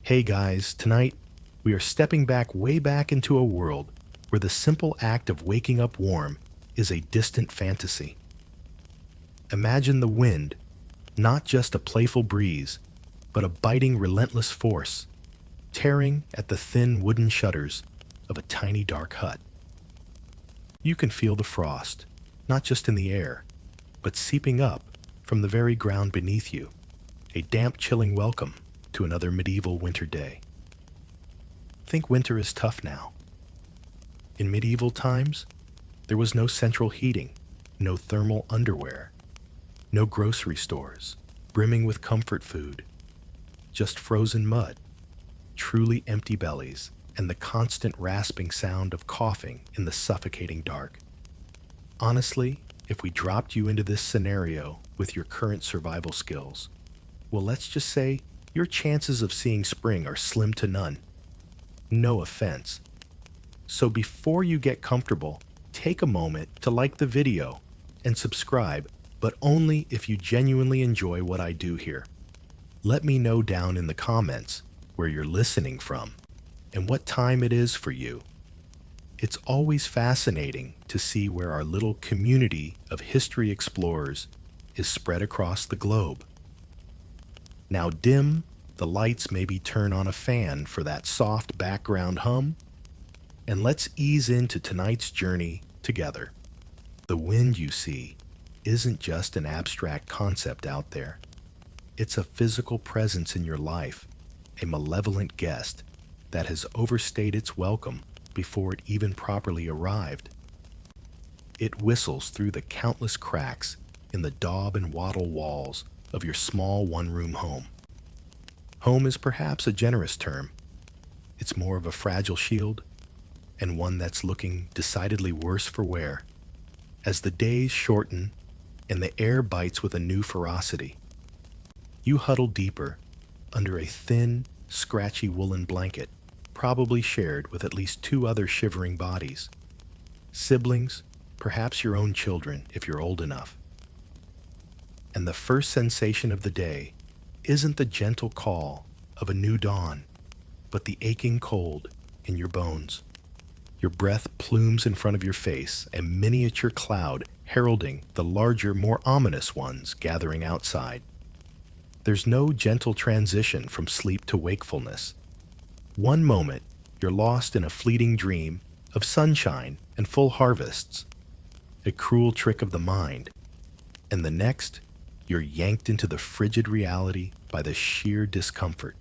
Hey guys, tonight we are stepping back way back into a world where the simple act of waking up warm is a distant fantasy. Imagine the wind, not just a playful breeze, but a biting, relentless force, tearing at the thin wooden shutters of a tiny dark hut. You can feel the frost, not just in the air, but seeping up from the very ground beneath you, a damp, chilling welcome to another medieval winter day. Think winter is tough now. In medieval times, there was no central heating, no thermal underwear, no grocery stores brimming with comfort food, just frozen mud, truly empty bellies, and the constant rasping sound of coughing in the suffocating dark. Honestly, if we dropped you into this scenario with your current survival skills, well, let's just say your chances of seeing spring are slim to none. No offense. So before you get comfortable, take a moment to like the video and subscribe, but only if you genuinely enjoy what I do here. Let me know down in the comments where you're listening from and what time it is for you. It's always fascinating to see where our little community of history explorers is spread across the globe. Now dim the lights, maybe turn on a fan for that soft background hum, and let's ease into tonight's journey together. The wind you see isn't just an abstract concept out there. It's a physical presence in your life, a malevolent guest that has overstayed its welcome before it even properly arrived. It whistles through the countless cracks in the daub and wattle walls of your small one-room home. Home is perhaps a generous term. It's more of a fragile shield, and one that's looking decidedly worse for wear. As the days shorten and the air bites with a new ferocity, you huddle deeper under a thin, scratchy woolen blanket, probably shared with at least two other shivering bodies. Siblings, perhaps your own children if you're old enough. And the first sensation of the day isn't the gentle call of a new dawn, but the aching cold in your bones. Your breath plumes in front of your face, a miniature cloud heralding the larger, more ominous ones gathering outside. There's no gentle transition from sleep to wakefulness. One moment, you're lost in a fleeting dream of sunshine and full harvests, a cruel trick of the mind, and the next, you're yanked into the frigid reality by the sheer discomfort.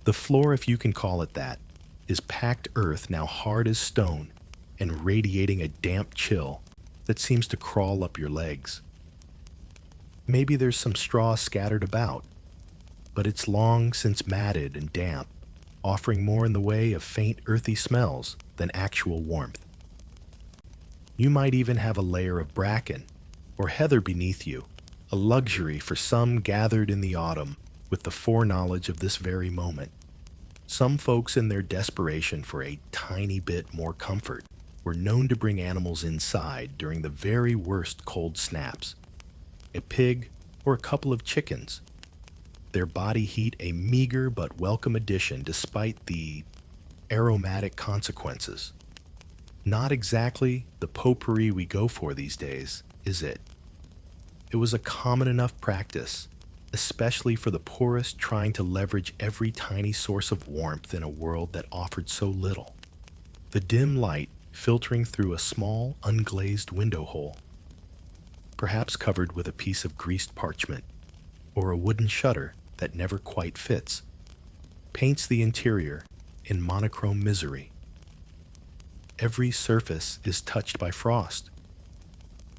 The floor, if you can call it that, is packed earth now hard as stone and radiating a damp chill that seems to crawl up your legs. Maybe there's some straw scattered about, but it's long since matted and damp, offering more in the way of faint earthy smells than actual warmth. You might even have a layer of bracken or heather beneath you, a luxury for some gathered in the autumn with the foreknowledge of this very moment. Some folks, in their desperation for a tiny bit more comfort, were known to bring animals inside during the very worst cold snaps. A pig or a couple of chickens. Their body heat a meager but welcome addition despite the aromatic consequences. Not exactly the potpourri we go for these days, is it? It was a common enough practice, especially for the poorest trying to leverage every tiny source of warmth in a world that offered so little. The dim light filtering through a small, unglazed window hole, perhaps covered with a piece of greased parchment or a wooden shutter that never quite fits, paints the interior in monochrome misery. Every surface is touched by frost.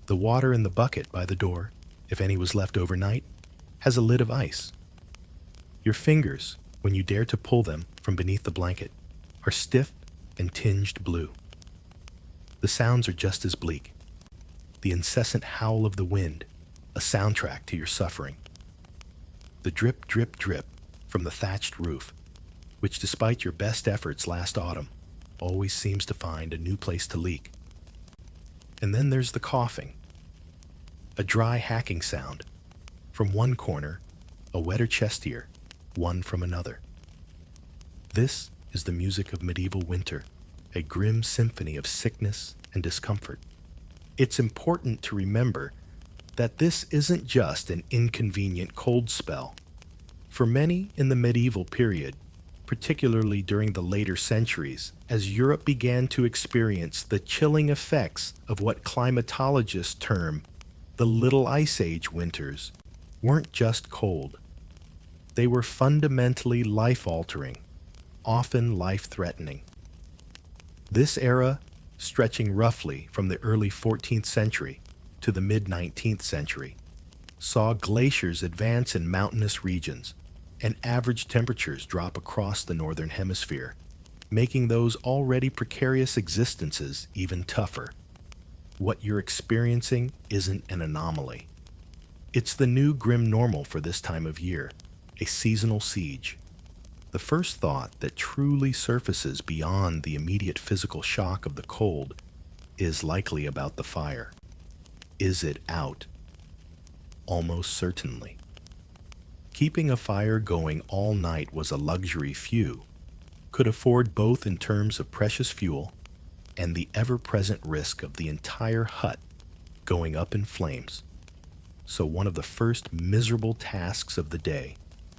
The water in the bucket by the door, if any was left overnight, has a lid of ice. Your fingers, when you dare to pull them from beneath the blanket, are stiff and tinged blue. The sounds are just as bleak. The incessant howl of the wind, a soundtrack to your suffering. The drip, drip, drip from the thatched roof, which despite your best efforts last autumn, always seems to find a new place to leak. And then there's the coughing, a dry hacking sound. From one corner, a wetter chest ear, one from another. This is the music of medieval winter, a grim symphony of sickness and discomfort. It's important to remember that this isn't just an inconvenient cold spell. For many in the medieval period, particularly during the later centuries, as Europe began to experience the chilling effects of what climatologists term the Little Ice Age winters, weren't just cold. They were fundamentally life-altering, often life-threatening. This era, stretching roughly from the early 14th century to the mid-19th century, saw glaciers advance in mountainous regions and average temperatures drop across the northern hemisphere, making those already precarious existences even tougher. What you're experiencing isn't an anomaly. It's the new grim normal for this time of year, a seasonal siege. The first thought that truly surfaces beyond the immediate physical shock of the cold is likely about the fire. Is it out? Almost certainly. Keeping a fire going all night was a luxury few could afford, both in terms of precious fuel and the ever-present risk of the entire hut going up in flames. So one of the first miserable tasks of the day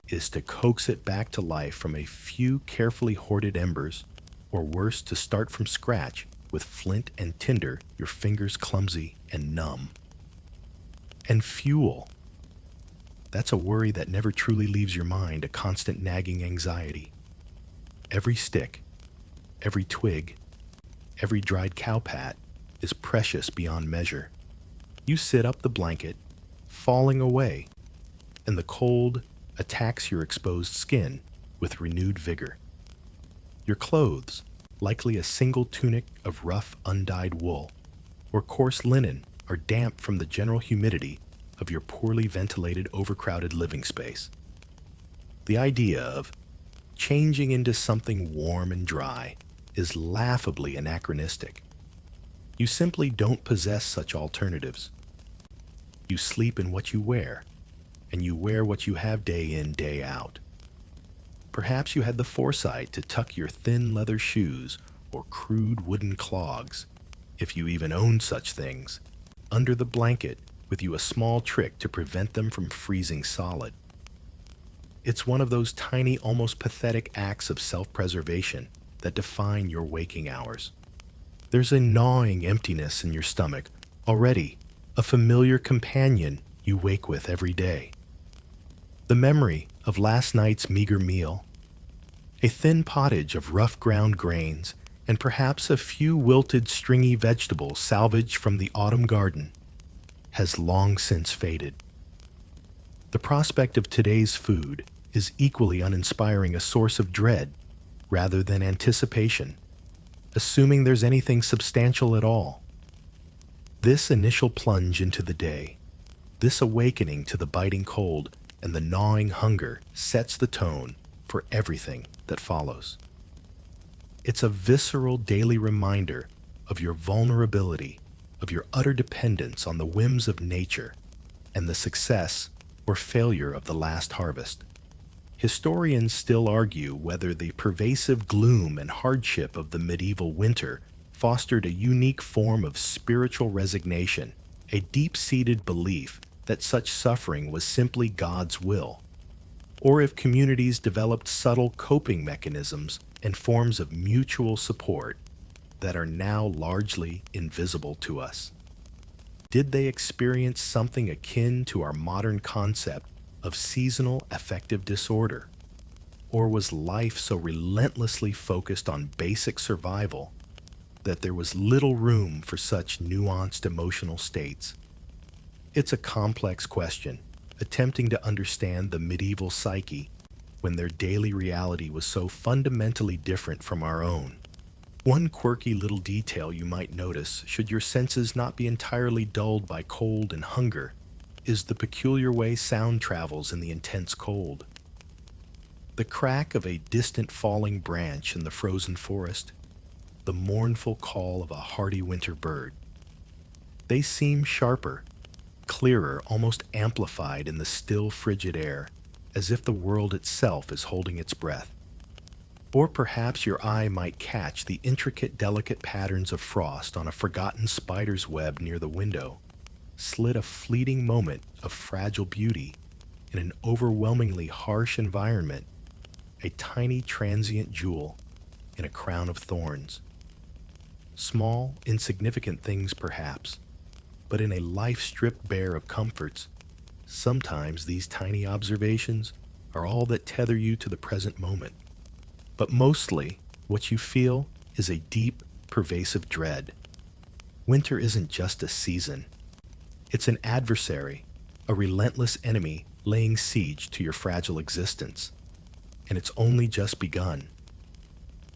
is to coax it back to life from a few carefully hoarded embers, or worse, to start from scratch with flint and tinder, your fingers clumsy and numb. And fuel. That's a worry that never truly leaves your mind, a constant nagging anxiety. Every stick, every twig, every dried cow pat is precious beyond measure. You sit up the blanket, falling away, and the cold attacks your exposed skin with renewed vigor. Your clothes, likely a single tunic of rough, undyed wool, or coarse linen, are damp from the general humidity of your poorly ventilated, overcrowded living space. The idea of changing into something warm and dry is laughably anachronistic. You simply don't possess such alternatives. You sleep in what you wear, and you wear what you have day in, day out. Perhaps you had the foresight to tuck your thin leather shoes or crude wooden clogs, if you even owned such things, under the blanket with you, a small trick to prevent them from freezing solid. It's one of those tiny, almost pathetic acts of self-preservation that define your waking hours. There's a gnawing emptiness in your stomach, already a familiar companion you wake with every day. The memory of last night's meager meal, a thin pottage of rough ground grains, and perhaps a few wilted stringy vegetables salvaged from the autumn garden, has long since faded. The prospect of today's food is equally uninspiring, a source of dread rather than anticipation, assuming there's anything substantial at all. This initial plunge into the day, this awakening to the biting cold and the gnawing hunger, sets the tone for everything that follows. It's a visceral daily reminder of your vulnerability, of your utter dependence on the whims of nature, and the success or failure of the last harvest. Historians still argue whether the pervasive gloom and hardship of the medieval winter fostered a unique form of spiritual resignation, a deep-seated belief that such suffering was simply God's will, or if communities developed subtle coping mechanisms and forms of mutual support that are now largely invisible to us. Did they experience something akin to our modern concept of seasonal affective disorder? Or was life so relentlessly focused on basic survival that there was little room for such nuanced emotional states? It's a complex question, attempting to understand the medieval psyche when their daily reality was so fundamentally different from our own. One quirky little detail you might notice, should your senses not be entirely dulled by cold and hunger, is the peculiar way sound travels in the intense cold. The crack of a distant falling branch in the frozen forest, the mournful call of a hardy winter bird. They seem sharper, clearer, almost amplified in the still, frigid air, as if the world itself is holding its breath. Or perhaps your eye might catch the intricate, delicate patterns of frost on a forgotten spider's web near the window, slid a fleeting moment of fragile beauty in an overwhelmingly harsh environment, a tiny transient jewel in a crown of thorns. Small, insignificant things perhaps, but in a life stripped bare of comforts, sometimes these tiny observations are all that tether you to the present moment. But mostly, what you feel is a deep, pervasive dread. Winter isn't just a season. It's an adversary, a relentless enemy laying siege to your fragile existence. And it's only just begun.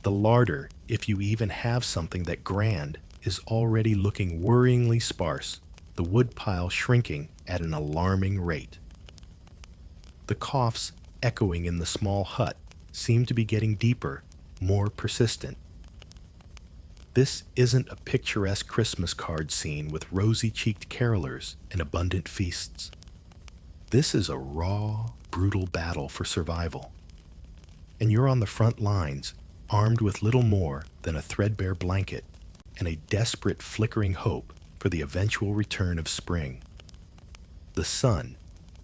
The larder, if you even have something that grand, is already looking worryingly sparse, the woodpile shrinking at an alarming rate. The coughs echoing in the small hut seem to be getting deeper, more persistent. This isn't a picturesque Christmas card scene with rosy-cheeked carolers and abundant feasts. This is a raw, brutal battle for survival. And you're on the front lines, armed with little more than a threadbare blanket and a desperate flickering hope for the eventual return of spring. The sun,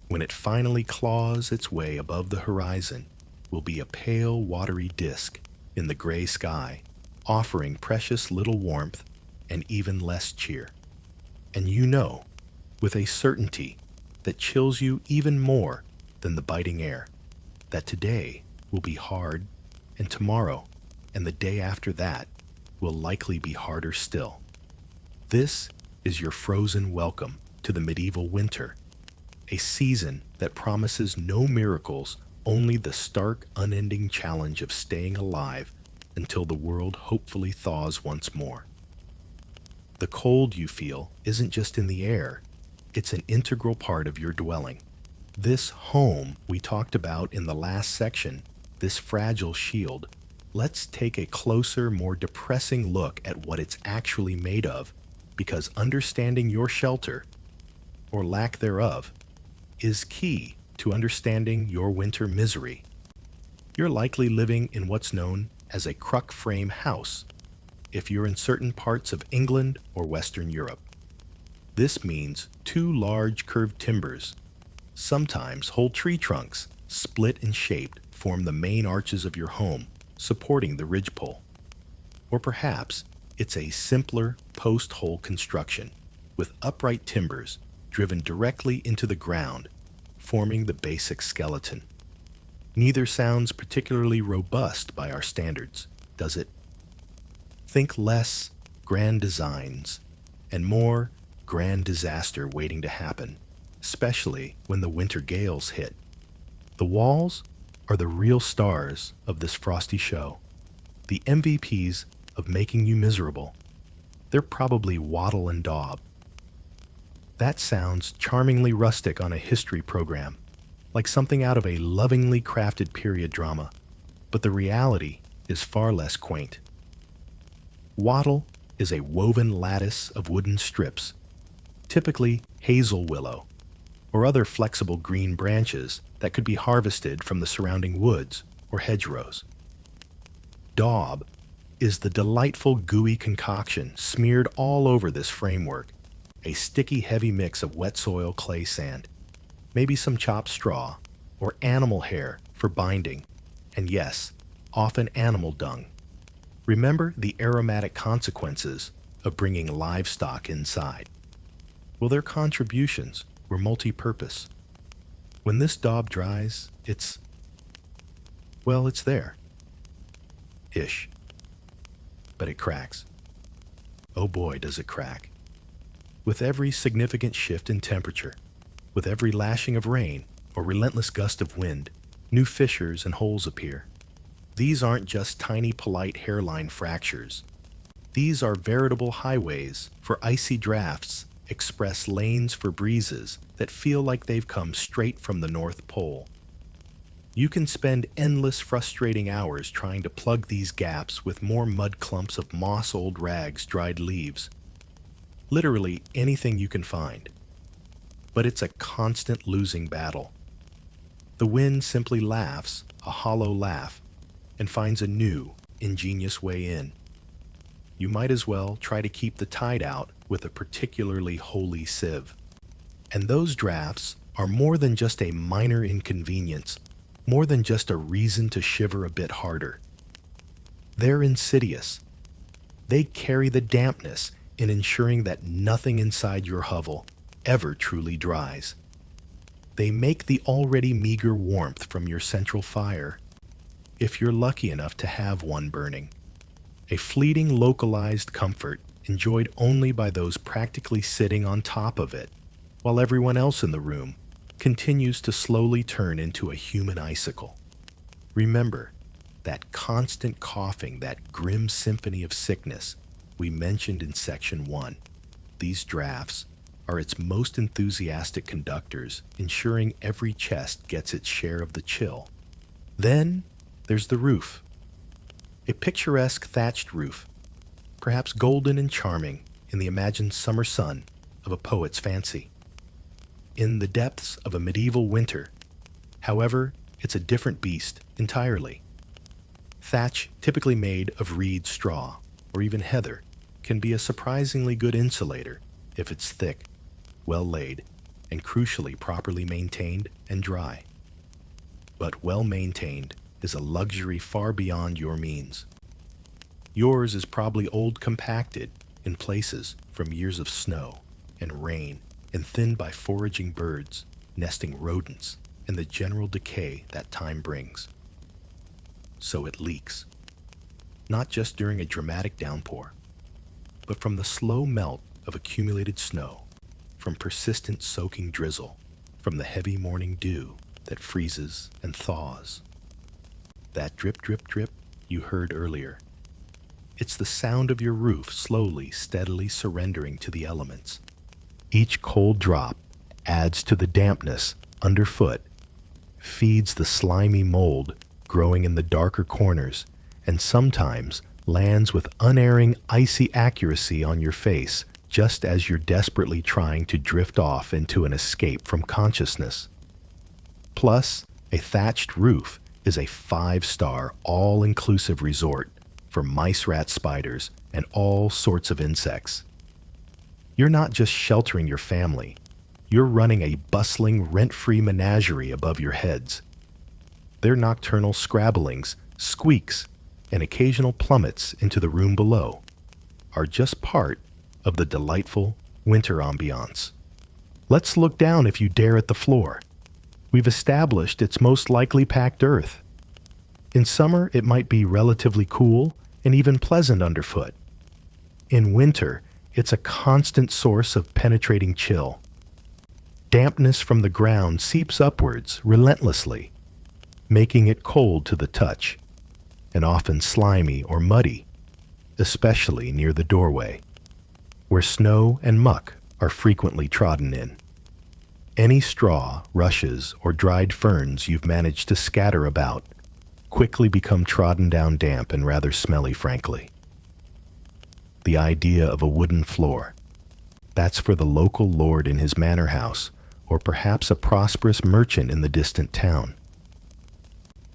when it finally claws its way above the horizon, will be a pale, watery disk in the gray sky, offering precious little warmth and even less cheer. And you know, with a certainty that chills you even more than the biting air, that today will be hard, and tomorrow and the day after that will likely be harder still. This is your frozen welcome to the medieval winter, a season that promises no miracles, only the stark, unending challenge of staying alive until the world hopefully thaws once more. The cold you feel isn't just in the air, it's an integral part of your dwelling. This home we talked about in the last section, this fragile shield, let's take a closer, more depressing look at what it's actually made of, because understanding your shelter, or lack thereof, is key to understanding your winter misery. You're likely living in what's known as a cruck frame house, if you're in certain parts of England or Western Europe. This means two large curved timbers, sometimes whole tree trunks, split and shaped, form the main arches of your home, supporting the ridgepole. Or perhaps it's a simpler post-hole construction, with upright timbers driven directly into the ground, forming the basic skeleton. Neither sounds particularly robust by our standards, does it? Think less grand designs and more grand disaster waiting to happen, especially when the winter gales hit. The walls are the real stars of this frosty show, the MVPs of making you miserable. They're probably wattle and daub. That sounds charmingly rustic on a history program, like something out of a lovingly crafted period drama, but the reality is far less quaint. Wattle is a woven lattice of wooden strips, typically hazel willow, or other flexible green branches that could be harvested from the surrounding woods or hedgerows. Daub is the delightful gooey concoction smeared all over this framework, a sticky heavy mix of wet soil clay sand, maybe some chopped straw, or animal hair for binding, and yes, often animal dung. Remember the aromatic consequences of bringing livestock inside. Well, their contributions were multi-purpose. When this daub dries, it's there. Ish. But it cracks. Oh boy, does it crack. With every significant shift in temperature, with every lashing of rain or relentless gust of wind, new fissures and holes appear. These aren't just tiny polite hairline fractures. These are veritable highways for icy drafts, express lanes for breezes that feel like they've come straight from the North Pole. You can spend endless frustrating hours trying to plug these gaps with more mud clumps of moss-old rags, dried leaves. Literally anything you can find. But it's a constant losing battle. The wind simply laughs, a hollow laugh, and finds a new, ingenious way in. You might as well try to keep the tide out with a particularly holy sieve. And those drafts are more than just a minor inconvenience, more than just a reason to shiver a bit harder. They're insidious. They carry the dampness in ensuring that nothing inside your hovel ever truly dries. They make the already meager warmth from your central fire, if you're lucky enough to have one burning, a fleeting localized comfort enjoyed only by those practically sitting on top of it, while everyone else in the room continues to slowly turn into a human icicle. Remember, that constant coughing, that grim symphony of sickness we mentioned in Section 1. These drafts are its most enthusiastic conductors, ensuring every chest gets its share of the chill. Then there's the roof. A picturesque thatched roof, perhaps golden and charming in the imagined summer sun of a poet's fancy. In the depths of a medieval winter, however, it's a different beast entirely. Thatch, typically made of reed straw or even heather, can be a surprisingly good insulator if it's thick, well laid, and crucially properly maintained and dry. But well maintained is a luxury far beyond your means. Yours is probably old compacted in places from years of snow and rain and thinned by foraging birds, nesting rodents, and the general decay that time brings. So it leaks, not just during a dramatic downpour, but from the slow melt of accumulated snow, from persistent soaking drizzle, from the heavy morning dew that freezes and thaws. That drip, drip, drip you heard earlier. It's the sound of your roof slowly, steadily surrendering to the elements. Each cold drop adds to the dampness underfoot, feeds the slimy mold growing in the darker corners, and sometimes lands with unerring, icy accuracy on your face, just as you're desperately trying to drift off into an escape from consciousness. Plus, a thatched roof is a 5-star, all-inclusive resort for mice, rats, spiders, and all sorts of insects. You're not just sheltering your family, you're running a bustling, rent-free menagerie above your heads. Their nocturnal scrabblings, squeaks, and occasional plummets into the room below are just part of the delightful winter ambiance. Let's look down if you dare at the floor. We've established it's most likely packed earth. In summer, it might be relatively cool and even pleasant underfoot. In winter, it's a constant source of penetrating chill. Dampness from the ground seeps upwards relentlessly, making it cold to the touch, and often slimy or muddy, especially near the doorway, where snow and muck are frequently trodden in. Any straw, rushes, or dried ferns you've managed to scatter about quickly become trodden down damp and rather smelly, frankly. The idea of a wooden floor, that's for the local lord in his manor house, or perhaps a prosperous merchant in the distant town.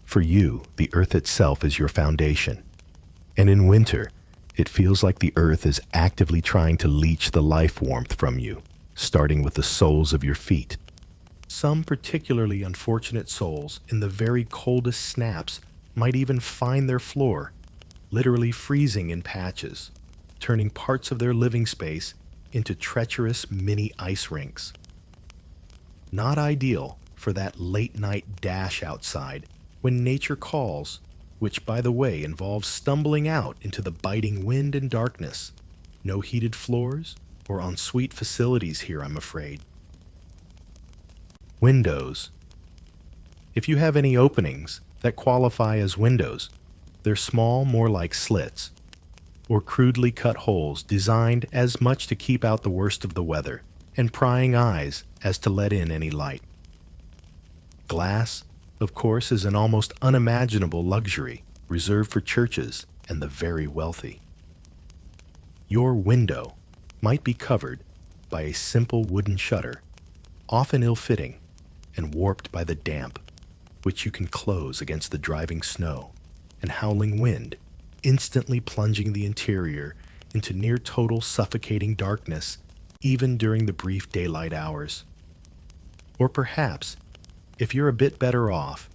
For you, the earth itself is your foundation, and in winter, it feels like the earth is actively trying to leach the life warmth from you, starting with the soles of your feet. Some particularly unfortunate souls in the very coldest snaps might even find their floor literally freezing in patches, turning parts of their living space into treacherous mini ice rinks. Not ideal for that late-night dash outside when nature calls, which, by the way, involves stumbling out into the biting wind and darkness. No heated floors or ensuite facilities here, I'm afraid. Windows. If you have any openings that qualify as windows, they're small, more like slits, or crudely cut holes designed as much to keep out the worst of the weather and prying eyes as to let in any light. Glass, of course, is an almost unimaginable luxury reserved for churches and the very wealthy. Your window might be covered by a simple wooden shutter, often ill-fitting and warped by the damp, which you can close against the driving snow and howling wind, instantly plunging the interior into near-total suffocating darkness even during the brief daylight hours. Or perhaps, if you're a bit better off,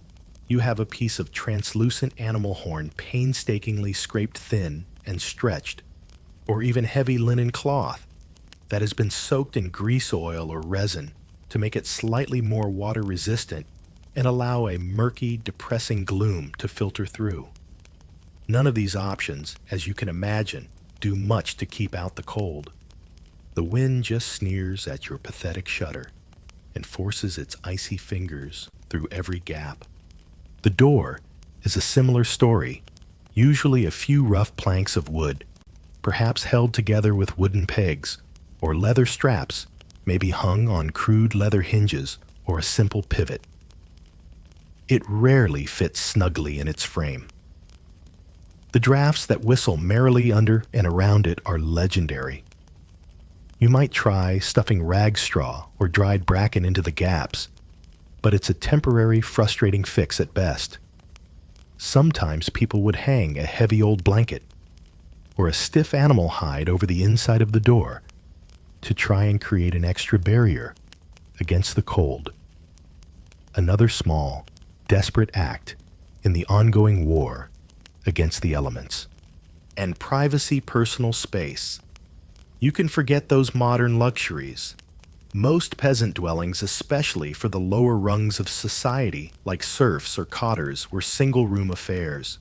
you have a piece of translucent animal horn painstakingly scraped thin and stretched, or even heavy linen cloth that has been soaked in grease oil or resin to make it slightly more water-resistant and allow a murky, depressing gloom to filter through. None of these options, as you can imagine, do much to keep out the cold. The wind just sneers at your pathetic shutter and forces its icy fingers through every gap. The door is a similar story, usually a few rough planks of wood, perhaps held together with wooden pegs, or leather straps, maybe hung on crude leather hinges or a simple pivot. It rarely fits snugly in its frame. The drafts that whistle merrily under and around it are legendary. You might try stuffing rag straw or dried bracken into the gaps, but it's a temporary, frustrating fix at best. Sometimes people would hang a heavy old blanket or a stiff animal hide over the inside of the door to try and create an extra barrier against the cold. Another small, desperate act in the ongoing war against the elements. And privacy, personal space. You can forget those modern luxuries. Most peasant dwellings, especially for the lower rungs of society, like serfs or cotters, were single-room affairs.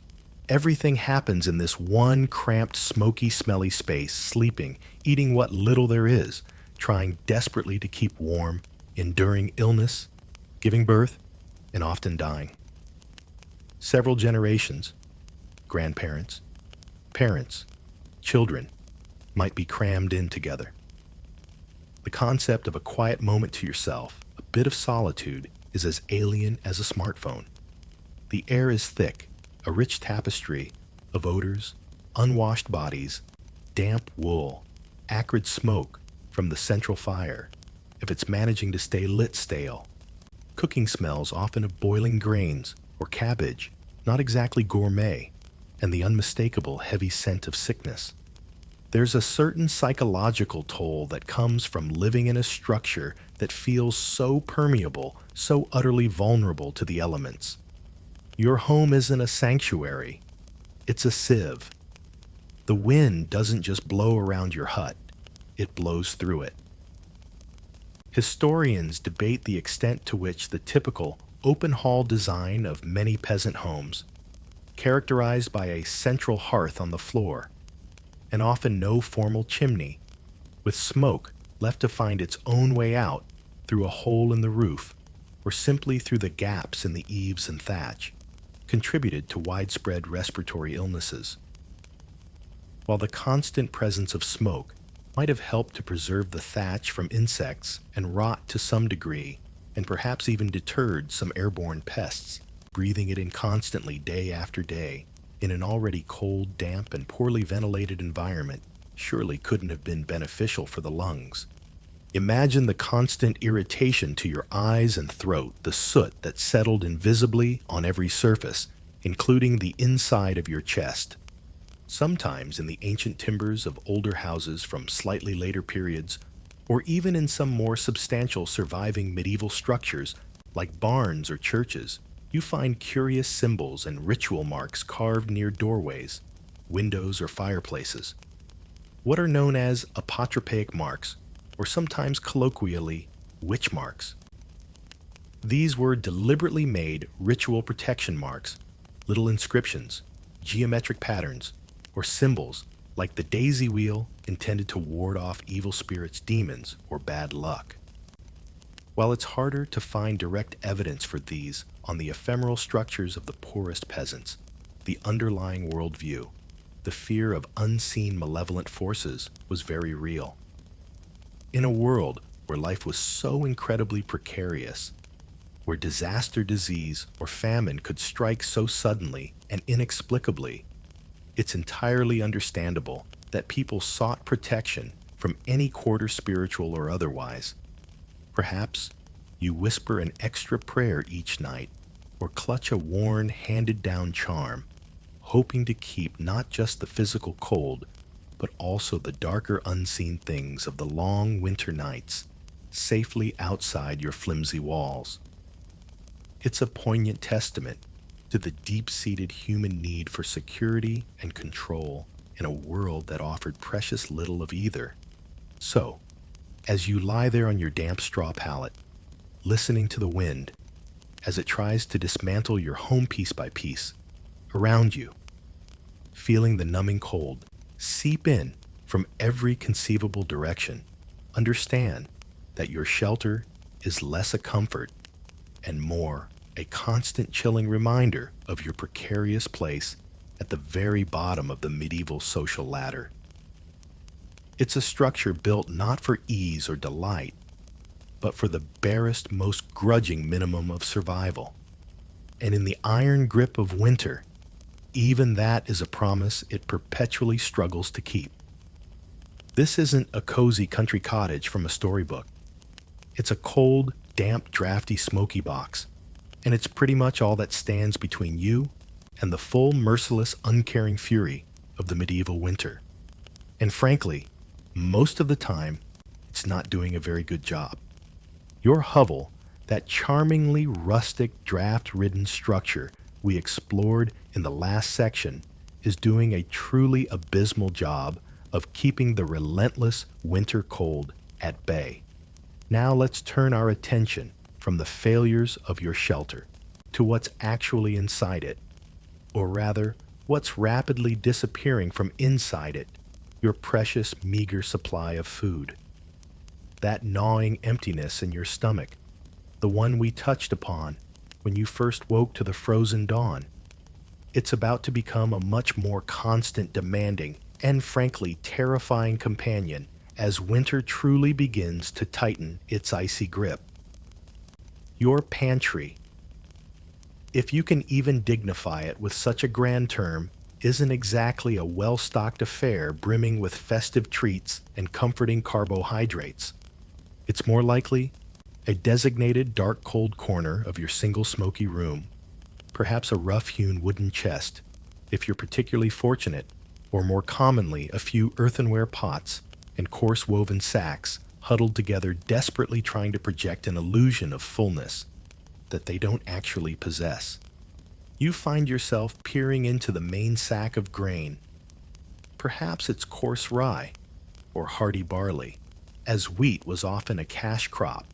Everything happens in this one cramped, smoky, smelly space, sleeping, eating what little there is, trying desperately to keep warm, enduring illness, giving birth, and often dying. Several generations, grandparents, parents, children, might be crammed in together. The concept of a quiet moment to yourself, a bit of solitude, is as alien as a smartphone. The air is thick, a rich tapestry of odors, unwashed bodies, damp wool, acrid smoke from the central fire, if it's managing to stay lit stale. Cooking smells often of boiling grains or cabbage, not exactly gourmet, and the unmistakable heavy scent of sickness. There's a certain psychological toll that comes from living in a structure that feels so permeable, so utterly vulnerable to the elements. Your home isn't a sanctuary, it's a sieve. The wind doesn't just blow around your hut, it blows through it. Historians debate the extent to which the typical open hall design of many peasant homes, characterized by a central hearth on the floor, and often no formal chimney, with smoke left to find its own way out through a hole in the roof or simply through the gaps in the eaves and thatch, contributed to widespread respiratory illnesses. While the constant presence of smoke might have helped to preserve the thatch from insects and rot to some degree, and perhaps even deterred some airborne pests, breathing it in constantly day after day, in an already cold, damp, and poorly ventilated environment surely couldn't have been beneficial for the lungs. Imagine the constant irritation to your eyes and throat, the soot that settled invisibly on every surface, including the inside of your chest. Sometimes in the ancient timbers of older houses from slightly later periods, or even in some more substantial surviving medieval structures like barns or churches, you find curious symbols and ritual marks carved near doorways, windows, or fireplaces. What are known as apotropaic marks, or sometimes colloquially, witch marks. These were deliberately made ritual protection marks, little inscriptions, geometric patterns, or symbols like the daisy wheel intended to ward off evil spirits, demons, or bad luck. While it's harder to find direct evidence for these on the ephemeral structures of the poorest peasants, the underlying worldview, the fear of unseen malevolent forces, was very real. In a world where life was so incredibly precarious, where disaster, disease, or famine could strike so suddenly and inexplicably, it's entirely understandable that people sought protection from any quarter, spiritual or otherwise. Perhaps you whisper an extra prayer each night or clutch a worn, handed-down charm, hoping to keep not just the physical cold, but also the darker unseen things of the long winter nights safely outside your flimsy walls. It's a poignant testament to the deep-seated human need for security and control in a world that offered precious little of either. So, as you lie there on your damp straw pallet, listening to the wind as it tries to dismantle your home piece by piece, around you, feeling the numbing cold seep in from every conceivable direction, understand that your shelter is less a comfort and more a constant chilling reminder of your precarious place at the very bottom of the medieval social ladder. It's a structure built not for ease or delight, but for the barest, most grudging minimum of survival. And in the iron grip of winter, even that is a promise it perpetually struggles to keep. This isn't a cozy country cottage from a storybook. It's a cold, damp, drafty, smoky box, and it's pretty much all that stands between you and the full, merciless, uncaring fury of the medieval winter. And frankly, most of the time, it's not doing a very good job. Your hovel, that charmingly rustic, draft-ridden structure we explored in the last section, is doing a truly abysmal job of keeping the relentless winter cold at bay. Now let's turn our attention from the failures of your shelter to what's actually inside it, or rather, what's rapidly disappearing from inside it, your precious, meager supply of food. That gnawing emptiness in your stomach, the one we touched upon when you first woke to the frozen dawn. It's about to become a much more constant, demanding, and frankly terrifying companion as winter truly begins to tighten its icy grip. Your pantry, if you can even dignify it with such a grand term, isn't exactly a well-stocked affair brimming with festive treats and comforting carbohydrates. It's more likely a designated dark cold corner of your single smoky room, perhaps a rough-hewn wooden chest, if you're particularly fortunate, or more commonly a few earthenware pots and coarse woven sacks huddled together desperately trying to project an illusion of fullness that they don't actually possess. You find yourself peering into the main sack of grain. Perhaps it's coarse rye or hardy barley, as wheat was often a cash crop,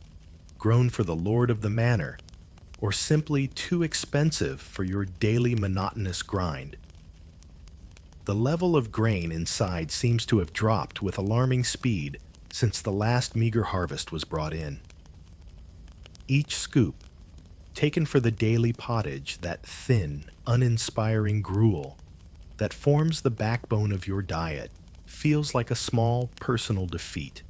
grown for the lord of the manor, or simply too expensive for your daily monotonous grind. The level of grain inside seems to have dropped with alarming speed since the last meager harvest was brought in. Each scoop, taken for the daily pottage, that thin, uninspiring gruel that forms the backbone of your diet, feels like a small personal defeat.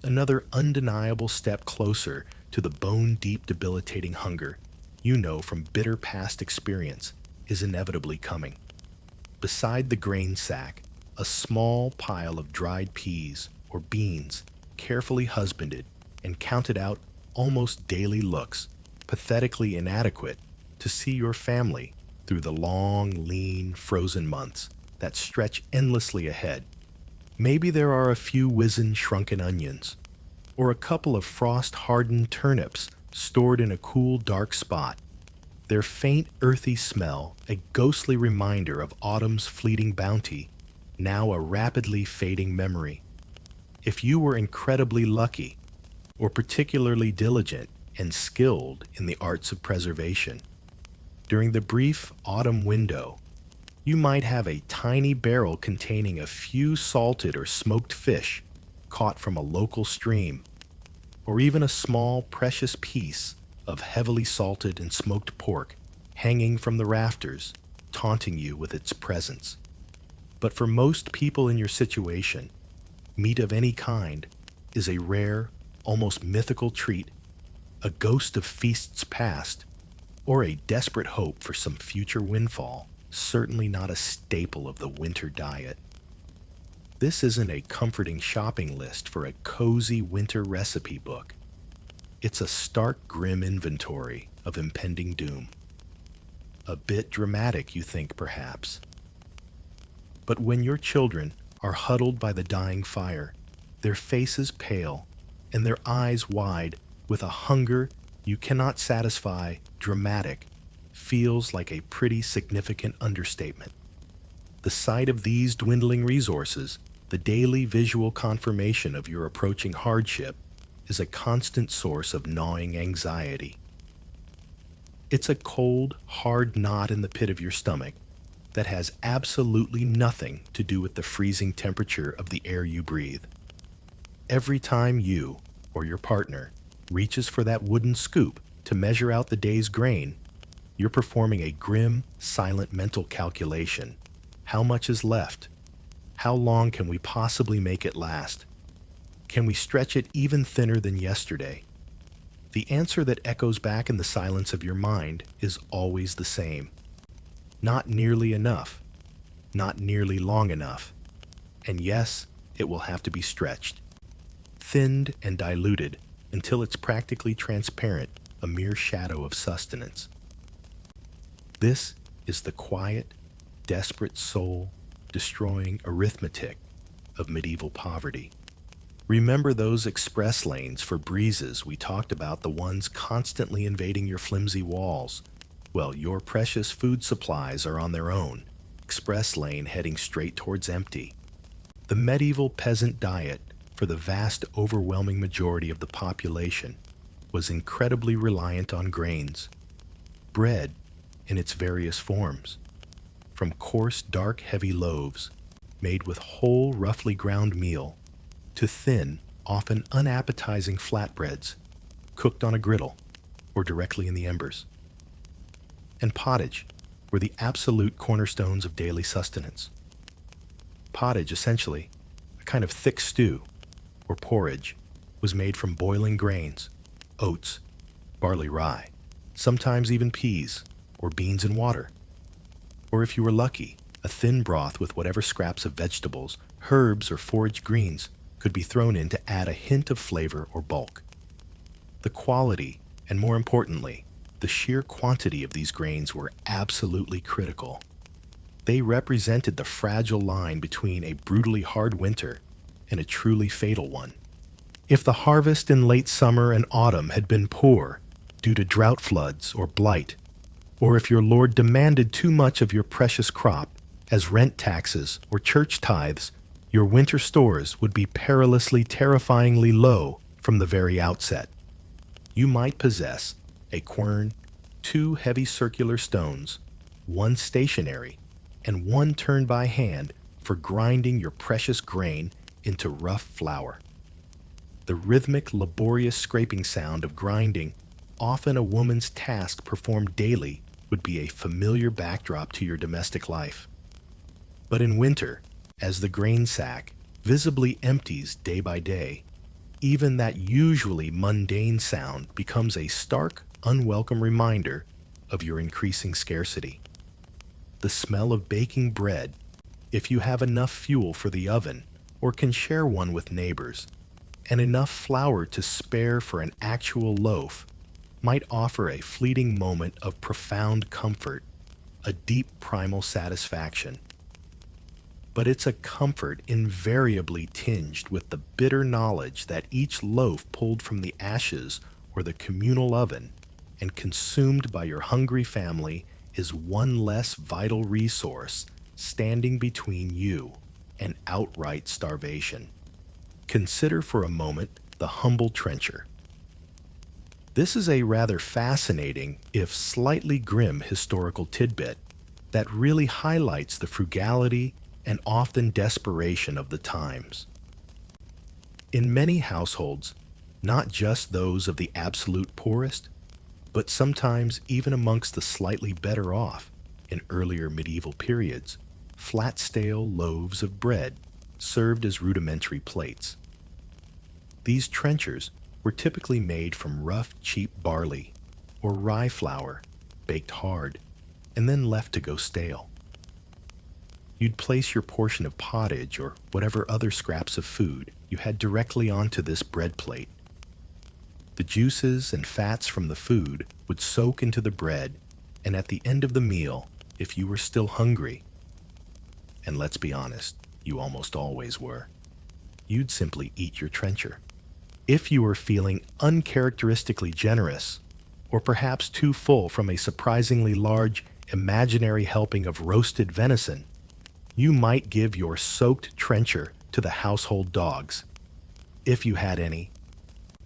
Another undeniable step closer to the bone-deep debilitating hunger you know from bitter past experience is inevitably coming. Beside the grain sack, a small pile of dried peas or beans, carefully husbanded and counted out almost daily looks, pathetically inadequate to see your family through the long, lean, frozen months that stretch endlessly ahead. Maybe there are a few wizened, shrunken onions, or a couple of frost-hardened turnips stored in a cool, dark spot, their faint, earthy smell a ghostly reminder of autumn's fleeting bounty, now a rapidly fading memory. If you were incredibly lucky, or particularly diligent and skilled in the arts of preservation, during the brief autumn window, you might have a tiny barrel containing a few salted or smoked fish caught from a local stream, or even a small, precious piece of heavily salted and smoked pork hanging from the rafters, taunting you with its presence. But for most people in your situation, meat of any kind is a rare, almost mythical treat, a ghost of feasts past, or a desperate hope for some future windfall, certainly not a staple of the winter diet. This isn't a comforting shopping list for a cozy winter recipe book. It's a stark, grim inventory of impending doom. A bit dramatic, you think, perhaps, But when your children are huddled by the dying fire, their faces pale and their eyes wide with a hunger you cannot satisfy, dramatic, feels like a pretty significant understatement. The sight of these dwindling resources, the daily visual confirmation of your approaching hardship, is a constant source of gnawing anxiety. It's a cold, hard knot in the pit of your stomach that has absolutely nothing to do with the freezing temperature of the air you breathe. Every time you, or your partner, reaches for that wooden scoop to measure out the day's grain, you're performing a grim, silent mental calculation. How much is left? How long can we possibly make it last? Can we stretch it even thinner than yesterday? The answer that echoes back in the silence of your mind is always the same. Not nearly enough. Not nearly long enough. And yes, it will have to be stretched. Thinned and diluted until it's practically transparent, a mere shadow of sustenance. This is the quiet, desperate soul-destroying arithmetic of medieval poverty. Remember those express lanes for breezes we talked about, the ones constantly invading your flimsy walls? Well, your precious food supplies are on their own, express lane heading straight towards empty. The medieval peasant diet, for the vast overwhelming majority of the population, was incredibly reliant on grains. Bread in its various forms, from coarse, dark, heavy loaves made with whole, roughly ground meal, to thin, often unappetizing flatbreads cooked on a griddle or directly in the embers. And pottage were the absolute cornerstones of daily sustenance. Pottage, essentially, a kind of thick stew or porridge, was made from boiling grains, oats, barley, rye, sometimes even peas or beans and water. Or if you were lucky, a thin broth with whatever scraps of vegetables, herbs, or foraged greens could be thrown in to add a hint of flavor or bulk. The quality, and more importantly, the sheer quantity of these grains were absolutely critical. They represented the fragile line between a brutally hard winter and a truly fatal one. If the harvest in late summer and autumn had been poor due to drought floods or blight, or if your lord demanded too much of your precious crop as rent taxes or church tithes, your winter stores would be perilously, terrifyingly low from the very outset. You might possess a quern, 2 heavy circular stones, 1 stationary, and 1 turned by hand for grinding your precious grain into rough flour. The rhythmic, laborious scraping sound of grinding, often a woman's task performed daily, would be a familiar backdrop to your domestic life. But in winter, as the grain sack visibly empties day by day, even that usually mundane sound becomes a stark, unwelcome reminder of your increasing scarcity. The smell of baking bread, if you have enough fuel for the oven or can share one with neighbors, and enough flour to spare for an actual loaf, might offer a fleeting moment of profound comfort, a deep primal satisfaction. But it's a comfort invariably tinged with the bitter knowledge that each loaf pulled from the ashes or the communal oven and consumed by your hungry family is one less vital resource standing between you and outright starvation. Consider for a moment the humble trencher. This is a rather fascinating, if slightly grim, historical tidbit that really highlights the frugality and often desperation of the times. In many households, not just those of the absolute poorest, but sometimes even amongst the slightly better off in earlier medieval periods, flat stale loaves of bread served as rudimentary plates. These trenchers were typically made from rough, cheap barley or rye flour, baked hard, and then left to go stale. You'd place your portion of pottage or whatever other scraps of food you had directly onto this bread plate. The juices and fats from the food would soak into the bread, and at the end of the meal, if you were still hungry, and let's be honest, you almost always were, you'd simply eat your trencher. If you were feeling uncharacteristically generous, or perhaps too full from a surprisingly large imaginary helping of roasted venison, you might give your soaked trencher to the household dogs, if you had any,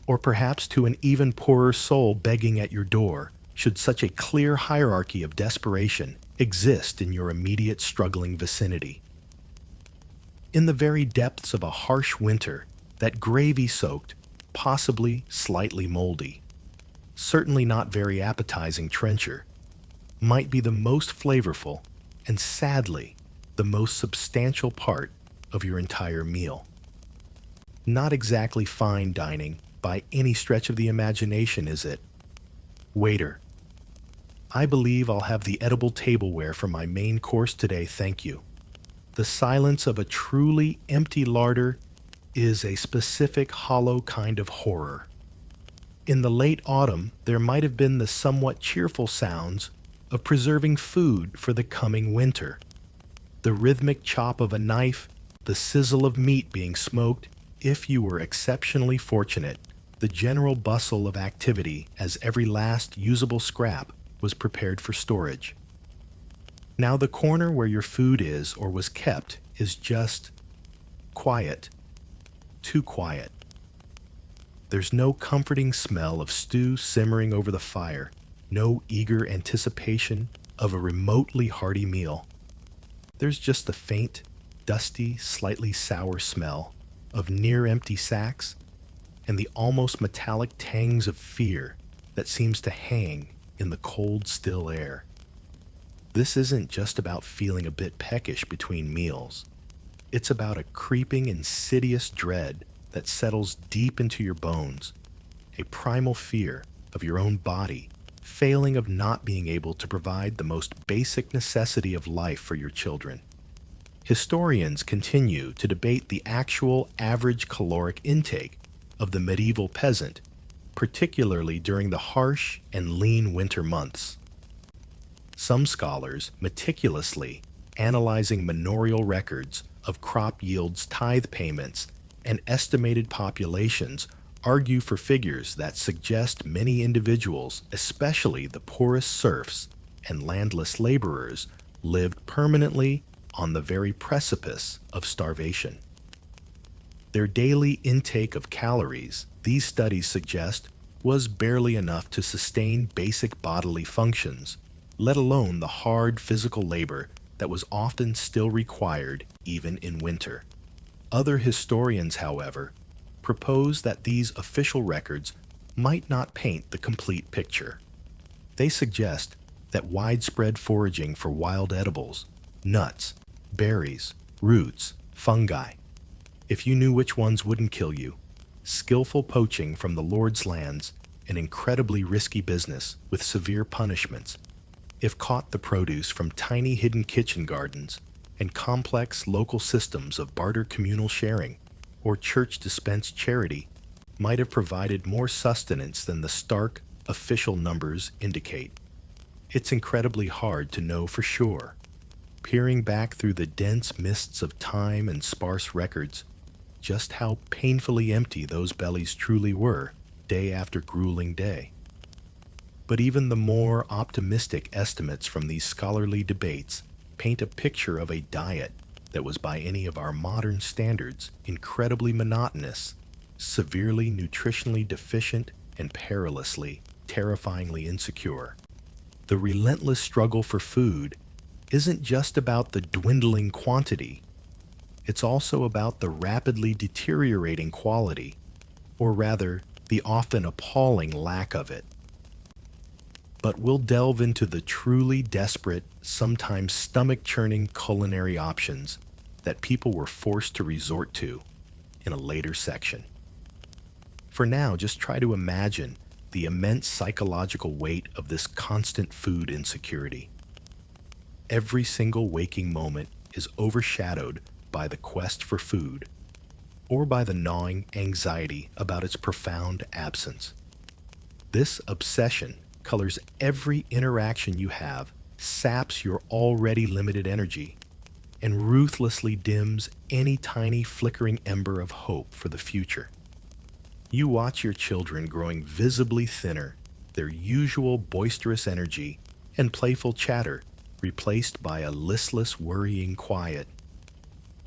or perhaps to an even poorer soul begging at your door, should such a clear hierarchy of desperation exist in your immediate struggling vicinity. In the very depths of a harsh winter, that gravy-soaked, possibly slightly moldy, certainly not very appetizing trencher might be the most flavorful and, sadly, the most substantial part of your entire meal. Not exactly fine dining by any stretch of the imagination, is it? Waiter, I believe I'll have the edible tableware for my main course today, thank you. The silence of a truly empty larder is a specific hollow kind of horror. In the late autumn, there might have been the somewhat cheerful sounds of preserving food for the coming winter. The rhythmic chop of a knife, the sizzle of meat being smoked, if you were exceptionally fortunate, the general bustle of activity as every last usable scrap was prepared for storage. Now the corner where your food is or was kept is just quiet. Too quiet. There's no comforting smell of stew simmering over the fire, no eager anticipation of a remotely hearty meal. There's just the faint, dusty, slightly sour smell of near-empty sacks and the almost metallic tangs of fear that seems to hang in the cold, still air. This isn't just about feeling a bit peckish between meals. It's about a creeping, insidious dread that settles deep into your bones, a primal fear of your own body, failing of not being able to provide the most basic necessity of life for your children. Historians continue to debate the actual average caloric intake of the medieval peasant, particularly during the harsh and lean winter months. Some scholars, meticulously analyzing manorial records of crop yields, tithe payments, and estimated populations, argue for figures that suggest many individuals, especially the poorest serfs and landless laborers, lived permanently on the very precipice of starvation. Their daily intake of calories, these studies suggest, was barely enough to sustain basic bodily functions, let alone the hard physical labor that was often still required even in winter. Other historians, however, propose that these official records might not paint the complete picture. They suggest that widespread foraging for wild edibles, nuts, berries, roots, fungi, if you knew which ones wouldn't kill you, skillful poaching from the Lord's lands, an incredibly risky business with severe punishments, if caught the produce from tiny hidden kitchen gardens and complex local systems of barter communal sharing or church-dispensed charity, might have provided more sustenance than the stark official numbers indicate. It's incredibly hard to know for sure. Peering back through the dense mists of time and sparse records, just how painfully empty those bellies truly were, day after grueling day. But even the more optimistic estimates from these scholarly debates paint a picture of a diet that was, by any of our modern standards, incredibly monotonous, severely nutritionally deficient, and perilously, terrifyingly insecure. The relentless struggle for food isn't just about the dwindling quantity, it's also about the rapidly deteriorating quality, or rather, the often appalling lack of it. But we'll delve into the truly desperate, sometimes stomach-churning culinary options that people were forced to resort to in a later section. For now, just try to imagine the immense psychological weight of this constant food insecurity. Every single waking moment is overshadowed by the quest for food, or by the gnawing anxiety about its profound absence. This obsession colors every interaction you have, saps your already limited energy, and ruthlessly dims any tiny flickering ember of hope for the future. You watch your children growing visibly thinner, their usual boisterous energy and playful chatter replaced by a listless, worrying quiet.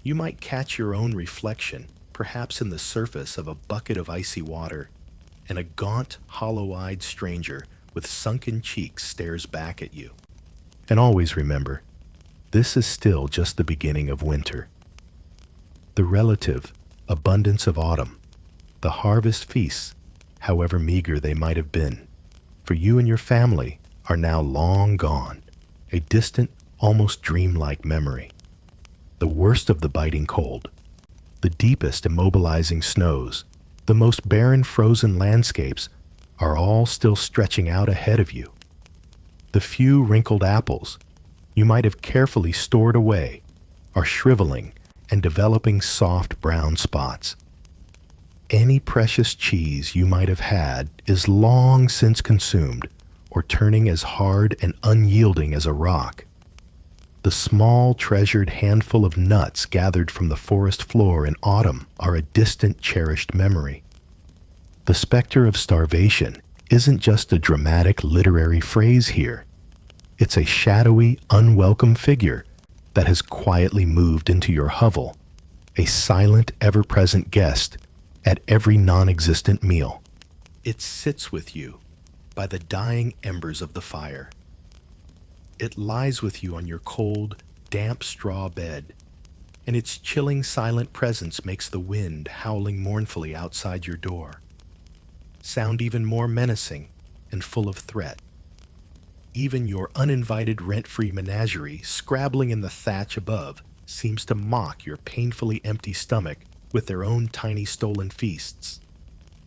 You might catch your own reflection, perhaps in the surface of a bucket of icy water, and a gaunt, hollow-eyed stranger with sunken cheeks stares back at you. And always remember, this is still just the beginning of winter. The relative abundance of autumn, the harvest feasts, however meager they might have been, for you and your family are now long gone, a distant, almost dreamlike memory. The worst of the biting cold, the deepest immobilizing snows, the most barren frozen landscapes are all still stretching out ahead of you. The few wrinkled apples you might have carefully stored away are shriveling and developing soft brown spots. Any precious cheese you might have had is long since consumed or turning as hard and unyielding as a rock. The small treasured handful of nuts gathered from the forest floor in autumn are a distant cherished memory. The specter of starvation isn't just a dramatic literary phrase here. It's a shadowy, unwelcome figure that has quietly moved into your hovel, a silent, ever-present guest at every non-existent meal. It sits with you by the dying embers of the fire. It lies with you on your cold, damp straw bed, and its chilling, silent presence makes the wind howling mournfully outside your door sound even more menacing and full of threat. Even your uninvited rent-free menagerie scrabbling in the thatch above seems to mock your painfully empty stomach with their own tiny stolen feasts.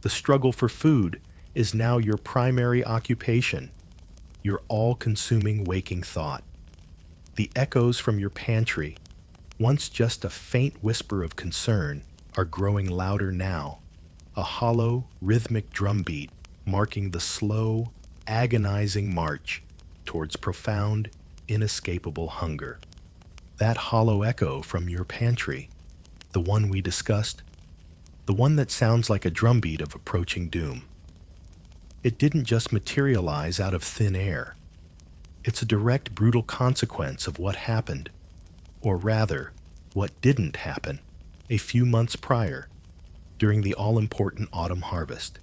The struggle for food is now your primary occupation, your all-consuming waking thought. The echoes from your pantry, once just a faint whisper of concern, are growing louder now, a hollow, rhythmic drumbeat marking the slow, agonizing march towards profound, inescapable hunger. That hollow echo from your pantry, the one we discussed, the one that sounds like a drumbeat of approaching doom. It didn't just materialize out of thin air. It's a direct, brutal consequence of what happened, or rather, what didn't happen, a few months prior, during the all-important autumn harvest.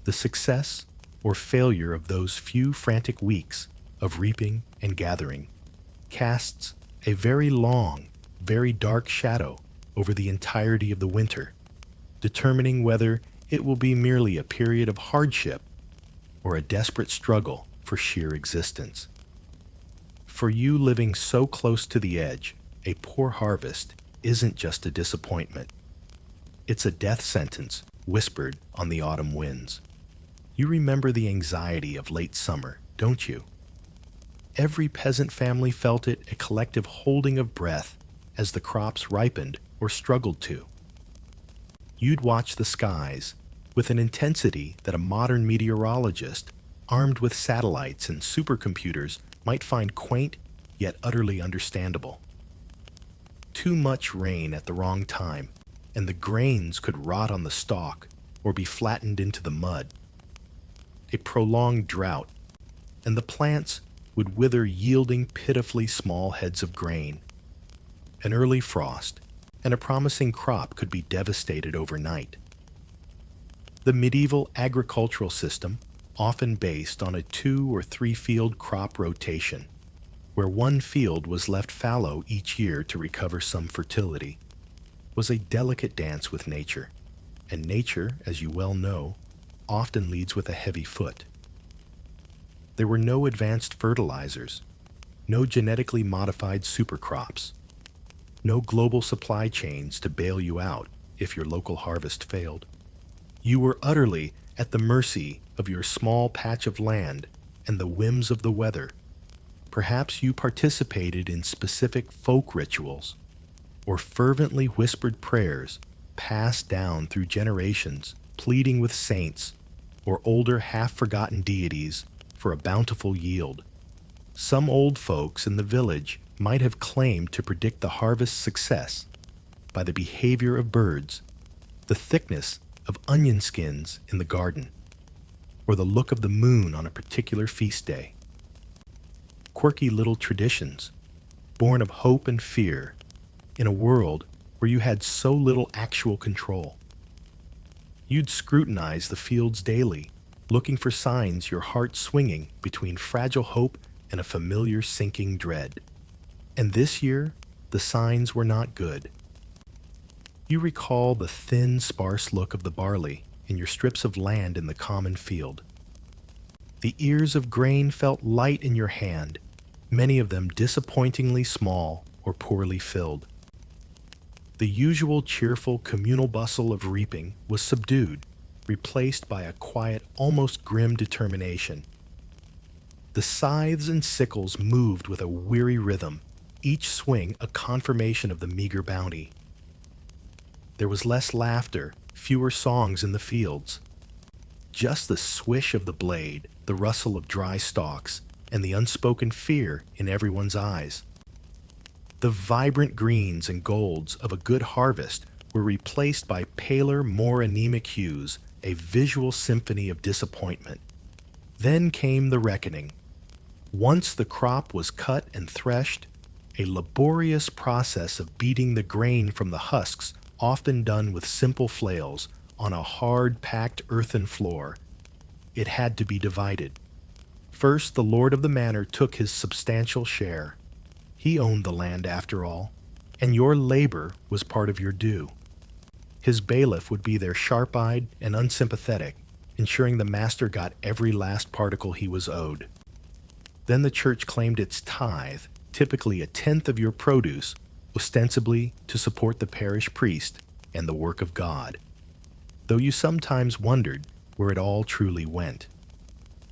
The success or failure of those few frantic weeks of reaping and gathering casts a very long, very dark shadow over the entirety of the winter, determining whether it will be merely a period of hardship or a desperate struggle for sheer existence. For you living so close to the edge, a poor harvest isn't just a disappointment. It's a death sentence whispered on the autumn winds. You remember the anxiety of late summer, don't you? Every peasant family felt it, a collective holding of breath as the crops ripened or struggled to. You'd watch the skies with an intensity that a modern meteorologist, armed with satellites and supercomputers, might find quaint yet utterly understandable. Too much rain at the wrong time, and the grains could rot on the stalk or be flattened into the mud. A prolonged drought, and the plants would wither, yielding pitifully small heads of grain. An early frost, and a promising crop could be devastated overnight. The medieval agricultural system, often based on a 2 or 3 field crop rotation, where one field was left fallow each year to recover some fertility, was a delicate dance with nature, and nature, as you well know, often leads with a heavy foot. There were no advanced fertilizers, no genetically modified supercrops, no global supply chains to bail you out if your local harvest failed. You were utterly at the mercy of your small patch of land and the whims of the weather. Perhaps you participated in specific folk rituals or fervently whispered prayers passed down through generations, pleading with saints or older half-forgotten deities for a bountiful yield. Some old folks in the village might have claimed to predict the harvest's success by the behavior of birds, the thickness of onion skins in the garden, or the look of the moon on a particular feast day. Quirky little traditions, born of hope and fear, in a world where you had so little actual control. You'd scrutinize the fields daily, looking for signs, your heart swinging between fragile hope and a familiar sinking dread. And this year, the signs were not good. You recall the thin, sparse look of the barley in your strips of land in the common field. The ears of grain felt light in your hand, many of them disappointingly small or poorly filled. The usual cheerful communal bustle of reaping was subdued, replaced by a quiet, almost grim determination. The scythes and sickles moved with a weary rhythm, each swing a confirmation of the meager bounty. There was less laughter, fewer songs in the fields. Just the swish of the blade, the rustle of dry stalks, and the unspoken fear in everyone's eyes. The vibrant greens and golds of a good harvest were replaced by paler, more anemic hues, a visual symphony of disappointment. Then came the reckoning. Once the crop was cut and threshed, a laborious process of beating the grain from the husks, often done with simple flails, on a hard, packed earthen floor. It had to be divided. First, the lord of the manor took his substantial share. He owned the land after all, and your labor was part of your due. His bailiff would be there sharp-eyed and unsympathetic, ensuring the master got every last particle he was owed. Then the church claimed its tithe, typically a tenth of your produce, ostensibly to support the parish priest and the work of God, though you sometimes wondered where it all truly went.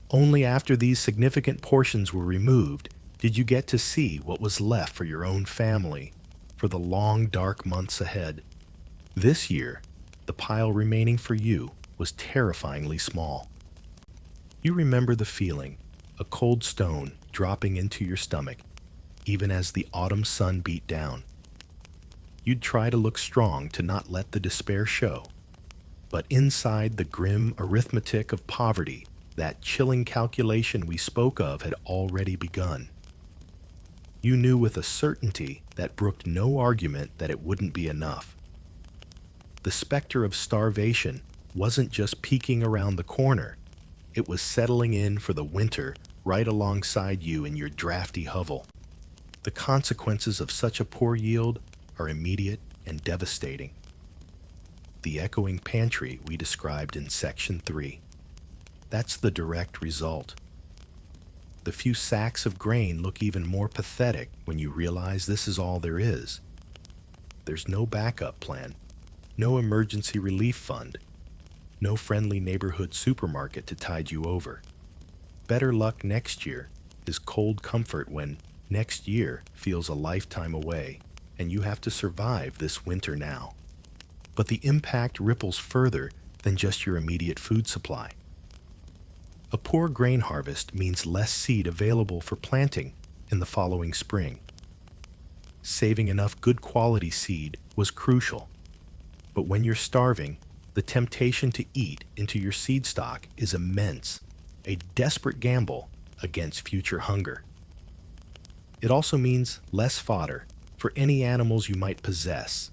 Only after these significant portions were removed did you get to see what was left for your own family, for the long, dark months ahead. This year, the pile remaining for you was terrifyingly small. You remember the feeling, a cold stone dropping into your stomach, even as the autumn sun beat down. You'd try to look strong to not let the despair show, but inside the grim arithmetic of poverty, that chilling calculation we spoke of had already begun. You knew with a certainty that brooked no argument that it wouldn't be enough. The specter of starvation wasn't just peeking around the corner, it was settling in for the winter right alongside you in your drafty hovel. The consequences of such a poor yield are immediate and devastating. The echoing pantry we described in Section 3. That's the direct result. The few sacks of grain look even more pathetic when you realize this is all there is. There's no backup plan, no emergency relief fund, no friendly neighborhood supermarket to tide you over. Better luck next year is cold comfort when next year feels a lifetime away and you have to survive this winter now. But the impact ripples further than just your immediate food supply. A poor grain harvest means less seed available for planting in the following spring. Saving enough good quality seed was crucial, but when you're starving, the temptation to eat into your seed stock is immense, a desperate gamble against future hunger. It also means less fodder for any animals you might possess,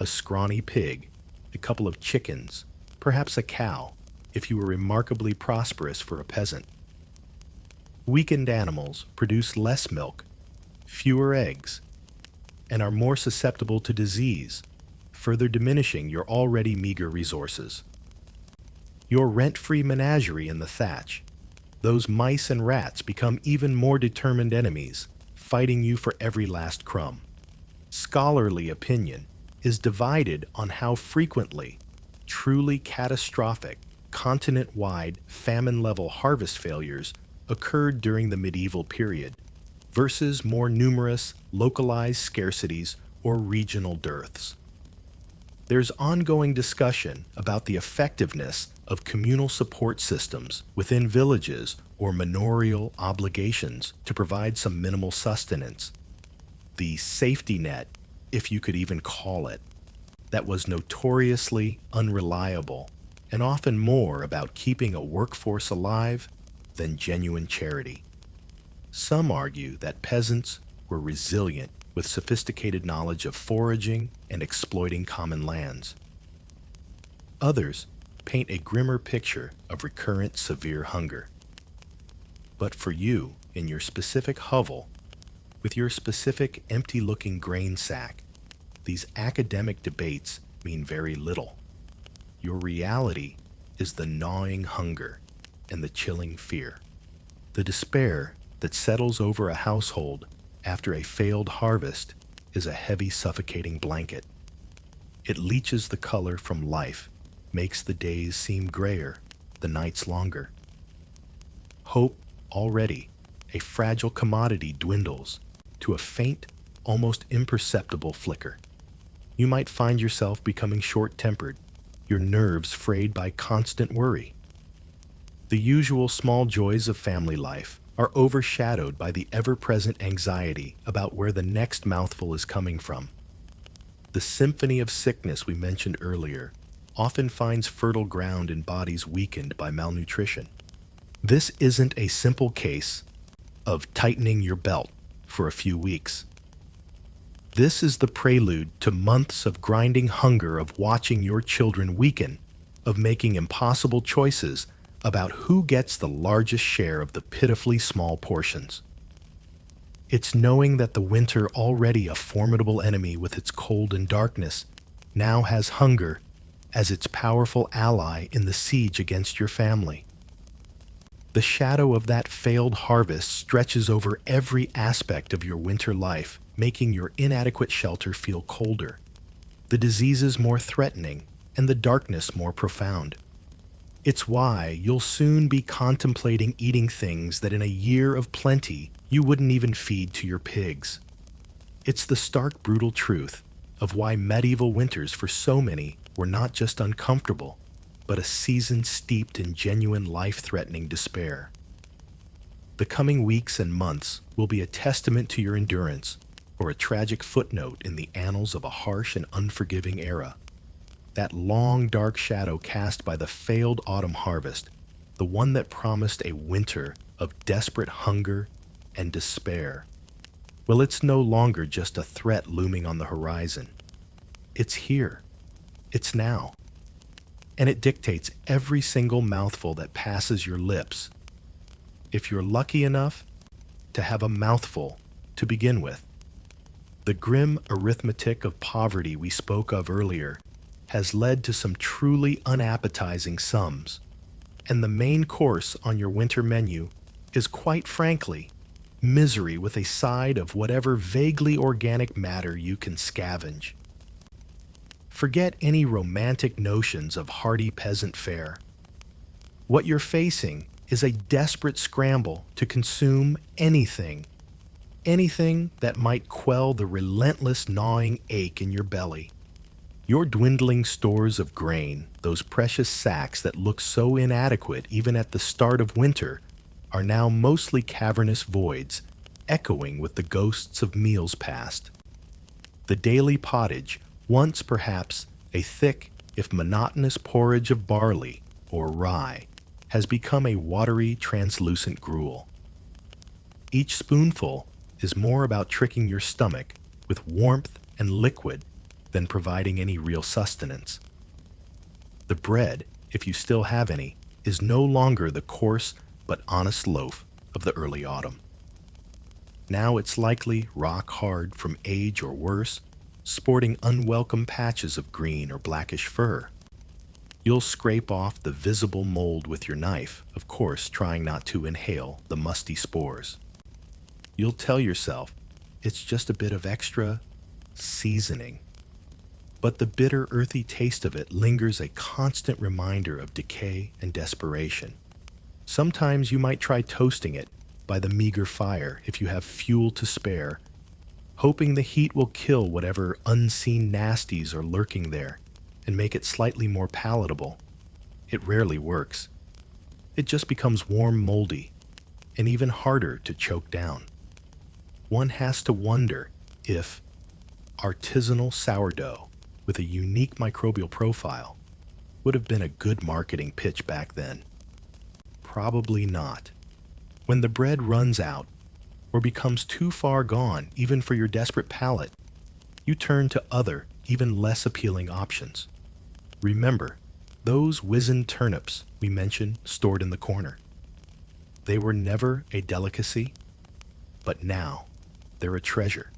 a scrawny pig, a couple of chickens, perhaps a cow, if you were remarkably prosperous for a peasant. Weakened animals produce less milk, fewer eggs, and are more susceptible to disease, further diminishing your already meager resources. Your rent-free menagerie in the thatch, those mice and rats become even more determined enemies, fighting you for every last crumb. Scholarly opinion is divided on how frequently truly catastrophic, continent-wide, famine-level harvest failures occurred during the medieval period versus more numerous, localized scarcities or regional dearths. There's ongoing discussion about the effectiveness of communal support systems within villages or manorial obligations to provide some minimal sustenance. the safety net, if you could even call it, that was notoriously unreliable and often more about keeping a workforce alive than genuine charity. Some argue that peasants were resilient with sophisticated knowledge of foraging and exploiting common lands. Others paint a grimmer picture of recurrent severe hunger. But for you, in your specific hovel, with your specific empty-looking grain sack, these academic debates mean very little. Your reality is the gnawing hunger and the chilling fear, the despair that settles over a household after a failed harvest is a heavy, suffocating blanket. It leaches the color from life, makes the days seem grayer, the nights longer. Hope, already a fragile commodity, dwindles to a faint, almost imperceptible flicker. You might find yourself becoming short-tempered, your nerves frayed by constant worry. The usual small joys of family life are overshadowed by the ever-present anxiety about where the next mouthful is coming from. The symphony of sickness we mentioned earlier often finds fertile ground in bodies weakened by malnutrition. This isn't a simple case of tightening your belt for a few weeks. This is the prelude to months of grinding hunger, of watching your children weaken, of making impossible choices about who gets the largest share of the pitifully small portions. It's knowing that the winter, already a formidable enemy with its cold and darkness, now has hunger as its powerful ally in the siege against your family. The shadow of that failed harvest stretches over every aspect of your winter life, making your inadequate shelter feel colder, the diseases more threatening, and the darkness more profound. It's why you'll soon be contemplating eating things that in a year of plenty you wouldn't even feed to your pigs. It's the stark, brutal truth of why medieval winters for so many were not just uncomfortable, but a season steeped in genuine life-threatening despair. The coming weeks and months will be a testament to your endurance, or a tragic footnote in the annals of a harsh and unforgiving era. That long, dark shadow cast by the failed autumn harvest, the one that promised a winter of desperate hunger and despair. Well, it's no longer just a threat looming on the horizon. It's here. It's now. And it dictates every single mouthful that passes your lips. If you're lucky enough to have a mouthful to begin with. The grim arithmetic of poverty we spoke of earlier has led to some truly unappetizing sums, and the main course on your winter menu is, quite frankly, misery with a side of whatever vaguely organic matter you can scavenge. Forget any romantic notions of hearty peasant fare. What you're facing is a desperate scramble to consume anything that might quell the relentless gnawing ache in your belly. Your dwindling stores of grain, those precious sacks that look so inadequate even at the start of winter, are now mostly cavernous voids, echoing with the ghosts of meals past. The daily pottage, once perhaps a thick, if monotonous porridge of barley or rye, has become a watery, translucent gruel. Each spoonful is more about tricking your stomach with warmth and liquid than providing any real sustenance. The bread, if you still have any, is no longer the coarse but honest loaf of the early autumn. Now it's likely rock hard from age or worse, sporting unwelcome patches of green or blackish fur. You'll scrape off the visible mold with your knife, of course trying not to inhale the musty spores. You'll tell yourself it's just a bit of extra seasoning. But the bitter, earthy taste of it lingers, a constant reminder of decay and desperation. Sometimes you might try toasting it by the meager fire if you have fuel to spare, hoping the heat will kill whatever unseen nasties are lurking there and make it slightly more palatable. It rarely works. It just becomes warm, moldy, and even harder to choke down. One has to wonder if artisanal sourdough with a unique microbial profile would have been a good marketing pitch back then. Probably not. When the bread runs out or becomes too far gone even for your desperate palate, you turn to other, even less appealing options. Remember, those wizened turnips we mentioned stored in the corner. They were never a delicacy, but now they're a treasure.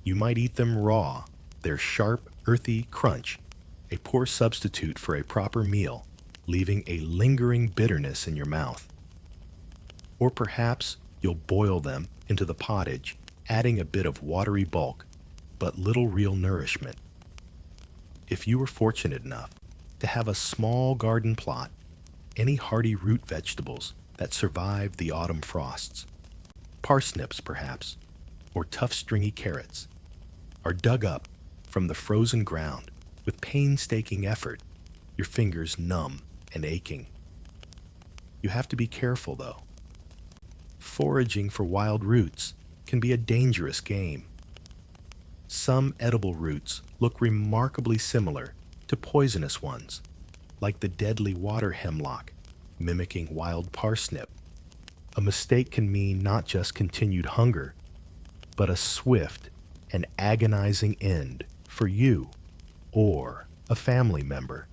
You might eat them raw, their sharp, earthy crunch, a poor substitute for a proper meal, leaving a lingering bitterness in your mouth. Or perhaps you'll boil them into the pottage, adding a bit of watery bulk, but little real nourishment. If you were fortunate enough to have a small garden plot, any hardy root vegetables that survive the autumn frosts, parsnips perhaps, or tough stringy carrots, are dug up from the frozen ground with painstaking effort, your fingers numb and aching. You have to be careful though. Foraging for wild roots can be a dangerous game. Some edible roots look remarkably similar to poisonous ones, like the deadly water hemlock, mimicking wild parsnip. A mistake can mean not just continued hunger, but a swift and agonizing end for you or a family member.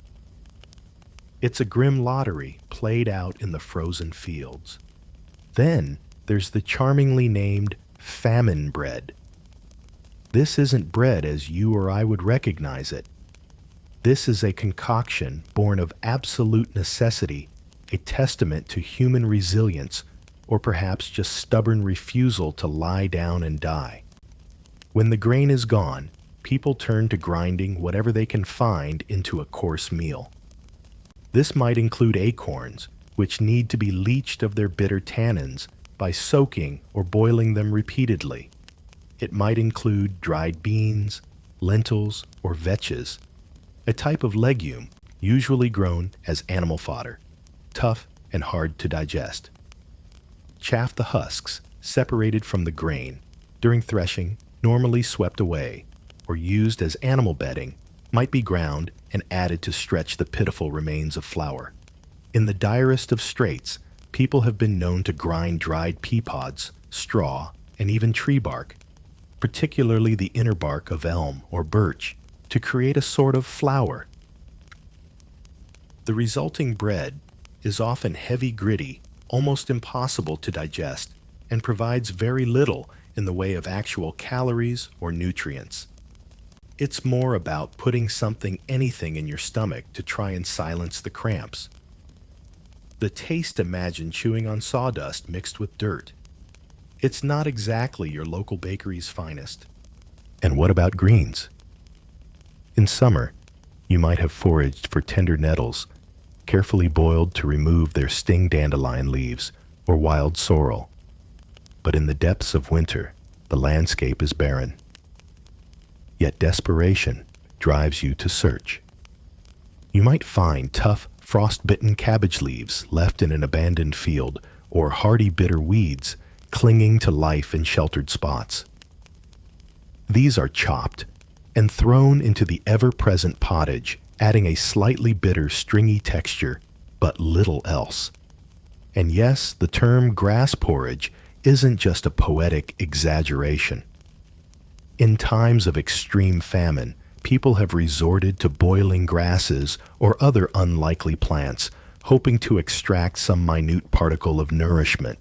It's a grim lottery played out in the frozen fields. Then there's the charmingly named famine bread. This isn't bread as you or I would recognize it. This is a concoction born of absolute necessity, a testament to human resilience, or perhaps just stubborn refusal to lie down and die. When the grain is gone, people turn to grinding whatever they can find into a coarse meal. This might include acorns, which need to be leached of their bitter tannins by soaking or boiling them repeatedly. It might include dried beans, lentils, or vetches, a type of legume usually grown as animal fodder, tough and hard to digest. Chaff the husks, separated from the grain, during threshing, normally swept away, or used as animal bedding, might be ground and added to stretch the pitiful remains of flour. In the direst of straits, people have been known to grind dried pea pods, straw, and even tree bark, particularly the inner bark of elm or birch, to create a sort of flour. The resulting bread is often heavy, gritty, almost impossible to digest, and provides very little in the way of actual calories or nutrients. It's more about putting anything in your stomach to try and silence the cramps. The taste, imagine chewing on sawdust mixed with dirt. It's not exactly your local bakery's finest. And what about greens? In summer, you might have foraged for tender nettles, carefully boiled to remove their sting dandelion leaves, or wild sorrel. But in the depths of winter, the landscape is barren. Yet desperation drives you to search. You might find tough, frost-bitten cabbage leaves left in an abandoned field, or hardy bitter weeds clinging to life in sheltered spots. These are chopped and thrown into the ever-present pottage, adding a slightly bitter, stringy texture, but little else. And yes, the term grass porridge isn't just a poetic exaggeration. In times of extreme famine, people have resorted to boiling grasses or other unlikely plants, hoping to extract some minute particle of nourishment.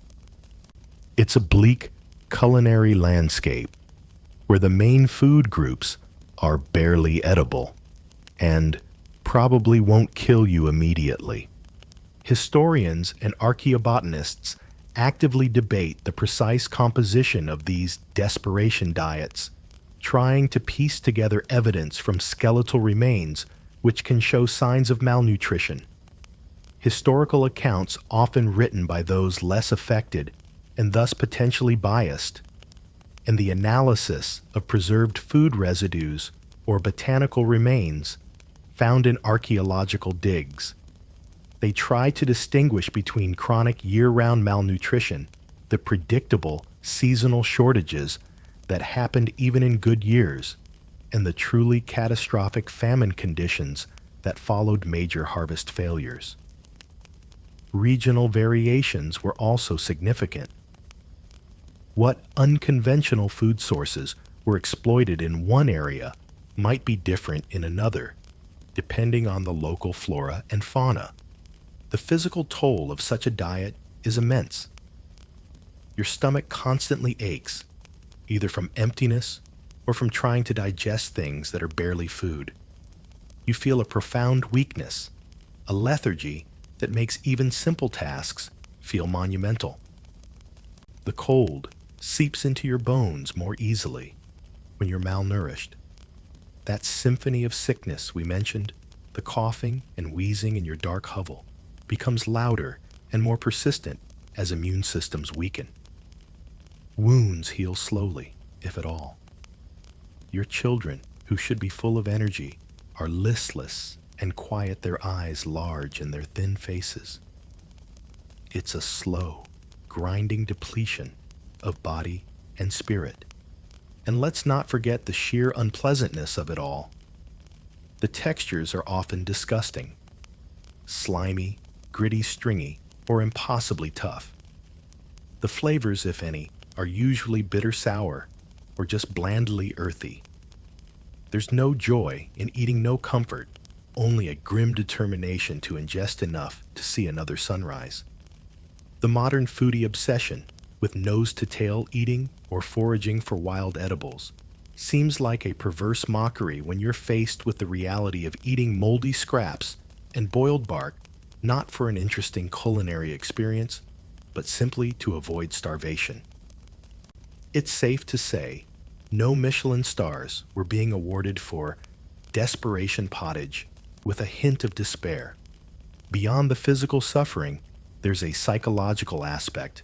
It's a bleak, culinary landscape where the main food groups are barely edible and probably won't kill you immediately. Historians and archaeobotanists actively debate the precise composition of these desperation diets, trying to piece together evidence from skeletal remains which can show signs of malnutrition. Historical accounts, often written by those less affected and thus potentially biased, and the analysis of preserved food residues or botanical remains found in archaeological digs. They try to distinguish between chronic year-round malnutrition, the predictable seasonal shortages that happened even in good years, and the truly catastrophic famine conditions that followed major harvest failures. Regional variations were also significant. What unconventional food sources were exploited in one area might be different in another, depending on the local flora and fauna. The physical toll of such a diet is immense. Your stomach constantly aches, either from emptiness or from trying to digest things that are barely food. You feel a profound weakness, a lethargy that makes even simple tasks feel monumental. The cold seeps into your bones more easily when you're malnourished. That symphony of sickness we mentioned, the coughing and wheezing in your dark hovel, becomes louder and more persistent as immune systems weaken. Wounds heal slowly, if at all. Your children, who should be full of energy, are listless and quiet, their eyes large in their thin faces. It's a slow, grinding depletion of body and spirit. And let's not forget the sheer unpleasantness of it all. The textures are often disgusting. Slimy, gritty, stringy, or impossibly tough. The flavors, if any, are usually bitter-sour or just blandly earthy. There's no joy in eating, no comfort, only a grim determination to ingest enough to see another sunrise. The modern foodie obsession with nose-to-tail eating or foraging for wild edibles seems like a perverse mockery when you're faced with the reality of eating moldy scraps and boiled bark, not for an interesting culinary experience, but simply to avoid starvation. It's safe to say no Michelin stars were being awarded for desperation pottage with a hint of despair. Beyond the physical suffering, there's a psychological aspect,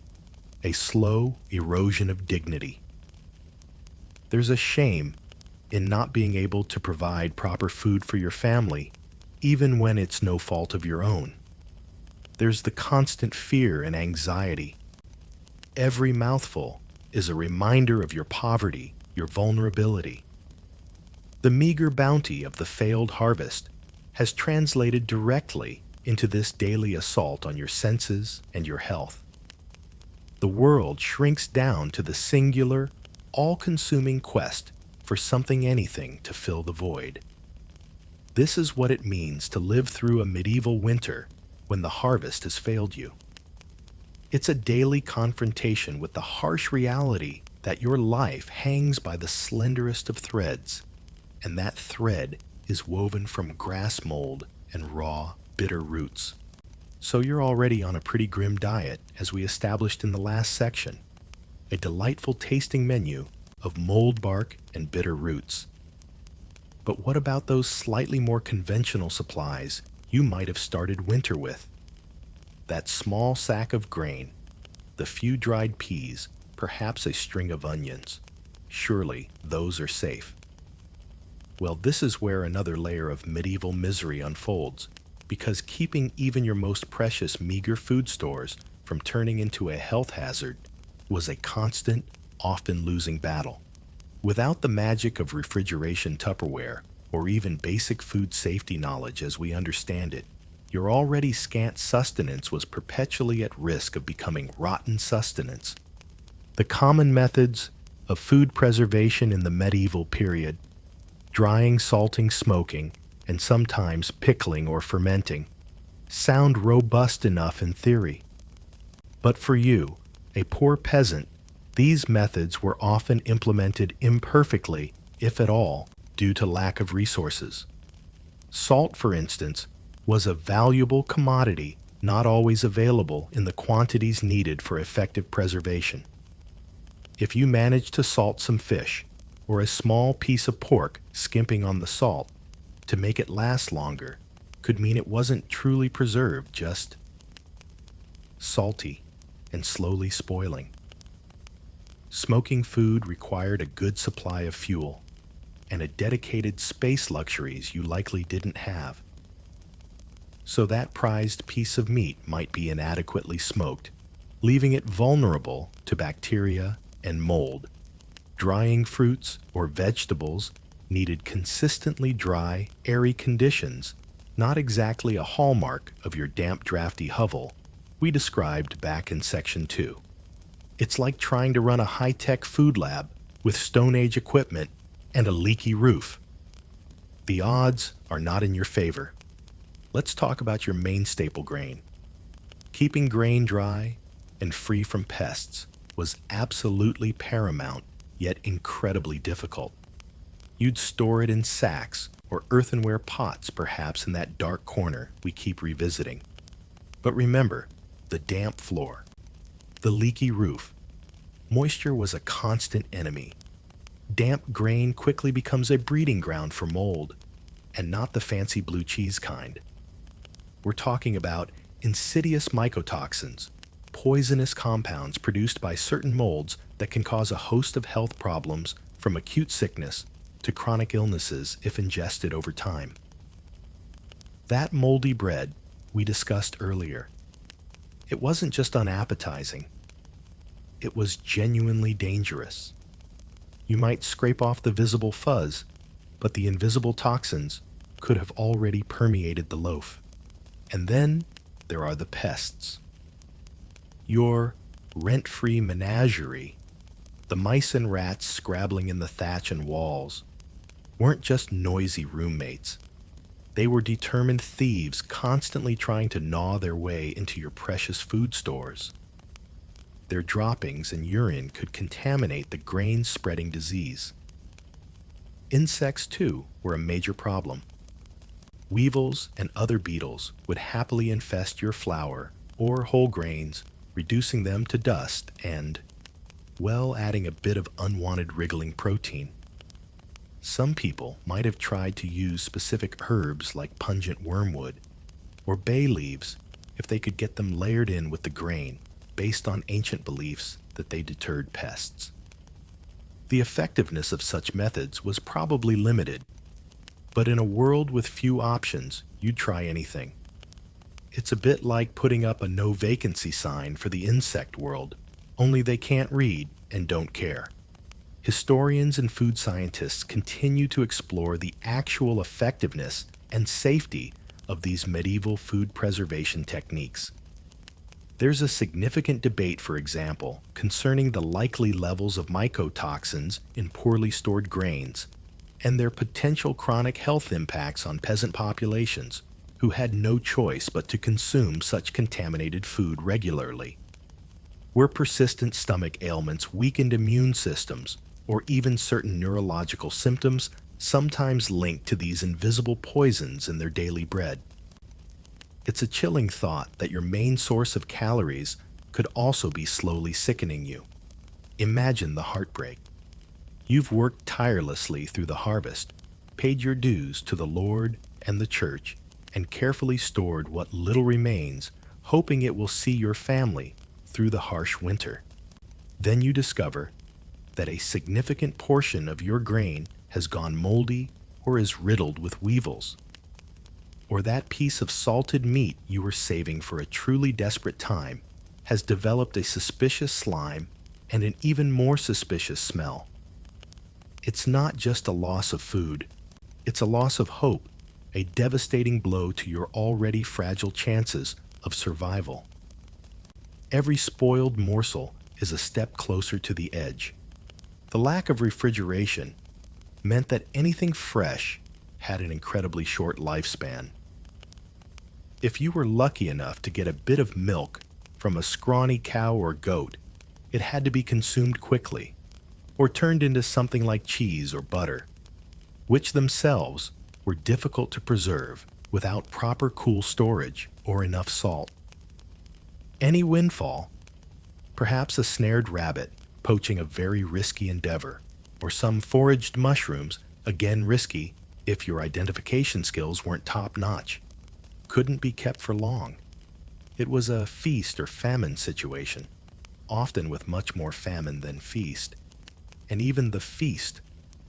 a slow erosion of dignity. There's a shame in not being able to provide proper food for your family, even when it's no fault of your own. There's the constant fear and anxiety. Every mouthful is a reminder of your poverty, your vulnerability. The meager bounty of the failed harvest has translated directly into this daily assault on your senses and your health. The world shrinks down to the singular, all-consuming quest for something, anything to fill the void. This is what it means to live through a medieval winter when the harvest has failed you. It's a daily confrontation with the harsh reality that your life hangs by the slenderest of threads, and that thread is woven from grass mold and raw, bitter roots. So you're already on a pretty grim diet, as we established in the last section. A delightful tasting menu of mold bark and bitter roots. But what about those slightly more conventional supplies you might have started winter with? That small sack of grain, the few dried peas, perhaps a string of onions. Surely those are safe. Well, this is where another layer of medieval misery unfolds, because keeping even your most precious meager food stores from turning into a health hazard was a constant, often losing battle. Without the magic of refrigeration Tupperware, or even basic food safety knowledge as we understand it, your already scant sustenance was perpetually at risk of becoming rotten sustenance. The common methods of food preservation in the medieval period, drying, salting, smoking, and sometimes pickling or fermenting, sound robust enough in theory. But for you, a poor peasant, these methods were often implemented imperfectly, if at all, due to lack of resources. Salt, for instance, was a valuable commodity not always available in the quantities needed for effective preservation. If you managed to salt some fish, or a small piece of pork skimping on the salt, to make it last longer, could mean it wasn't truly preserved, just salty and slowly spoiling. Smoking food required a good supply of fuel and a dedicated space luxuries you likely didn't have. So that prized piece of meat might be inadequately smoked, leaving it vulnerable to bacteria and mold. Drying fruits or vegetables needed consistently dry, airy conditions, not exactly a hallmark of your damp, drafty hovel we described back in Section 2. It's like trying to run a high-tech food lab with Stone Age equipment and a leaky roof. The odds are not in your favor. Let's talk about your main staple grain. Keeping grain dry and free from pests was absolutely paramount, yet incredibly difficult. You'd store it in sacks or earthenware pots, perhaps in that dark corner we keep revisiting. But remember, the damp floor, the leaky roof. Moisture was a constant enemy. Damp grain quickly becomes a breeding ground for mold, and not the fancy blue cheese kind. We're talking about insidious mycotoxins, poisonous compounds produced by certain molds that can cause a host of health problems from acute sickness to chronic illnesses if ingested over time. That moldy bread we discussed earlier, it wasn't just unappetizing, it was genuinely dangerous. You might scrape off the visible fuzz, but the invisible toxins could have already permeated the loaf. And then there are the pests. Your rent-free menagerie, the mice and rats scrabbling in the thatch and walls, weren't just noisy roommates. They were determined thieves constantly trying to gnaw their way into your precious food stores. Their droppings and urine could contaminate the grain-spreading disease. Insects, too, were a major problem. Weevils and other beetles would happily infest your flour or whole grains, reducing them to dust and, well, adding a bit of unwanted wriggling protein. Some people might have tried to use specific herbs like pungent wormwood or bay leaves if they could get them layered in with the grain, based on ancient beliefs that they deterred pests. The effectiveness of such methods was probably limited, but in a world with few options, you'd try anything. It's a bit like putting up a no vacancy sign for the insect world, only they can't read and don't care. Historians and food scientists continue to explore the actual effectiveness and safety of these medieval food preservation techniques. There's a significant debate, for example, concerning the likely levels of mycotoxins in poorly stored grains and their potential chronic health impacts on peasant populations who had no choice but to consume such contaminated food regularly. Were persistent stomach ailments, weakened immune systems, or even certain neurological symptoms sometimes linked to these invisible poisons in their daily bread? It's a chilling thought that your main source of calories could also be slowly sickening you. Imagine the heartbreak. You've worked tirelessly through the harvest, paid your dues to the Lord and the church, and carefully stored what little remains, hoping it will see your family through the harsh winter. Then you discover that a significant portion of your grain has gone moldy or is riddled with weevils. Or that piece of salted meat you were saving for a truly desperate time has developed a suspicious slime and an even more suspicious smell. It's not just a loss of food, it's a loss of hope, a devastating blow to your already fragile chances of survival. Every spoiled morsel is a step closer to the edge. The lack of refrigeration meant that anything fresh had an incredibly short lifespan. If you were lucky enough to get a bit of milk from a scrawny cow or goat, it had to be consumed quickly, or turned into something like cheese or butter, which themselves were difficult to preserve without proper cool storage or enough salt. Any windfall, perhaps a snared rabbit poaching a very risky endeavor, or some foraged mushrooms, again risky if your identification skills weren't top-notch, couldn't be kept for long. It was a feast or famine situation, often with much more famine than feast, and even the feast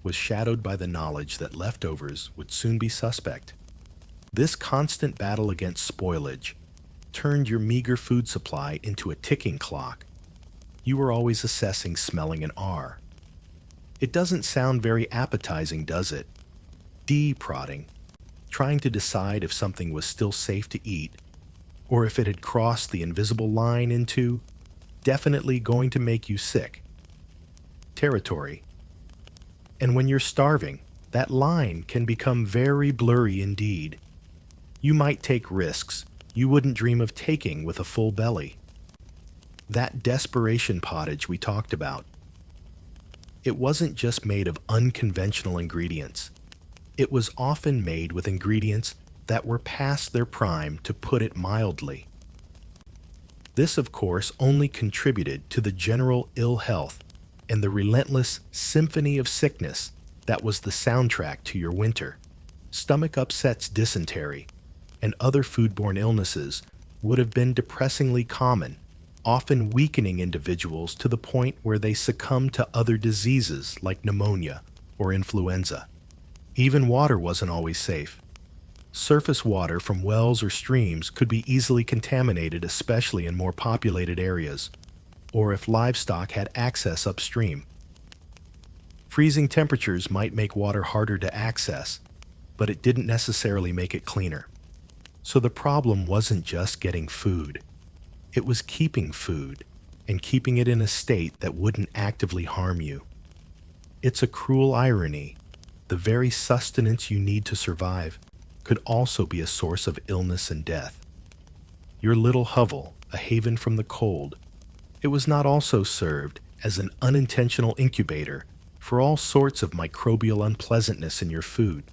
was shadowed by the knowledge that leftovers would soon be suspect. This constant battle against spoilage turned your meager food supply into a ticking clock. You were always assessing, smelling, and R. It doesn't sound very appetizing, does it? Prodding, trying to decide if something was still safe to eat, or if it had crossed the invisible line into definitely going to make you sick territory. And when you're starving, that line can become very blurry indeed. You might take risks you wouldn't dream of taking with a full belly. That desperation pottage we talked about. It wasn't just made of unconventional ingredients. It was often made with ingredients that were past their prime, to put it mildly. This, of course, only contributed to the general ill health and the relentless symphony of sickness that was the soundtrack to your winter. Stomach upsets, dysentery, and other foodborne illnesses would have been depressingly common, often weakening individuals to the point where they succumbed to other diseases like pneumonia or influenza. Even water wasn't always safe. Surface water from wells or streams could be easily contaminated, especially in more populated areas, or if livestock had access upstream. Freezing temperatures might make water harder to access, but it didn't necessarily make it cleaner. So the problem wasn't just getting food. It was keeping food, and keeping it in a state that wouldn't actively harm you. It's a cruel irony. The very sustenance you need to survive could also be a source of illness and death. Your little hovel, a haven from the cold, it was not also served as an unintentional incubator for all sorts of microbial unpleasantness in your food.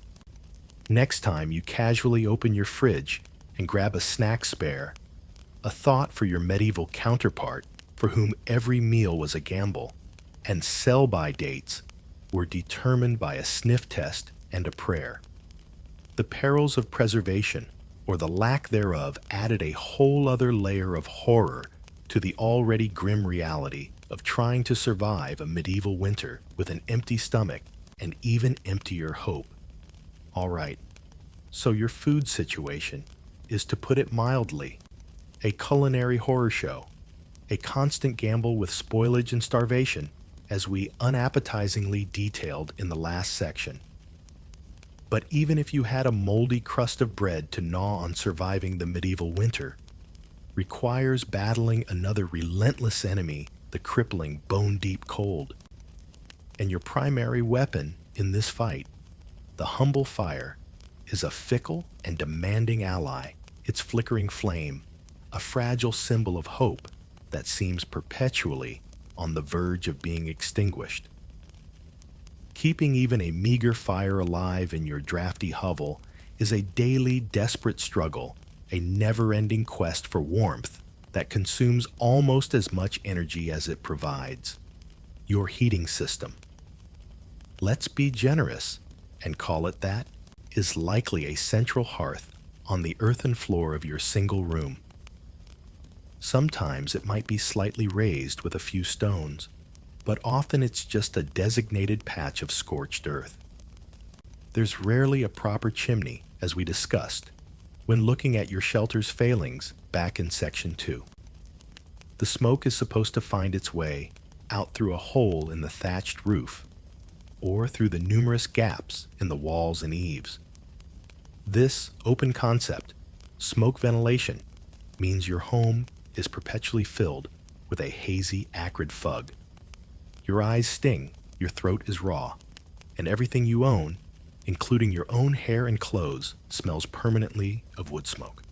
Next time you casually open your fridge and grab a snack spare, a thought for your medieval counterpart for whom every meal was a gamble, and sell-by dates were determined by a sniff test and a prayer. The perils of preservation, or the lack thereof, added a whole other layer of horror to the already grim reality of trying to survive a medieval winter with an empty stomach and even emptier hope. All right, so your food situation is, to put it mildly, a culinary horror show, a constant gamble with spoilage and starvation, as we unappetizingly detailed in the last section. But even if you had a moldy crust of bread to gnaw on, surviving the medieval winter requires battling another relentless enemy, the crippling, bone-deep cold. And your primary weapon in this fight, the humble fire, is a fickle and demanding ally, its flickering flame, a fragile symbol of hope that seems perpetually on the verge of being extinguished. Keeping even a meager fire alive in your drafty hovel is a daily, desperate struggle, a never-ending quest for warmth that consumes almost as much energy as it provides. Your heating system, let's be generous and call it that, is likely a central hearth on the earthen floor of your single room. Sometimes it might be slightly raised with a few stones, but often it's just a designated patch of scorched earth. There's rarely a proper chimney, as we discussed when looking at your shelter's failings back in Section 2. The smoke is supposed to find its way out through a hole in the thatched roof, or through the numerous gaps in the walls and eaves. This open concept, smoke ventilation, means your home is perpetually filled with a hazy, acrid fug. Your eyes sting, your throat is raw, and everything you own, including your own hair and clothes, smells permanently of wood smoke.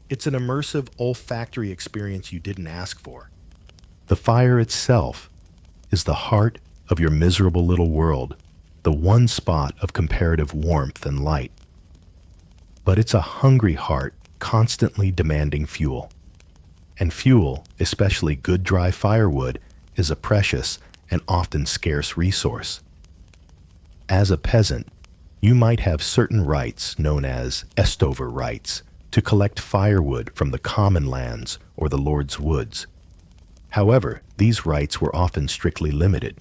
It's an immersive olfactory experience you didn't ask for. The fire itself is the heart of your miserable little world, the one spot of comparative warmth and light. But it's a hungry heart constantly demanding fuel. And fuel, especially good dry firewood, is a precious and often scarce resource. As a peasant, you might have certain rights known as estover rights to collect firewood from the common lands or the Lord's woods. However, these rights were often strictly limited.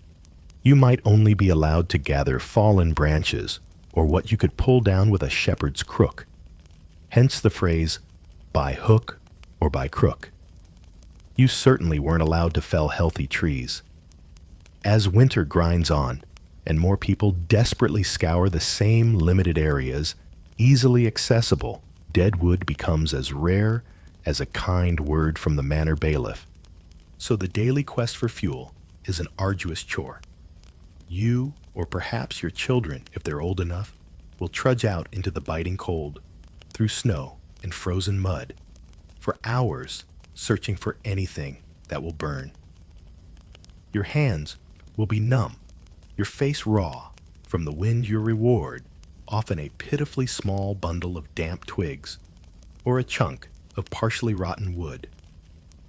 You might only be allowed to gather fallen branches or what you could pull down with a shepherd's crook. Hence the phrase, by hook or by crook. You certainly weren't allowed to fell healthy trees. As winter grinds on, and more people desperately scour the same limited areas, easily accessible, dead wood becomes as rare as a kind word from the manor bailiff. So the daily quest for fuel is an arduous chore. You, or perhaps your children, if they're old enough, will trudge out into the biting cold, through snow and frozen mud, for hours searching for anything that will burn. Your hands will be numb, your face raw, from the wind your reward, often a pitifully small bundle of damp twigs, or a chunk of partially rotten wood.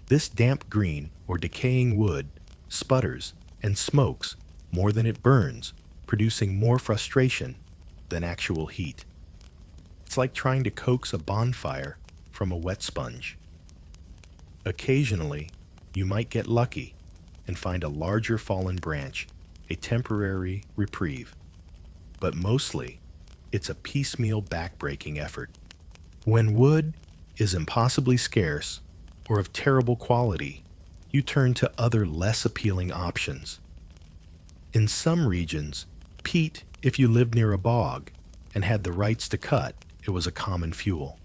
This damp green or decaying wood sputters and smokes more than it burns, producing more frustration than actual heat. It's like trying to coax a bonfire from a wet sponge. Occasionally, you might get lucky and find a larger fallen branch, a temporary reprieve. But mostly, it's a piecemeal backbreaking effort. When wood is impossibly scarce or of terrible quality, you turn to other less appealing options. In some regions, peat, if you lived near a bog and had the rights to cut, it was a common fuel.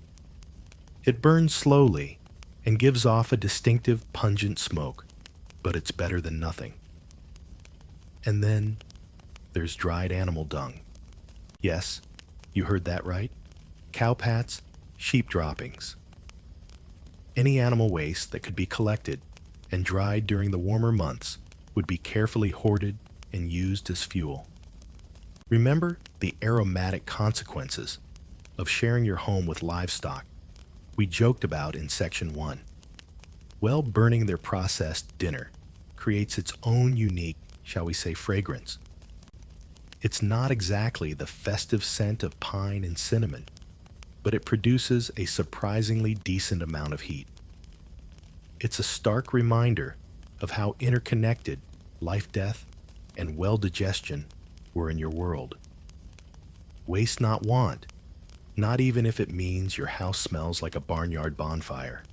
It burns slowly and gives off a distinctive pungent smoke, but it's better than nothing. And then there's dried animal dung. Yes, you heard that right. Cow pats, sheep droppings. Any animal waste that could be collected and dried during the warmer months would be carefully hoarded and used as fuel. Remember the aromatic consequences of sharing your home with livestock we joked about in Section 1. Well, burning their processed dinner creates its own unique, shall we say, fragrance. It's not exactly the festive scent of pine and cinnamon, but it produces a surprisingly decent amount of heat. It's a stark reminder of how interconnected life, death, and well-digestion were in your world. Waste not want, not even if it means your house smells like a barnyard bonfire.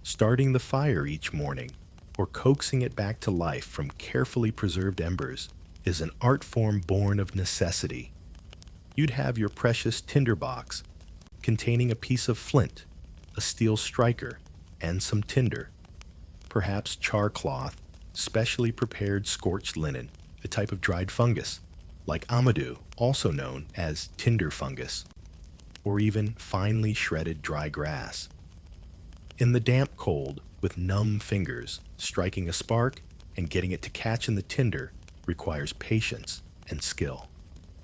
Starting the fire each morning, or coaxing it back to life from carefully preserved embers, is an art form born of necessity. You'd have your precious tinderbox, containing a piece of flint, a steel striker, and some tinder. Perhaps char cloth, specially prepared scorched linen, a type of dried fungus, like amadou, also known as tinder fungus, or even finely shredded dry grass. In the damp cold, with numb fingers, striking a spark and getting it to catch in the tinder requires patience and skill.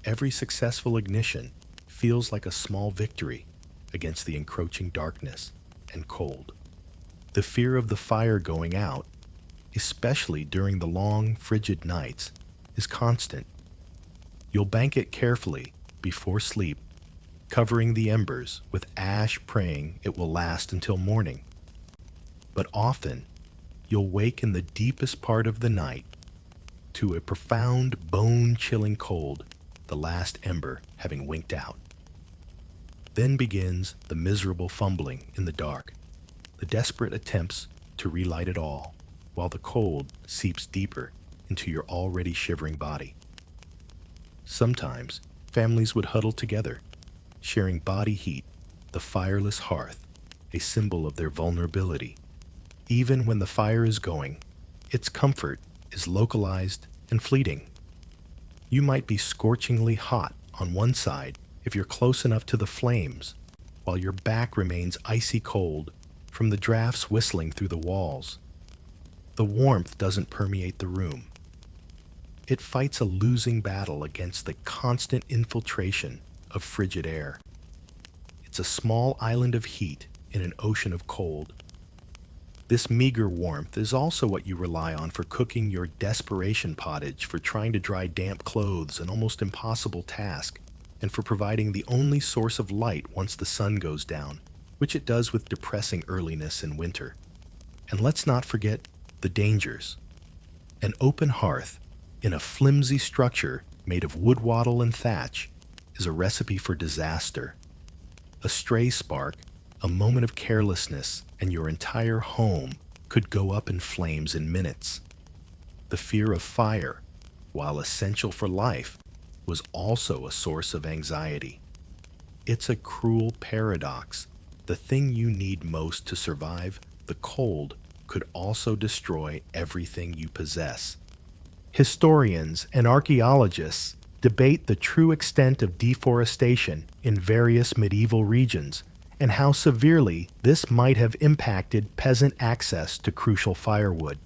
Every successful ignition feels like a small victory against the encroaching darkness and cold. The fear of the fire going out, especially during the long, frigid nights, is constant. You'll bank it carefully before sleep, covering the embers with ash, praying it will last until morning. But often, you'll wake in the deepest part of the night to a profound, bone-chilling cold, the last ember having winked out. Then begins the miserable fumbling in the dark, the desperate attempts to relight it all, while the cold seeps deeper into your already shivering body. Sometimes, families would huddle together, sharing body heat, the fireless hearth, a symbol of their vulnerability. Even when the fire is going, its comfort is localized and fleeting. You might be scorchingly hot on one side if you're close enough to the flames, while your back remains icy cold from the drafts whistling through the walls. The warmth doesn't permeate the room. It fights a losing battle against the constant infiltration of frigid air. It's a small island of heat in an ocean of cold. This meager warmth is also what you rely on for cooking your desperation pottage, for trying to dry damp clothes, an almost impossible task, and for providing the only source of light once the sun goes down, which it does with depressing earliness in winter. And let's not forget the dangers. An open hearth in a flimsy structure made of wood wattle and thatch is a recipe for disaster. A stray spark, a moment of carelessness, and your entire home could go up in flames in minutes. The fear of fire, while essential for life, was also a source of anxiety. It's a cruel paradox. The thing you need most to survive, the cold, could also destroy everything you possess. Historians and archaeologists debate the true extent of deforestation in various medieval regions and how severely this might have impacted peasant access to crucial firewood.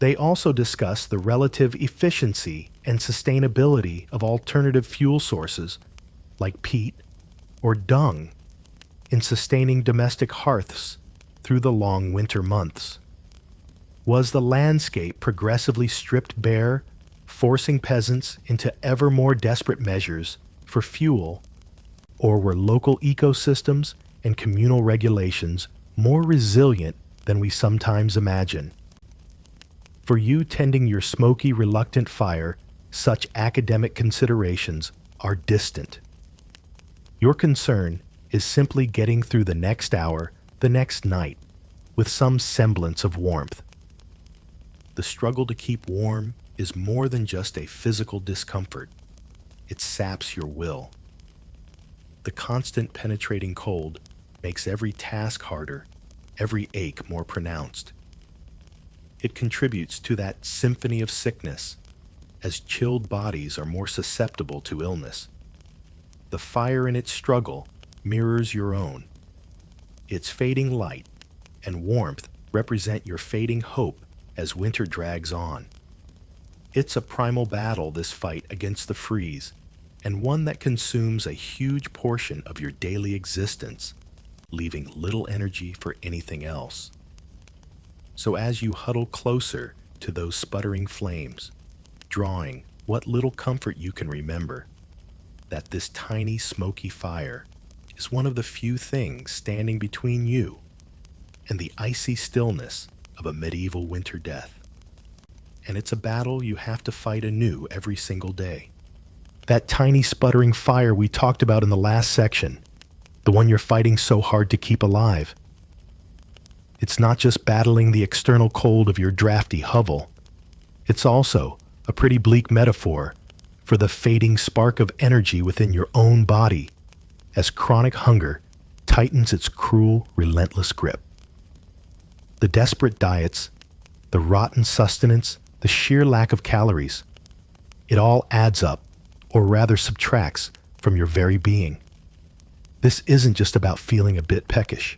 They also discuss the relative efficiency and sustainability of alternative fuel sources, like peat or dung, in sustaining domestic hearths through the long winter months. Was the landscape progressively stripped bare, forcing peasants into ever more desperate measures for fuel, or were local ecosystems and communal regulations more resilient than we sometimes imagine? For you tending your smoky, reluctant fire, such academic considerations are distant. Your concern is simply getting through the next hour, the next night, with some semblance of warmth. The struggle to keep warm is more than just a physical discomfort. It saps your will. The constant penetrating cold makes every task harder, every ache more pronounced. It contributes to that symphony of sickness, as chilled bodies are more susceptible to illness. The fire in its struggle mirrors your own. Its fading light and warmth represent your fading hope as winter drags on. It's a primal battle, this fight against the freeze, and one that consumes a huge portion of your daily existence, leaving little energy for anything else. So as you huddle closer to those sputtering flames, drawing what little comfort you can remember, that this tiny smoky fire is one of the few things standing between you and the icy stillness of a medieval winter death. And it's a battle you have to fight anew every single day. That tiny sputtering fire we talked about in the last section, the one you're fighting so hard to keep alive. It's not just battling the external cold of your drafty hovel. It's also a pretty bleak metaphor for the fading spark of energy within your own body as chronic hunger tightens its cruel, relentless grip. The desperate diets, the rotten sustenance, the sheer lack of calories, it all adds up, or rather subtracts, from your very being. This isn't just about feeling a bit peckish.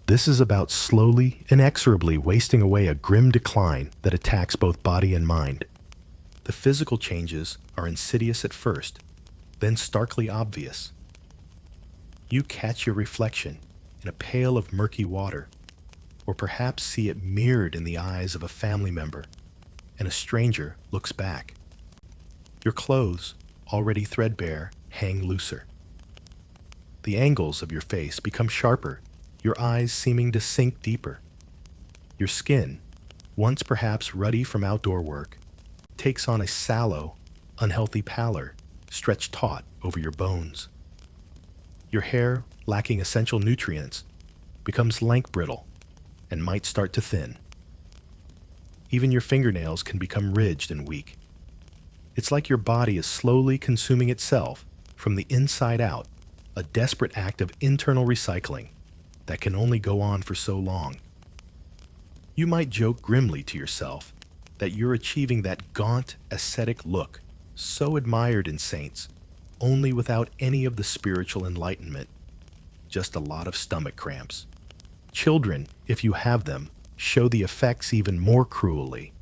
This is about slowly, inexorably wasting away a grim decline that attacks both body and mind. The physical changes are insidious at first, then starkly obvious. You catch your reflection in a pail of murky water, or perhaps see it mirrored in the eyes of a family member, and a stranger looks back. Your clothes, already threadbare, hang looser. The angles of your face become sharper, your eyes seeming to sink deeper. Your skin, once perhaps ruddy from outdoor work, takes on a sallow, unhealthy pallor stretched taut over your bones. Your hair, lacking essential nutrients, becomes lank brittle and might start to thin. Even your fingernails can become ridged and weak. It's like your body is slowly consuming itself from the inside out, a desperate act of internal recycling that can only go on for so long. You might joke grimly to yourself that you're achieving that gaunt, ascetic look so admired in saints, only without any of the spiritual enlightenment, just a lot of stomach cramps. Children, if you have them, show the effects even more cruelly.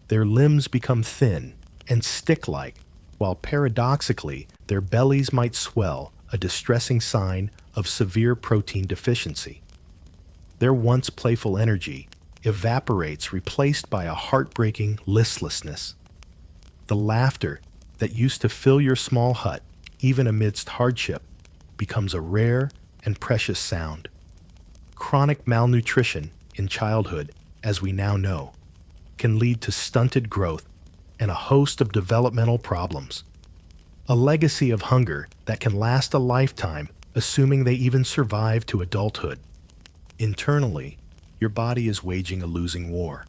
Their limbs become thin and stick-like, while paradoxically their bellies might swell, a distressing sign of severe protein deficiency. Their once playful energy evaporates, replaced by a heartbreaking listlessness. The laughter that used to fill your small hut, even amidst hardship, becomes a rare and precious sound. Chronic malnutrition in childhood, as we now know, can lead to stunted growth and a host of developmental problems. A legacy of hunger that can last a lifetime, assuming they even survive to adulthood. Internally, your body is waging a losing war.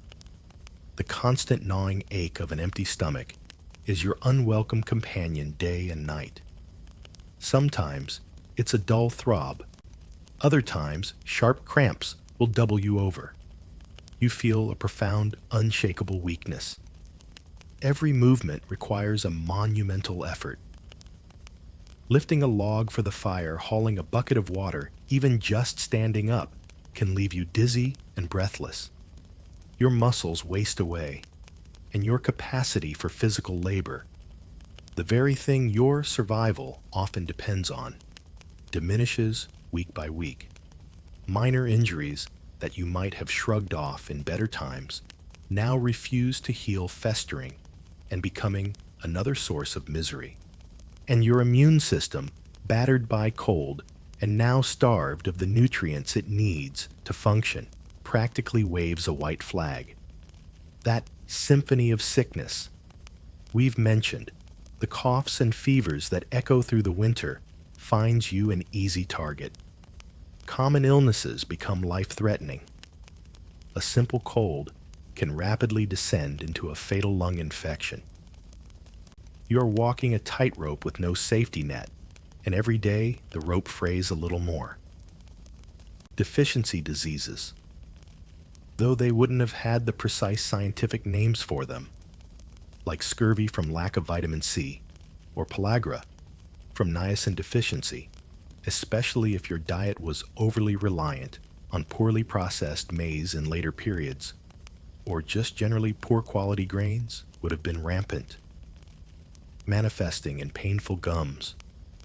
The constant gnawing ache of an empty stomach is your unwelcome companion day and night. Sometimes it's a dull throb. Other times, sharp cramps will double you over. You feel a profound, unshakable weakness. Every movement requires a monumental effort. Lifting a log for the fire, hauling a bucket of water, even just standing up, can leave you dizzy and breathless. Your muscles waste away, and your capacity for physical labor, the very thing your survival often depends on, diminishes week by week. Minor injuries that you might have shrugged off in better times now refuse to heal, festering and becoming another source of misery. And your immune system, battered by cold and now starved of the nutrients it needs to function, practically waves a white flag. That symphony of sickness we've mentioned, the coughs and fevers that echo through the winter, finds you an easy target. Common illnesses become life-threatening. A simple cold can rapidly descend into a fatal lung infection. You're walking a tightrope with no safety net, and every day the rope frays a little more. Deficiency diseases, though they wouldn't have had the precise scientific names for them, like scurvy from lack of vitamin C, or pellagra from niacin deficiency, especially if your diet was overly reliant on poorly processed maize in later periods, or just generally poor quality grains, would have been rampant, manifesting in painful gums,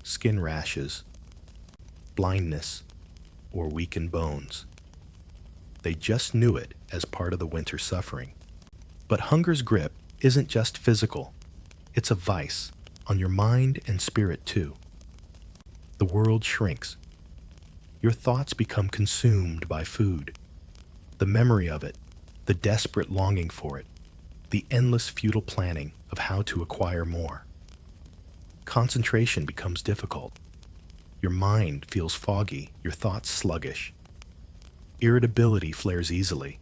skin rashes, blindness, or weakened bones. They just knew it as part of the winter suffering. But hunger's grip isn't just physical. It's a vice on your mind and spirit too. The world shrinks. Your thoughts become consumed by food. The memory of it, the desperate longing for it, the endless futile planning of how to acquire more. Concentration becomes difficult. Your mind feels foggy, your thoughts sluggish. Irritability flares easily.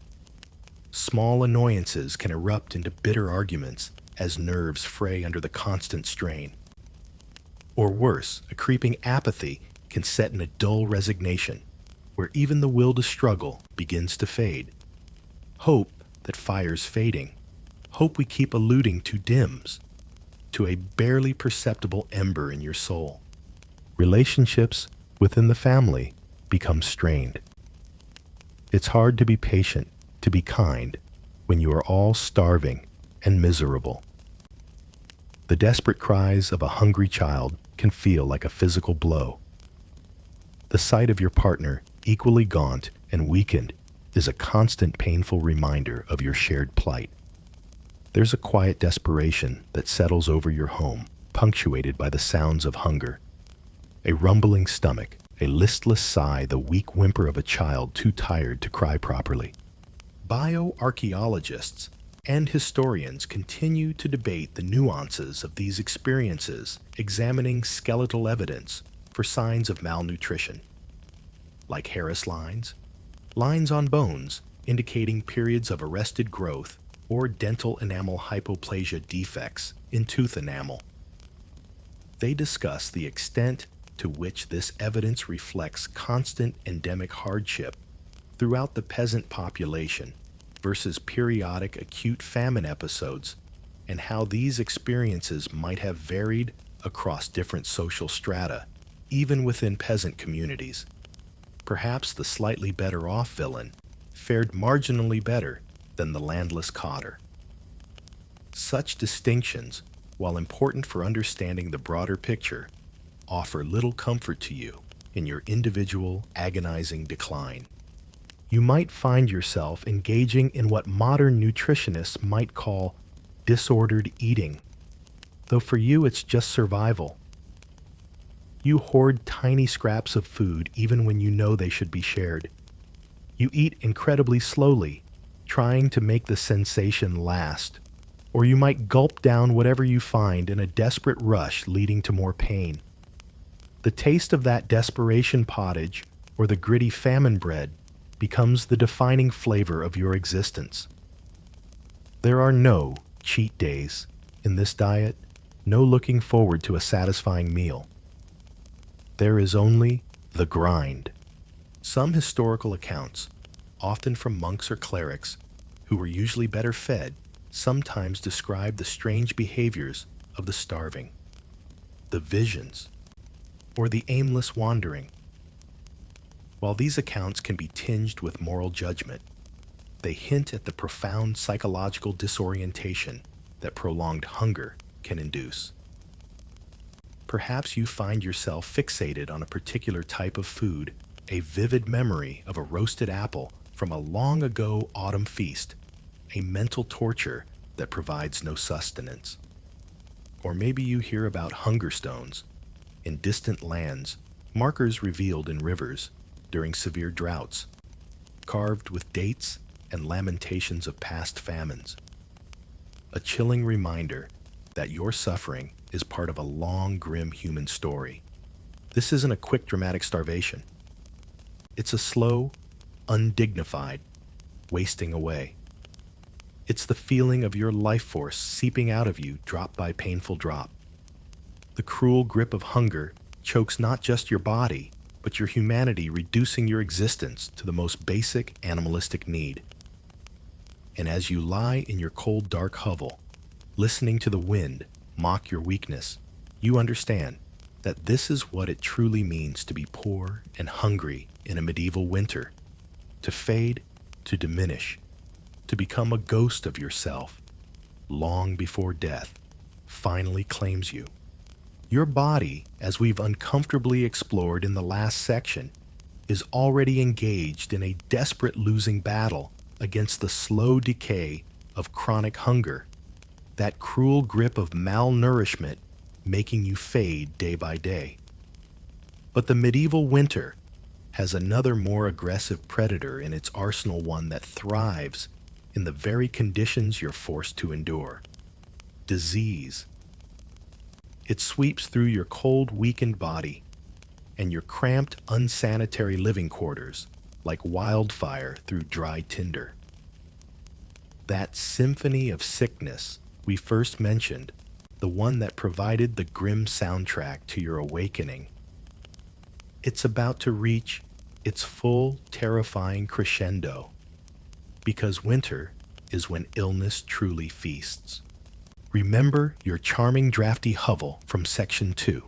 Small annoyances can erupt into bitter arguments as nerves fray under the constant strain. Or worse, a creeping apathy can set in a dull resignation, where even the will to struggle begins to fade. Hope that fire's fading. Hope we keep alluding to dims, to a barely perceptible ember in your soul. Relationships within the family become strained. It's hard to be patient, to be kind, when you are all starving and miserable. The desperate cries of a hungry child can feel like a physical blow. The sight of your partner, equally gaunt and weakened, is a constant painful reminder of your shared plight. There's a quiet desperation that settles over your home, punctuated by the sounds of hunger. A rumbling stomach, a listless sigh, the weak whimper of a child too tired to cry properly. Bioarchaeologists and historians continue to debate the nuances of these experiences, examining skeletal evidence for signs of malnutrition, like Harris lines, lines on bones indicating periods of arrested growth, or dental enamel hypoplasia defects in tooth enamel. They discuss the extent to which this evidence reflects constant endemic hardship throughout the peasant population versus periodic acute famine episodes, and how these experiences might have varied across different social strata, even within peasant communities. Perhaps the slightly better off villain fared marginally better than the landless cotter. Such distinctions, while important for understanding the broader picture, offer little comfort to you in your individual agonizing decline. You might find yourself engaging in what modern nutritionists might call disordered eating, though for you it's just survival. You hoard tiny scraps of food even when you know they should be shared. You eat incredibly slowly, trying to make the sensation last, or you might gulp down whatever you find in a desperate rush leading to more pain. The taste of that desperation pottage, or the gritty famine bread, becomes the defining flavor of your existence. There are no cheat days in this diet, no looking forward to a satisfying meal. There is only the grind. Some historical accounts, often from monks or clerics, who were usually better fed, sometimes describe the strange behaviors of the starving, the visions, or the aimless wandering. While these accounts can be tinged with moral judgment, they hint at the profound psychological disorientation that prolonged hunger can induce. Perhaps you find yourself fixated on a particular type of food, a vivid memory of a roasted apple from a long ago autumn feast, a mental torture that provides no sustenance. Or maybe you hear about hunger stones in distant lands, markers revealed in rivers during severe droughts, carved with dates and lamentations of past famines. A chilling reminder that your suffering is part of a long, grim human story. This isn't a quick, dramatic starvation. It's a slow, undignified wasting away. It's the feeling of your life force seeping out of you drop by painful drop. The cruel grip of hunger chokes not just your body, but your humanity, reducing your existence to the most basic animalistic need. And as you lie in your cold, dark hovel, listening to the wind mock your weakness, you understand that this is what it truly means to be poor and hungry in a medieval winter, to fade, to diminish, to become a ghost of yourself, long before death finally claims you. Your body, as we've uncomfortably explored in the last section, is already engaged in a desperate losing battle against the slow decay of chronic hunger, that cruel grip of malnourishment making you fade day by day. But the medieval winter has another more aggressive predator in its arsenal, one that thrives in the very conditions you're forced to endure: disease. It sweeps through your cold, weakened body and your cramped, unsanitary living quarters like wildfire through dry tinder. That symphony of sickness we first mentioned, the one that provided the grim soundtrack to your awakening, it's about to reach its full, terrifying crescendo, because winter is when illness truly feasts. Remember your charming drafty hovel from Section 2,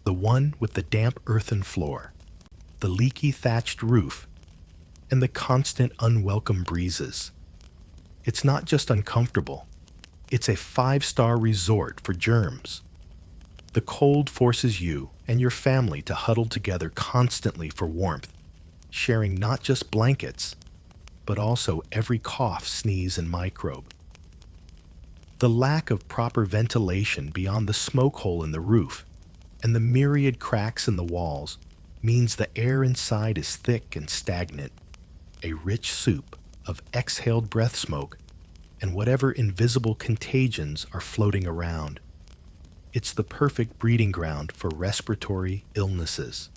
the one with the damp earthen floor, the leaky thatched roof, and the constant unwelcome breezes. It's not just uncomfortable, it's a 5-star resort for germs. The cold forces you and your family to huddle together constantly for warmth, sharing not just blankets, but also every cough, sneeze, and microbe. The lack of proper ventilation beyond the smoke hole in the roof and the myriad cracks in the walls means the air inside is thick and stagnant, a rich soup of exhaled breath smoke and whatever invisible contagions are floating around. It's the perfect breeding ground for respiratory illnesses.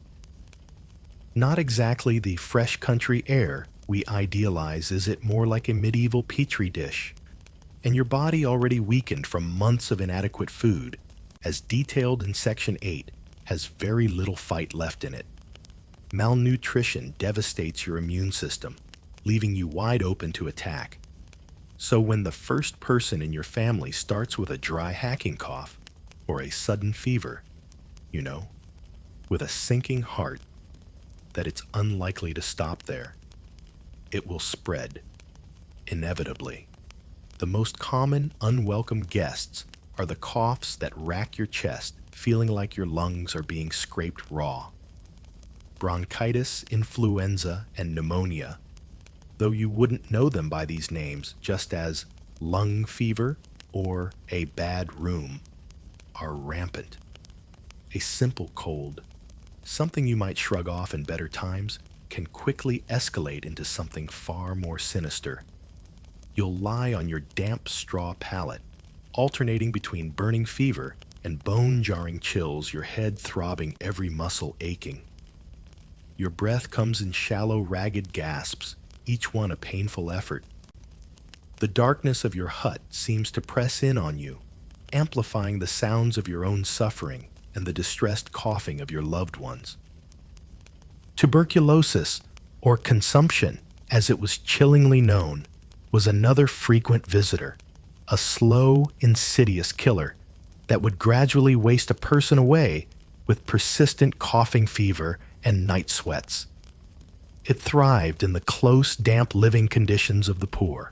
Not exactly the fresh country air we idealize, is it more like a medieval petri dish? And your body, already weakened from months of inadequate food, as detailed in Section 8, has very little fight left in it. Malnutrition devastates your immune system, leaving you wide open to attack. So when the first person in your family starts with a dry hacking cough or a sudden fever, you know, with a sinking heart that it's unlikely to stop there, it will spread, inevitably. The most common unwelcome guests are the coughs that rack your chest, feeling like your lungs are being scraped raw. Bronchitis, influenza, and pneumonia, though you wouldn't know them by these names, just as lung fever or a bad room, are rampant. A simple cold, something you might shrug off in better times, can quickly escalate into something far more sinister. You'll lie on your damp straw pallet, alternating between burning fever and bone-jarring chills, your head throbbing, every muscle aching. Your breath comes in shallow, ragged gasps, each one a painful effort. The darkness of your hut seems to press in on you, amplifying the sounds of your own suffering and the distressed coughing of your loved ones. Tuberculosis, or consumption, as it was chillingly known, was another frequent visitor, a slow, insidious killer that would gradually waste a person away with persistent coughing fever and night sweats. It thrived in the close, damp living conditions of the poor.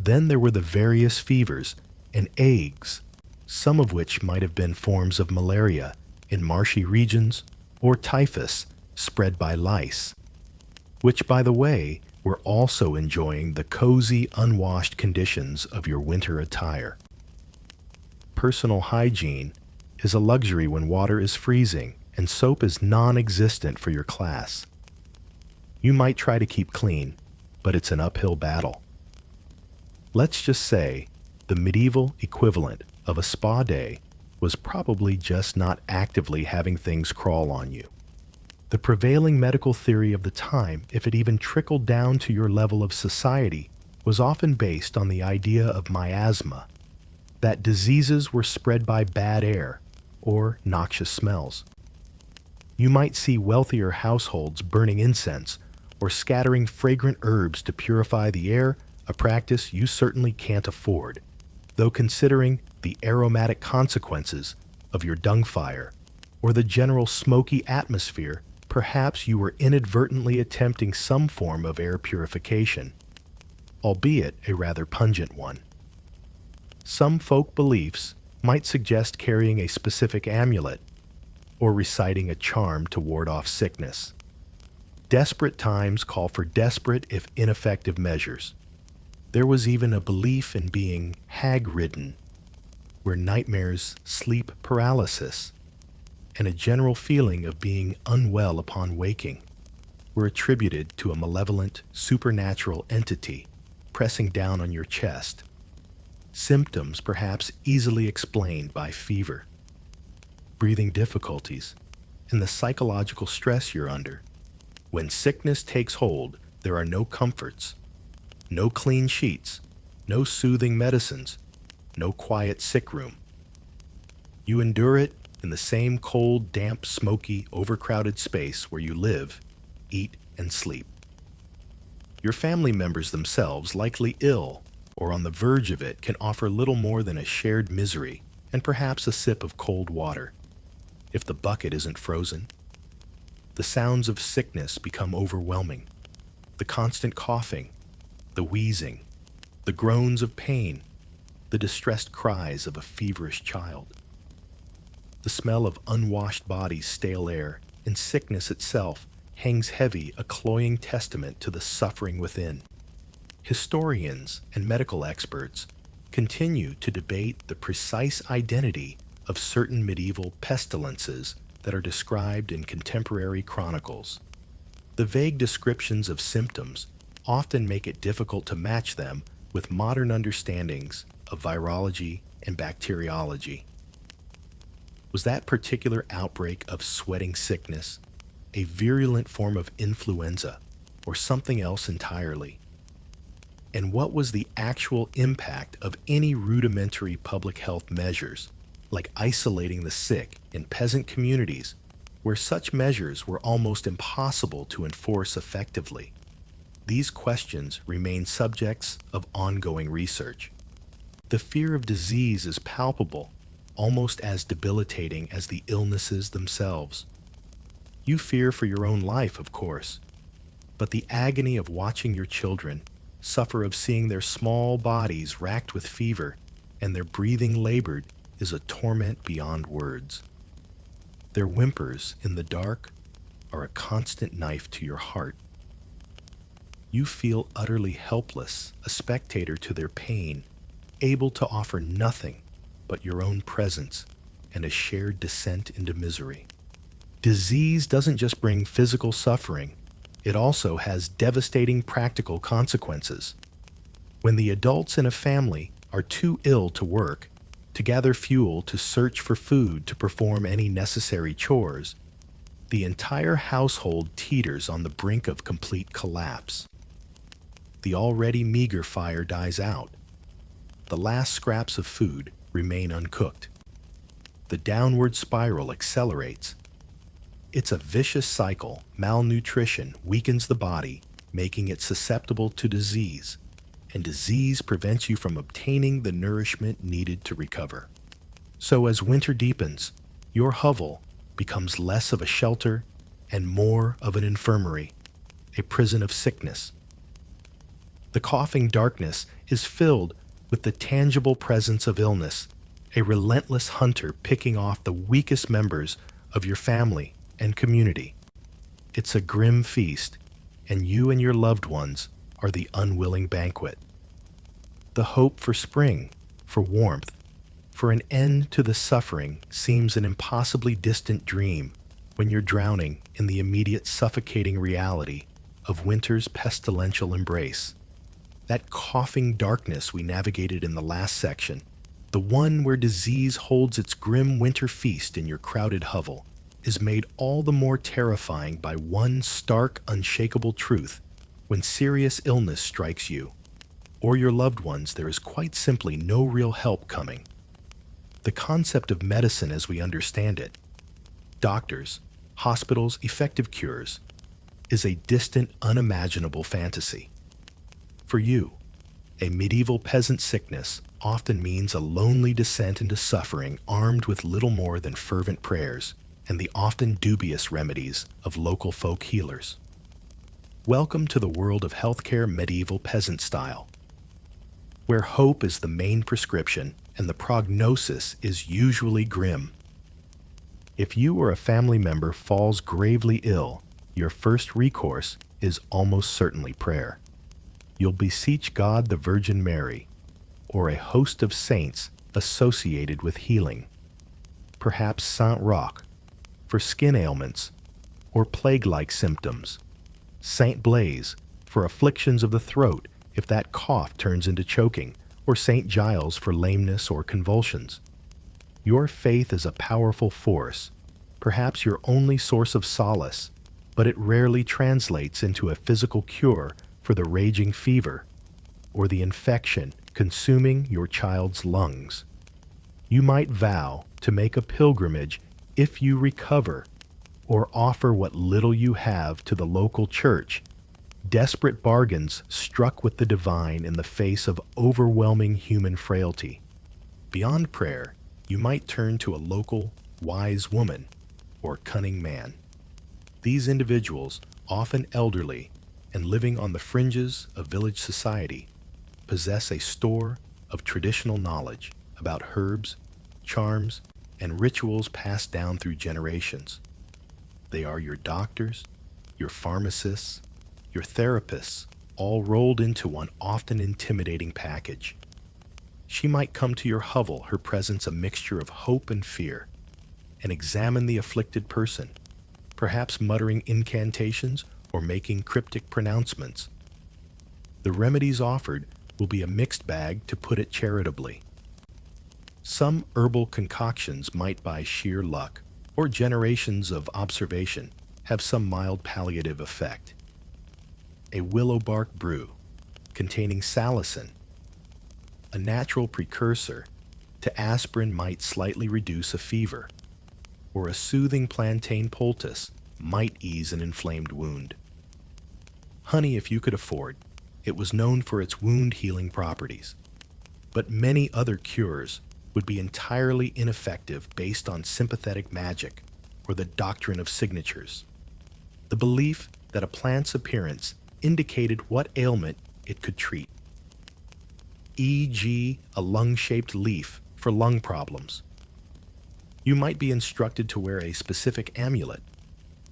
Then there were the various fevers and agues, some of which might have been forms of malaria in marshy regions, or typhus spread by lice, which, by the way, were also enjoying the cozy, unwashed conditions of your winter attire. Personal hygiene is a luxury when water is freezing and soap is non-existent for your class. You might try to keep clean, but it's an uphill battle. Let's just say the medieval equivalent of a spa day was probably just not actively having things crawl on you. The prevailing medical theory of the time, if it even trickled down to your level of society, was often based on the idea of miasma, that diseases were spread by bad air or noxious smells. You might see wealthier households burning incense or scattering fragrant herbs to purify the air, a practice you certainly can't afford, though considering the aromatic consequences of your dung fire or the general smoky atmosphere, perhaps you were inadvertently attempting some form of air purification, albeit a rather pungent one. Some folk beliefs might suggest carrying a specific amulet or reciting a charm to ward off sickness. Desperate times call for desperate, if ineffective, measures. There was even a belief in being hag-ridden, where nightmares, sleep paralysis, and a general feeling of being unwell upon waking were attributed to a malevolent, supernatural entity pressing down on your chest. Symptoms perhaps easily explained by fever, breathing difficulties, and the psychological stress you're under. When sickness takes hold, there are no comforts, no clean sheets, no soothing medicines, no quiet sick room. You endure it in the same cold, damp, smoky, overcrowded space where you live, eat, and sleep. Your family members themselves, likely ill or on the verge of it, can offer little more than a shared misery and perhaps a sip of cold water, if the bucket isn't frozen. The sounds of sickness become overwhelming. The constant coughing, the wheezing, the groans of pain, the distressed cries of a feverish child. The smell of unwashed bodies, stale air, and sickness itself hangs heavy, a cloying testament to the suffering within. Historians and medical experts continue to debate the precise identity of certain medieval pestilences that are described in contemporary chronicles. The vague descriptions of symptoms often make it difficult to match them with modern understandings of virology and bacteriology. Was that particular outbreak of sweating sickness a virulent form of influenza or something else entirely? And what was the actual impact of any rudimentary public health measures, like isolating the sick in peasant communities, where such measures were almost impossible to enforce effectively? These questions remain subjects of ongoing research. The fear of disease is palpable, almost as debilitating as the illnesses themselves. You fear for your own life, of course, but the agony of watching your children suffer, of seeing their small bodies racked with fever and their breathing labored, is a torment beyond words. Their whimpers in the dark are a constant knife to your heart. You feel utterly helpless, a spectator to their pain, able to offer nothing but your own presence and a shared descent into misery. Disease doesn't just bring physical suffering, it also has devastating practical consequences. When the adults in a family are too ill to work, to gather fuel, to search for food, to perform any necessary chores, the entire household teeters on the brink of complete collapse. the already meager fire dies out. The last scraps of food remain uncooked. The downward spiral accelerates. It's a vicious cycle. Malnutrition weakens the body, making it susceptible to disease, and disease prevents you from obtaining the nourishment needed to recover. So as winter deepens, your hovel becomes less of a shelter and more of an infirmary, a prison of sickness. The coughing darkness is filled with the tangible presence of illness, a relentless hunter picking off the weakest members of your family and community. It's a grim feast, and you and your loved ones are the unwilling banquet. The hope for spring, for warmth, for an end to the suffering seems an impossibly distant dream when you're drowning in the immediate suffocating reality of winter's pestilential embrace. That coughing darkness we navigated in the last section, the one where disease holds its grim winter feast in your crowded hovel, is made all the more terrifying by one stark, unshakable truth. When serious illness strikes you, or your loved ones, there is quite simply no real help coming. The concept of medicine as we understand it, doctors, hospitals, effective cures, is a distant, unimaginable fantasy. For you, a medieval peasant sickness often means a lonely descent into suffering armed with little more than fervent prayers and the often dubious remedies of local folk healers. Welcome to the world of healthcare medieval peasant style, where hope is the main prescription and the prognosis is usually grim. If you or a family member falls gravely ill, your first recourse is almost certainly prayer. You'll beseech God the Virgin Mary, or a host of saints associated with healing. Perhaps Saint Roch for skin ailments or plague-like symptoms. Saint Blaise for afflictions of the throat if that cough turns into choking, or Saint Giles for lameness or convulsions. Your faith is a powerful force, perhaps your only source of solace, but it rarely translates into a physical cure for the raging fever or the infection consuming your child's lungs. You might vow to make a pilgrimage if you recover, or offer what little you have to the local church, desperate bargains struck with the divine in the face of overwhelming human frailty. Beyond prayer, you might turn to a local wise woman or cunning man. These individuals, often elderly and living on the fringes of village society, possess a store of traditional knowledge about herbs, charms, and rituals passed down through generations. They are your doctors, your pharmacists, your therapists, all rolled into one often intimidating package. She might come to your hovel, her presence a mixture of hope and fear, and examine the afflicted person, perhaps muttering incantations or making cryptic pronouncements. The remedies offered will be a mixed bag, to put it charitably. Some herbal concoctions might, by sheer luck or generations of observation, have some mild palliative effect. A willow bark brew containing salicin, a natural precursor to aspirin, might slightly reduce a fever, or a soothing plantain poultice might ease an inflamed wound. Honey, if you could afford, it was known for its wound-healing properties, but many other cures would be entirely ineffective based on sympathetic magic or the doctrine of signatures. The belief that a plant's appearance indicated what ailment it could treat, e.g., a lung-shaped leaf for lung problems. You might be instructed to wear a specific amulet,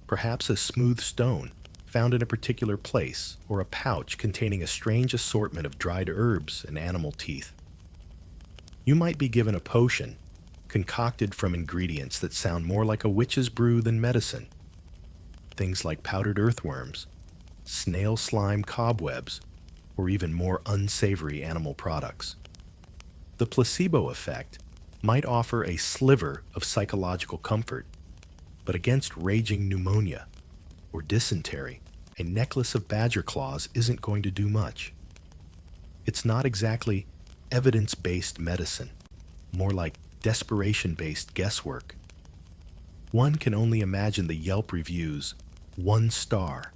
perhaps a smooth stone found in a particular place, or a pouch containing a strange assortment of dried herbs and animal teeth. You might be given a potion concocted from ingredients that sound more like a witch's brew than medicine. Things like powdered earthworms, snail slime cobwebs, or even more unsavory animal products. The placebo effect might offer a sliver of psychological comfort, but against raging pneumonia or dysentery, a necklace of badger claws isn't going to do much. It's not exactly evidence-based medicine, more like desperation-based guesswork. One can only imagine the Yelp reviews. 1 star.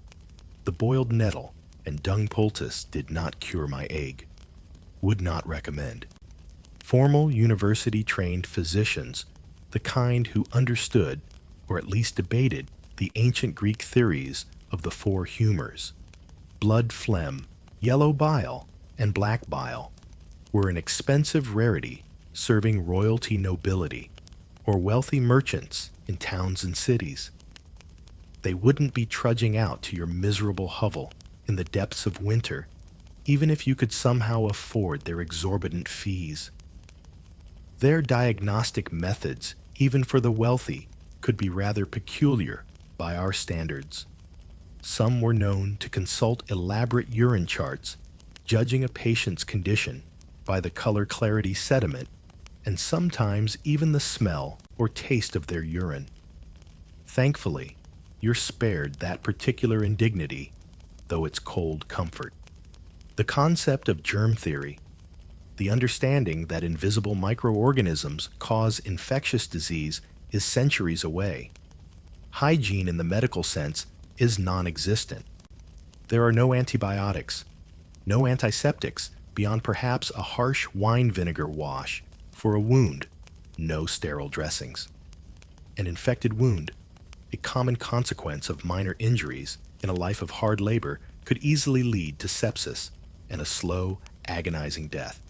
The boiled nettle and dung poultice did not cure my ague. Would not recommend. Formal university-trained physicians, the kind who understood, or at least debated, the ancient Greek theories of the 4 humors, blood phlegm, yellow bile, and black bile, were an expensive rarity serving royalty nobility or wealthy merchants in towns and cities. They wouldn't be trudging out to your miserable hovel in the depths of winter, even if you could somehow afford their exorbitant fees. Their diagnostic methods, even for the wealthy, could be rather peculiar by our standards. Some were known to consult elaborate urine charts, judging a patient's condition by the color clarity sediment, and sometimes even the smell or taste of their urine. Thankfully, you're spared that particular indignity, though it's cold comfort. The concept of germ theory, the understanding that invisible microorganisms cause infectious disease, is centuries away. Hygiene in the medical sense is non-existent. There are no antibiotics, no antiseptics beyond perhaps a harsh wine vinegar wash for a wound, no sterile dressings. An infected wound, a common consequence of minor injuries in a life of hard labor, could easily lead to sepsis and a slow, agonizing death.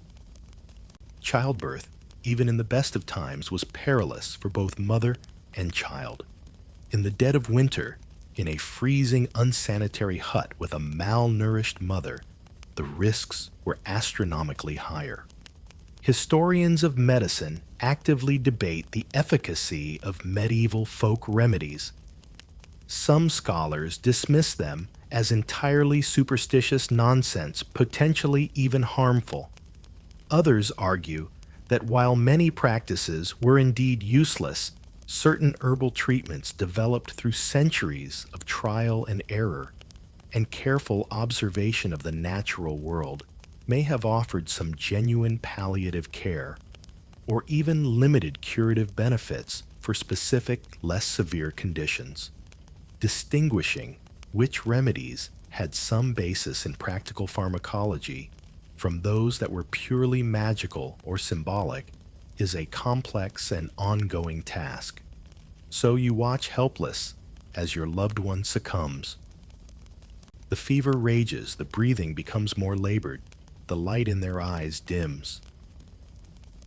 Childbirth, even in the best of times, was perilous for both mother and child. In the dead of winter, in a freezing, unsanitary hut with a malnourished mother, the risks were astronomically higher. Historians of medicine actively debate the efficacy of medieval folk remedies. Some scholars dismiss them as entirely superstitious nonsense, potentially even harmful. Others argue that while many practices were indeed useless, certain herbal treatments developed through centuries of trial and error and careful observation of the natural world may have offered some genuine palliative care or even limited curative benefits for specific, less severe conditions. Distinguishing which remedies had some basis in practical pharmacology from those that were purely magical or symbolic is a complex and ongoing task. So you watch helpless as your loved one succumbs. The fever rages, the breathing becomes more labored, the light in their eyes dims.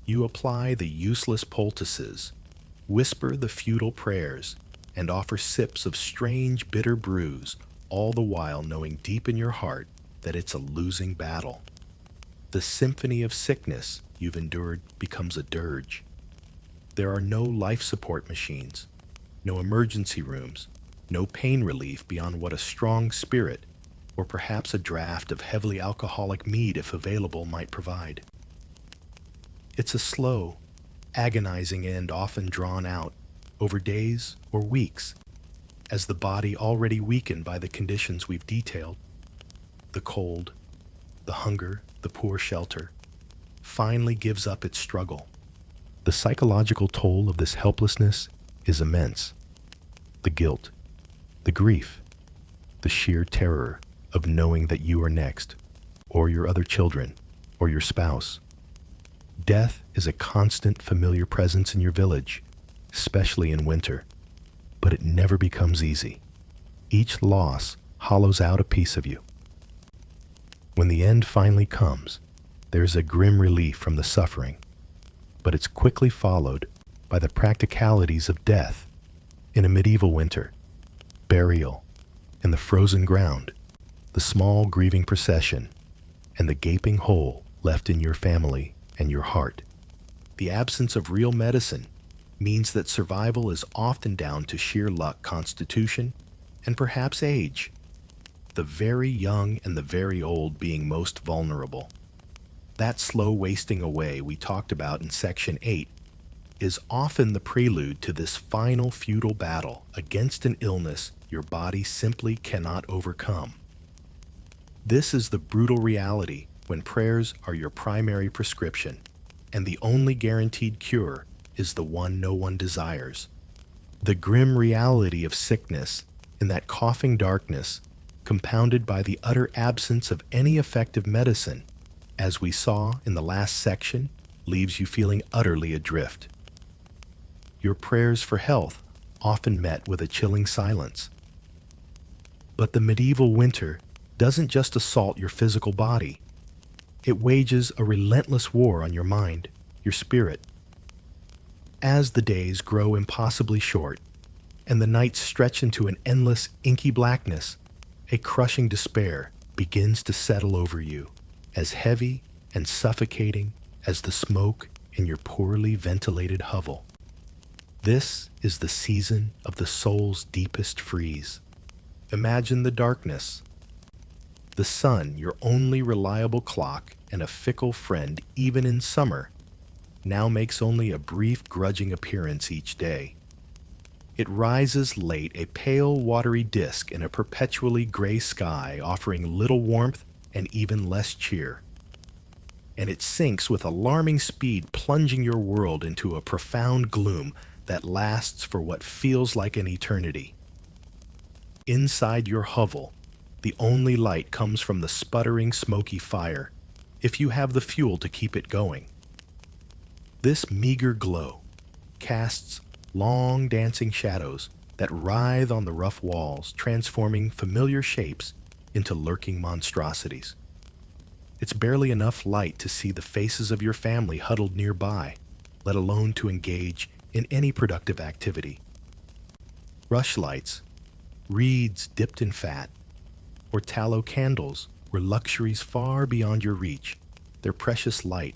You apply the useless poultices, whisper the futile prayers, and offer sips of strange, bitter brews, all the while knowing deep in your heart that it's a losing battle. The symphony of sickness you've endured becomes a dirge. There are no life support machines, no emergency rooms, no pain relief beyond what a strong spirit, or perhaps a draft of heavily alcoholic mead if available, might provide. It's a slow, agonizing end often drawn out over days or weeks, as the body already weakened by the conditions we've detailed, the cold, the hunger, the poor shelter, finally gives up its struggle. The psychological toll of this helplessness is immense. The guilt, the grief, the sheer terror of knowing that you are next, or your other children, or your spouse. Death is a constant, familiar presence in your village, especially in winter, but it never becomes easy. Each loss hollows out a piece of you. When the end finally comes, there is a grim relief from the suffering, but it's quickly followed by the practicalities of death in a medieval winter, burial in the frozen ground, the small grieving procession, and the gaping hole left in your family and your heart. The absence of real medicine means that survival is often down to sheer luck, constitution, and perhaps age, the very young and the very old being most vulnerable. That slow wasting away we talked about in Section 8 is often the prelude to this final futile battle against an illness your body simply cannot overcome. This is the brutal reality when prayers are your primary prescription, and the only guaranteed cure is the one no one desires. The grim reality of sickness in that coughing darkness, compounded by the utter absence of any effective medicine, as we saw in the last section, leaves you feeling utterly adrift. Your prayers for health often met with a chilling silence. But the medieval winter doesn't just assault your physical body. It wages a relentless war on your mind, your spirit. As the days grow impossibly short, and the nights stretch into an endless, inky blackness, a crushing despair begins to settle over you, as heavy and suffocating as the smoke in your poorly ventilated hovel. This is the season of the soul's deepest freeze. Imagine the darkness. The sun, your only reliable clock and a fickle friend even in summer, now makes only a brief grudging appearance each day. It rises late, a pale watery disk in a perpetually gray sky, offering little warmth and even less cheer. And it sinks with alarming speed, plunging your world into a profound gloom that lasts for what feels like an eternity. Inside your hovel, the only light comes from the sputtering, smoky fire, if you have the fuel to keep it going. This meager glow casts long dancing shadows that writhe on the rough walls, transforming familiar shapes into lurking monstrosities. It's barely enough light to see the faces of your family huddled nearby, let alone to engage in any productive activity. Rushlights, reeds dipped in fat, or tallow candles were luxuries far beyond your reach, their precious light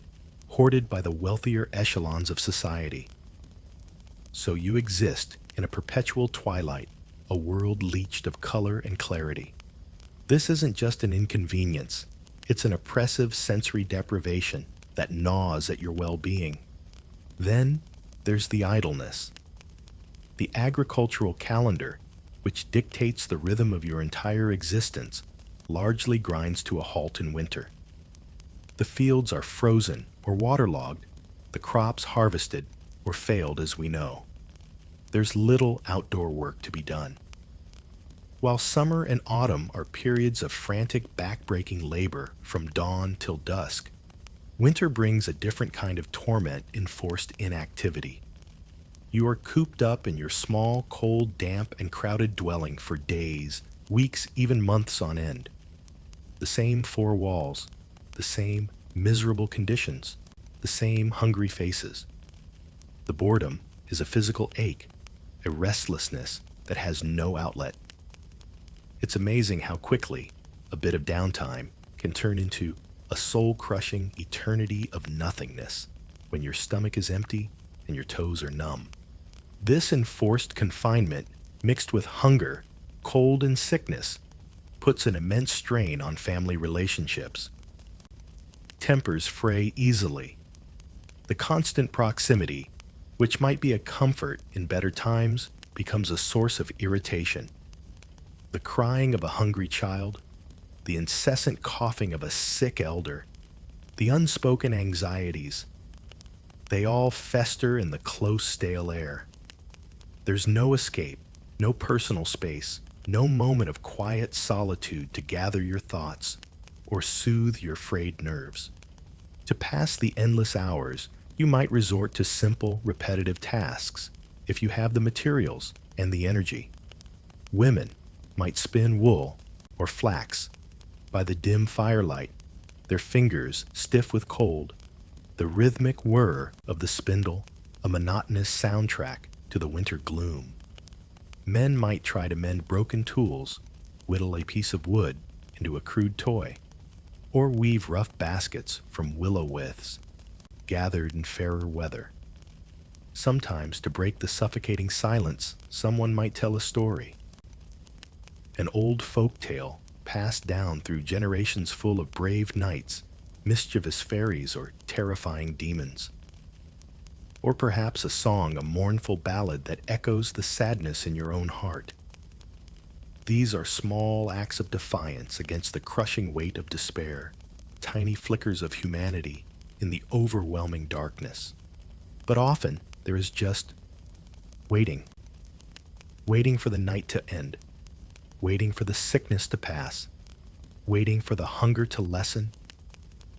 hoarded by the wealthier echelons of society. So you exist in a perpetual twilight, a world leached of color and clarity. This isn't just an inconvenience, it's an oppressive sensory deprivation that gnaws at your well-being. Then there's the idleness. The agricultural calendar, which dictates the rhythm of your entire existence, largely grinds to a halt in winter. The fields are frozen or waterlogged, the crops harvested or failed as we know. There's little outdoor work to be done. While summer and autumn are periods of frantic, back-breaking labor from dawn till dusk, winter brings a different kind of torment in forced inactivity. You are cooped up in your small, cold, damp, and crowded dwelling for days, weeks, even months on end. The same four walls, the same miserable conditions, the same hungry faces. The boredom is a physical ache, a restlessness that has no outlet. It's amazing how quickly a bit of downtime can turn into a soul-crushing eternity of nothingness when your stomach is empty and your toes are numb. This enforced confinement, mixed with hunger, cold, and sickness, puts an immense strain on family relationships. Tempers fray easily. The constant proximity, which might be a comfort in better times, becomes a source of irritation. The crying of a hungry child, the incessant coughing of a sick elder, the unspoken anxieties, they all fester in the close, stale air. There's no escape, no personal space, no moment of quiet solitude to gather your thoughts or soothe your frayed nerves. To pass the endless hours, you might resort to simple, repetitive tasks if you have the materials and the energy. Women might spin wool or flax by the dim firelight, their fingers stiff with cold, the rhythmic whir of the spindle a monotonous soundtrack to the winter gloom. Men might try to mend broken tools, whittle a piece of wood into a crude toy, or weave rough baskets from willow withes gathered in fairer weather. Sometimes, to break the suffocating silence, someone might tell a story. An old folk tale passed down through generations full of brave knights, mischievous fairies, or terrifying demons. Or perhaps a song, a mournful ballad that echoes the sadness in your own heart. These are small acts of defiance against the crushing weight of despair, tiny flickers of humanity in the overwhelming darkness. But often there is just waiting. Waiting for the night to end. Waiting for the sickness to pass. Waiting for the hunger to lessen.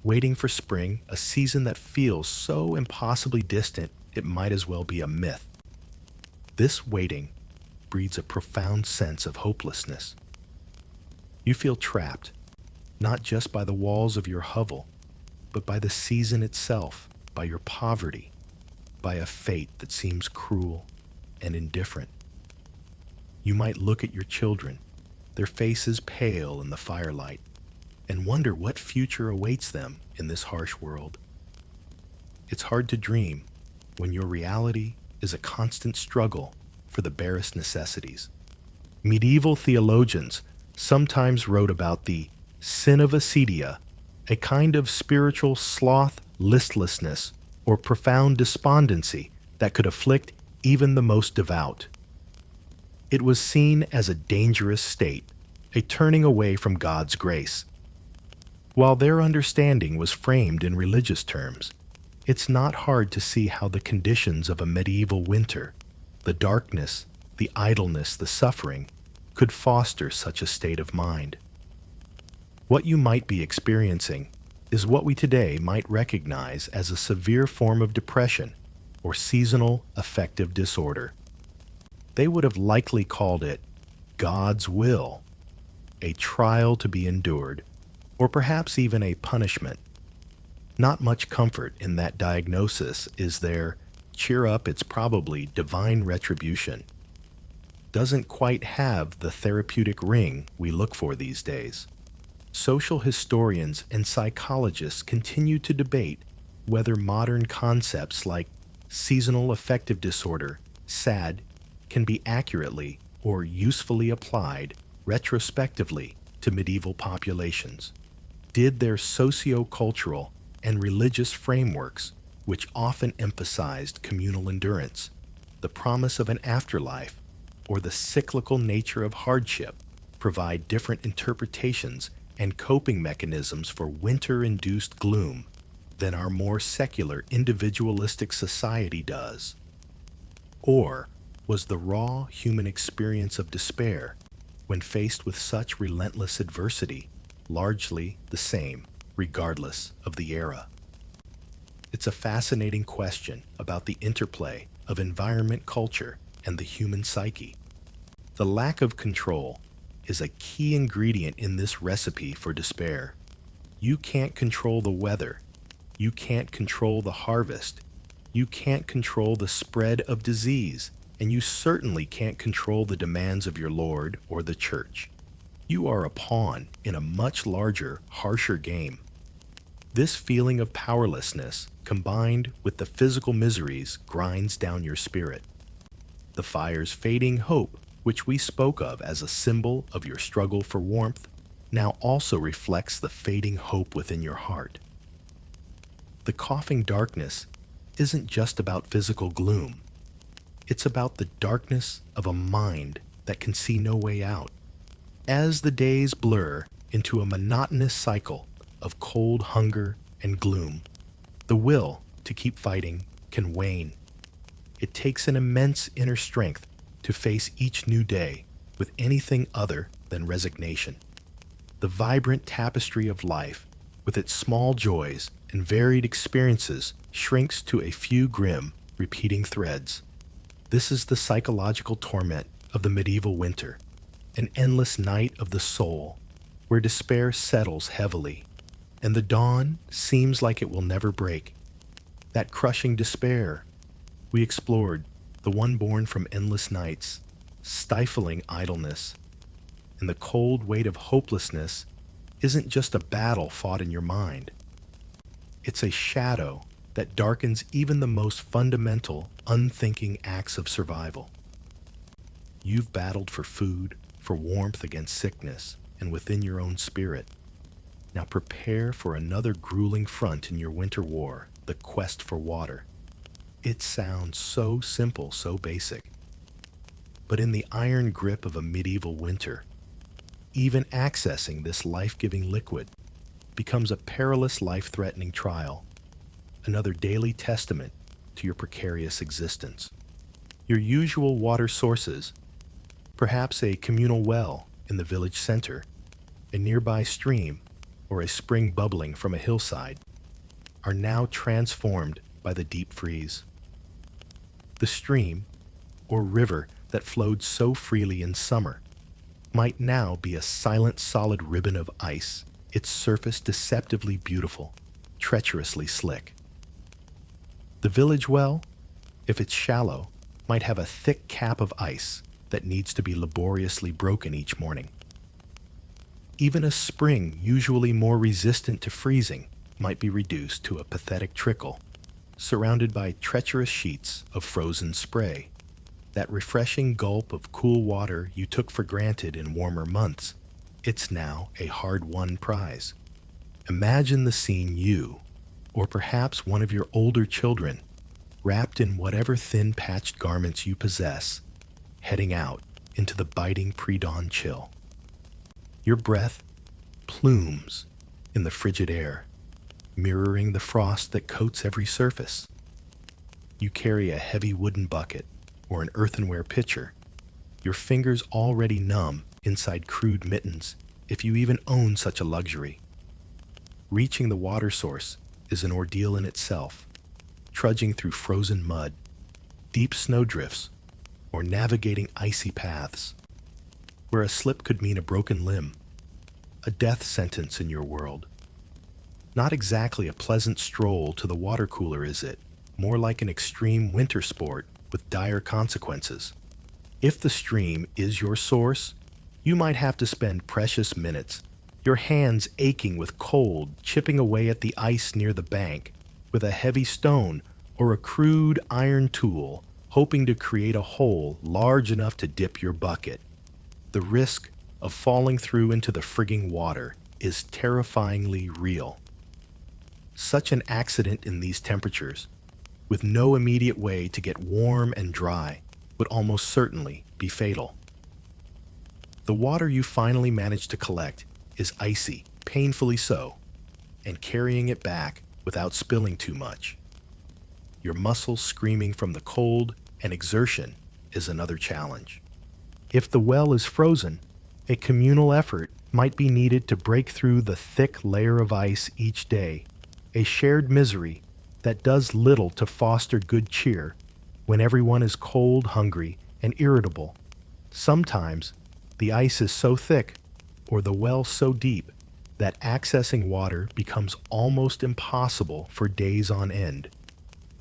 Waiting for spring, a season that feels so impossibly distant it might as well be a myth. This waiting breeds a profound sense of hopelessness. You feel trapped, not just by the walls of your hovel, but by the season itself, by your poverty, by a fate that seems cruel and indifferent. You might look at your children, their faces pale in the firelight, and wonder what future awaits them in this harsh world. It's hard to dream when your reality is a constant struggle for the barest necessities. Medieval theologians sometimes wrote about the sin of acedia, a kind of spiritual sloth, listlessness, or profound despondency that could afflict even the most devout. It was seen as a dangerous state, a turning away from God's grace. While their understanding was framed in religious terms, it's not hard to see how the conditions of a medieval winter, the darkness, the idleness, the suffering, could foster such a state of mind. What you might be experiencing is what we today might recognize as a severe form of depression or seasonal affective disorder. They would have likely called it God's will, a trial to be endured, or perhaps even a punishment. Not much comfort in that diagnosis, is there? Cheer up, it's probably divine retribution. Doesn't quite have the therapeutic ring we look for these days. Social historians and psychologists continue to debate whether modern concepts like seasonal affective disorder, SAD, can be accurately or usefully applied retrospectively to medieval populations. Did their socio-cultural and religious frameworks, which often emphasized communal endurance, the promise of an afterlife, or the cyclical nature of hardship, provide different interpretations and coping mechanisms for winter-induced gloom than our more secular individualistic society does? Or was the raw human experience of despair, when faced with such relentless adversity, largely the same, regardless of the era? It's a fascinating question about the interplay of environment, culture, and the human psyche. The lack of control is a key ingredient in this recipe for despair. You can't control the weather. You can't control the harvest. You can't control the spread of disease. And you certainly can't control the demands of your Lord or the church. You are a pawn in a much larger, harsher game. This feeling of powerlessness, combined with the physical miseries, grinds down your spirit. The fire's fading hope, which we spoke of as a symbol of your struggle for warmth, now also reflects the fading hope within your heart. The coughing darkness isn't just about physical gloom. It's about the darkness of a mind that can see no way out. As the days blur into a monotonous cycle of cold hunger and gloom, the will to keep fighting can wane. It takes an immense inner strength to face each new day with anything other than resignation. The vibrant tapestry of life, with its small joys and varied experiences, shrinks to a few grim, repeating threads. This is the psychological torment of the medieval winter, an endless night of the soul, where despair settles heavily, and the dawn seems like it will never break. That crushing despair we explored, the one born from endless nights, stifling idleness, and the cold weight of hopelessness isn't just a battle fought in your mind. It's a shadow that darkens even the most fundamental, unthinking acts of survival. You've battled for food, for warmth against sickness, and within your own spirit. Now prepare for another grueling front in your winter war, the quest for water. It sounds so simple, so basic. But in the iron grip of a medieval winter, even accessing this life-giving liquid becomes a perilous, life-threatening trial, another daily testament to your precarious existence. Your usual water sources, perhaps a communal well in the village center, a nearby stream, or a spring bubbling from a hillside, are now transformed by the deep freeze. The stream, or river that flowed so freely in summer, might now be a silent, solid ribbon of ice, its surface deceptively beautiful, treacherously slick. The village well, if it's shallow, might have a thick cap of ice that needs to be laboriously broken each morning. Even a spring, usually more resistant to freezing, might be reduced to a pathetic trickle, surrounded by treacherous sheets of frozen spray. That refreshing gulp of cool water you took for granted in warmer months, it's now a hard-won prize. Imagine the scene: you, or perhaps one of your older children, wrapped in whatever thin patched garments you possess, heading out into the biting pre-dawn chill. Your breath plumes in the frigid air, mirroring the frost that coats every surface. You carry a heavy wooden bucket or an earthenware pitcher, your fingers already numb inside crude mittens, if you even own such a luxury. Reaching the water source is an ordeal in itself, trudging through frozen mud, deep snowdrifts, or navigating icy paths, where a slip could mean a broken limb, a death sentence in your world. Not exactly a pleasant stroll to the water cooler, is it? More like an extreme winter sport with dire consequences. If the stream is your source, you might have to spend precious minutes, your hands aching with cold, chipping away at the ice near the bank with a heavy stone or a crude iron tool, hoping to create a hole large enough to dip your bucket. The risk of falling through into the frigging water is terrifyingly real. Such an accident in these temperatures, with no immediate way to get warm and dry, would almost certainly be fatal. The water you finally manage to collect is icy, painfully so, and carrying it back without spilling too much. Your muscles screaming from the cold and exertion is another challenge. If the well is frozen, a communal effort might be needed to break through the thick layer of ice each day, a shared misery that does little to foster good cheer when everyone is cold, hungry, and irritable. Sometimes the ice is so thick or the well so deep that accessing water becomes almost impossible for days on end.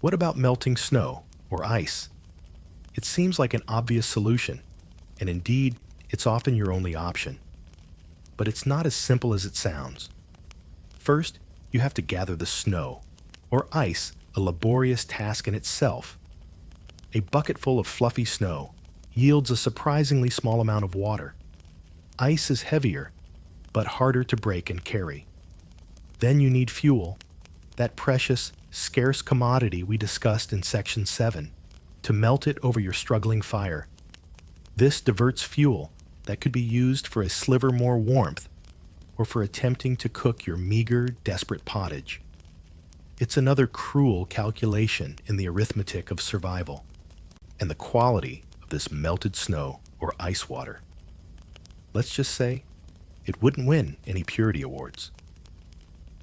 What about melting snow or ice? It seems like an obvious solution, and indeed, it's often your only option. But it's not as simple as it sounds. First, you have to gather the snow, or ice, a laborious task in itself. A bucket full of fluffy snow yields a surprisingly small amount of water. Ice is heavier, but harder to break and carry. Then you need fuel, that precious, scarce commodity we discussed in Section 7, to melt it over your struggling fire. This diverts fuel that could be used for a sliver more warmth or for attempting to cook your meager, desperate pottage. It's another cruel calculation in the arithmetic of survival and the quality of this melted snow or ice water. Let's just say it wouldn't win any purity awards.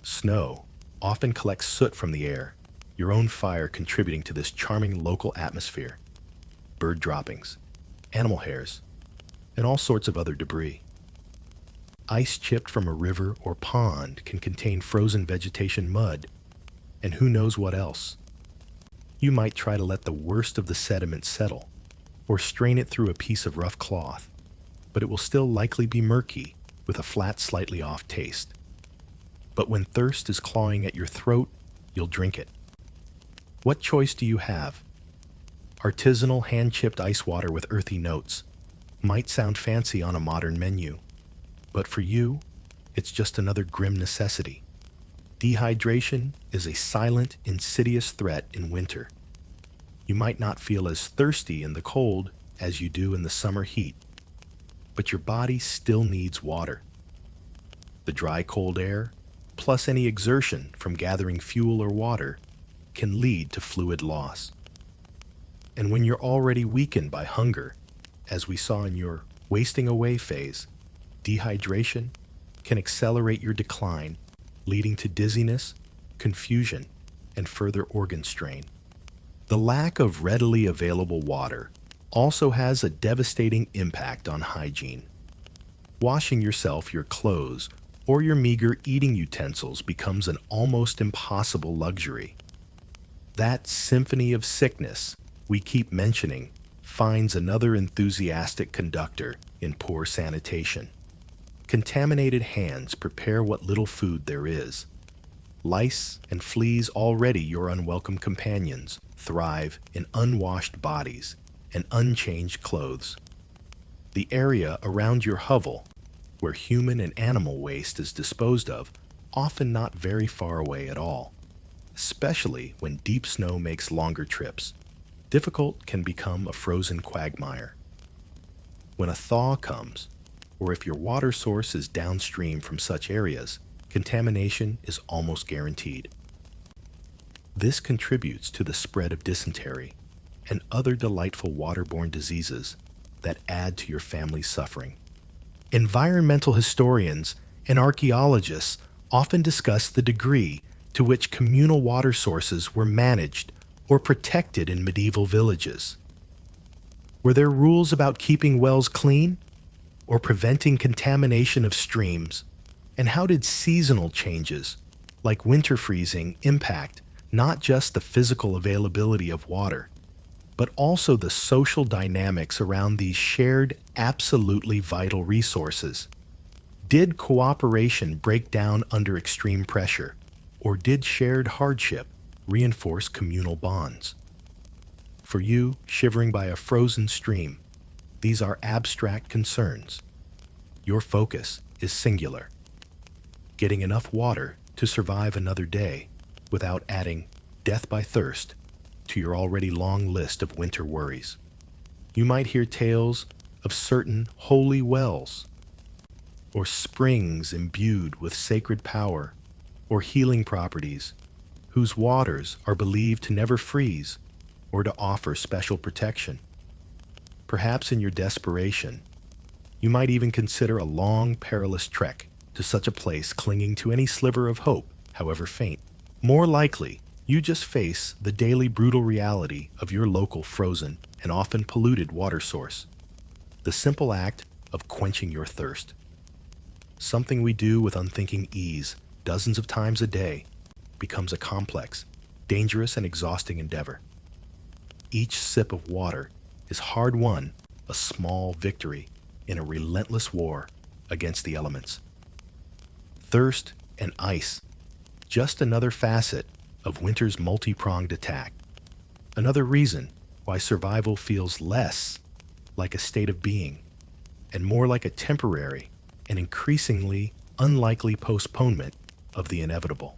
Snow often collects soot from the air, your own fire contributing to this charming local atmosphere. Bird droppings, animal hairs, and all sorts of other debris. Ice chipped from a river or pond can contain frozen vegetation, mud, and who knows what else. You might try to let the worst of the sediment settle, or strain it through a piece of rough cloth, but it will still likely be murky with a flat, slightly off taste. But when thirst is clawing at your throat, you'll drink it. What choice do you have? Artisanal, hand-chipped ice water with earthy notes might sound fancy on a modern menu, but for you, it's just another grim necessity. Dehydration is a silent, insidious threat in winter. You might not feel as thirsty in the cold as you do in the summer heat, but your body still needs water. The dry, cold air, plus any exertion from gathering fuel or water, can lead to fluid loss. And when you're already weakened by hunger, as we saw in your wasting away phase, dehydration can accelerate your decline, leading to dizziness, confusion, and further organ strain. The lack of readily available water also has a devastating impact on hygiene. Washing yourself, your clothes, or your meager eating utensils becomes an almost impossible luxury. That symphony of sickness we keep mentioning finds another enthusiastic conductor in poor sanitation. Contaminated hands prepare what little food there is. Lice and fleas, already your unwelcome companions, thrive in unwashed bodies and unchanged clothes. The area around your hovel, where human and animal waste is disposed of, often not very far away at all. Especially when deep snow makes longer trips, difficult can become a frozen quagmire. When a thaw comes, or if your water source is downstream from such areas, contamination is almost guaranteed. This contributes to the spread of dysentery and other delightful waterborne diseases that add to your family's suffering. Environmental historians and archaeologists often discuss the degree to which communal water sources were managed or protected in medieval villages. Were there rules about keeping wells clean or preventing contamination of streams? And how did seasonal changes, like winter freezing, impact not just the physical availability of water, but also the social dynamics around these shared, absolutely vital resources? Did cooperation break down under extreme pressure, or did shared hardship reinforce communal bonds? For you, shivering by a frozen stream, these are abstract concerns. Your focus is singular: getting enough water to survive another day without adding death by thirst to your already long list of winter worries. You might hear tales of certain holy wells, or springs imbued with sacred power or healing properties, whose waters are believed to never freeze or to offer special protection. Perhaps in your desperation, you might even consider a long, perilous trek to such a place, clinging to any sliver of hope, however faint. More likely, you just face the daily brutal reality of your local frozen and often polluted water source. The simple act of quenching your thirst. Something we do with unthinking ease dozens of times a day becomes a complex, dangerous, and exhausting endeavor. Each sip of water is hard-won, a small victory in a relentless war against the elements. Thirst and ice, just another facet of winter's multi-pronged attack. Another reason why survival feels less like a state of being and more like a temporary and increasingly unlikely postponement of the inevitable.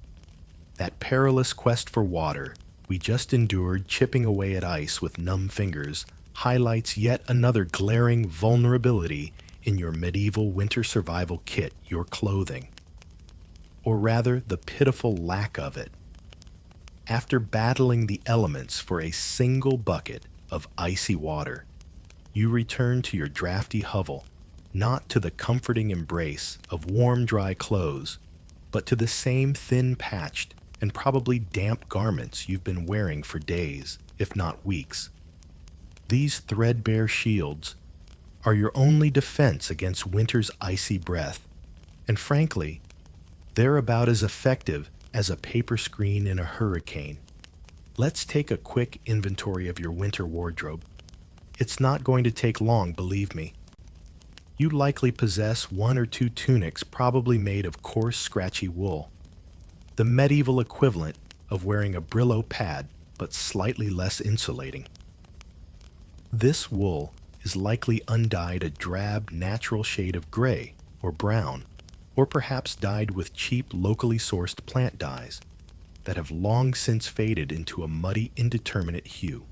That perilous quest for water we just endured, chipping away at ice with numb fingers, highlights yet another glaring vulnerability in your medieval winter survival kit, your clothing. Or rather, the pitiful lack of it. After battling the elements for a single bucket of icy water, you return to your drafty hovel, not to the comforting embrace of warm, dry clothes, but to the same thin-patched and probably damp garments you've been wearing for days, if not weeks. These threadbare shields are your only defense against winter's icy breath, and frankly, they're about as effective as a paper screen in a hurricane. Let's take a quick inventory of your winter wardrobe. It's not going to take long, believe me. You likely possess one or two tunics, probably made of coarse, scratchy wool, the medieval equivalent of wearing a Brillo pad, but slightly less insulating. This wool is likely undyed a drab, natural shade of gray or brown, or perhaps dyed with cheap, locally sourced plant dyes that have long since faded into a muddy, indeterminate hue.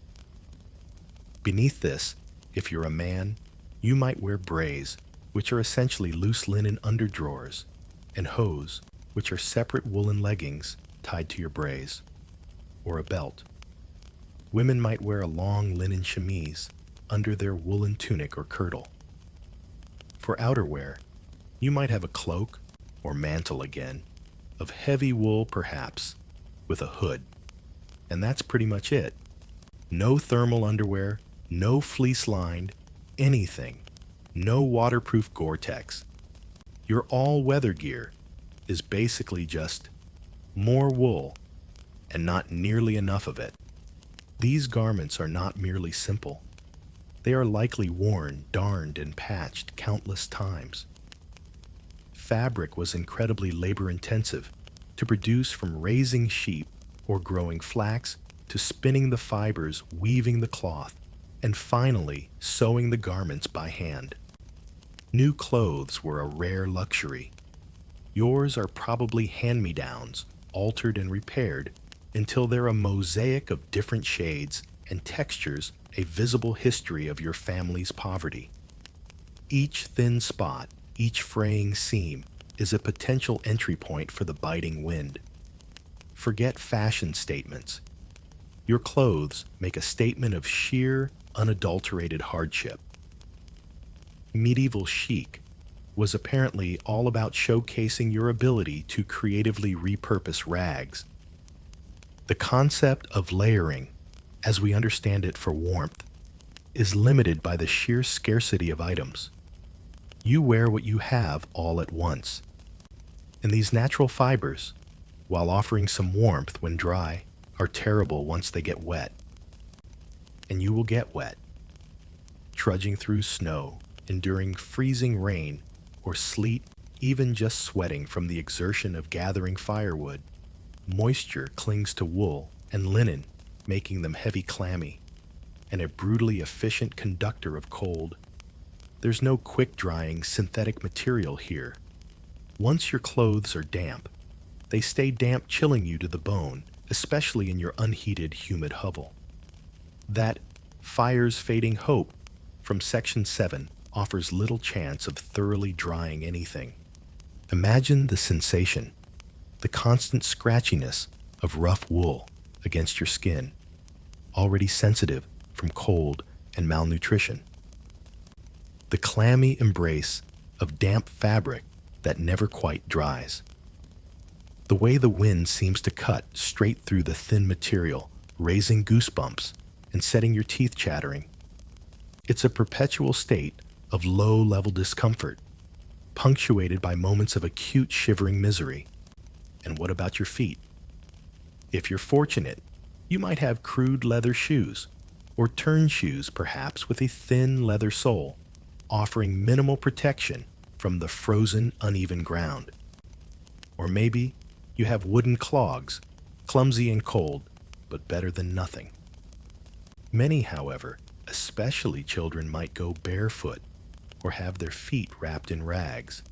Beneath this, if you're a man, you might wear brays, which are essentially loose linen underdrawers, and hose, which are separate woolen leggings tied to your braise, or a belt. Women might wear a long linen chemise under their woolen tunic or kirtle. For outerwear, you might have a cloak or mantle again, of heavy wool perhaps, with a hood. And that's pretty much it. No thermal underwear, no fleece-lined, anything. No waterproof Gore-Tex. Your all-weather gear is basically just more wool and not nearly enough of it. These garments are not merely simple. They are likely worn, darned, and patched countless times. Fabric was incredibly labor-intensive to produce, from raising sheep or growing flax to spinning the fibers, weaving the cloth, and finally sewing the garments by hand. New clothes were a rare luxury. Yours are probably hand-me-downs, altered and repaired until they're a mosaic of different shades and textures, a visible history of your family's poverty. Each thin spot, each fraying seam, is a potential entry point for the biting wind. Forget fashion statements. Your clothes make a statement of sheer, unadulterated hardship. Medieval chic was apparently all about showcasing your ability to creatively repurpose rags. The concept of layering, as we understand it for warmth, is limited by the sheer scarcity of items. You wear what you have all at once. And these natural fibers, while offering some warmth when dry, are terrible once they get wet. And you will get wet, trudging through snow, enduring freezing rain or sleet, even just sweating from the exertion of gathering firewood. Moisture clings to wool and linen, making them heavy, clammy, and a brutally efficient conductor of cold. There's no quick-drying synthetic material here. Once your clothes are damp, they stay damp, chilling you to the bone, especially in your unheated, humid hovel. That fire's fading hope from Section 7 offers little chance of thoroughly drying anything. Imagine the sensation, the constant scratchiness of rough wool against your skin, already sensitive from cold and malnutrition. The clammy embrace of damp fabric that never quite dries. The way the wind seems to cut straight through the thin material, raising goosebumps and setting your teeth chattering. It's a perpetual state of low-level discomfort, punctuated by moments of acute shivering misery. And what about your feet? If you're fortunate, you might have crude leather shoes, or turn shoes perhaps with a thin leather sole, offering minimal protection from the frozen, uneven ground. Or maybe you have wooden clogs, clumsy and cold, but better than nothing. Many, however, especially children, might go barefoot or have their feet wrapped in rags.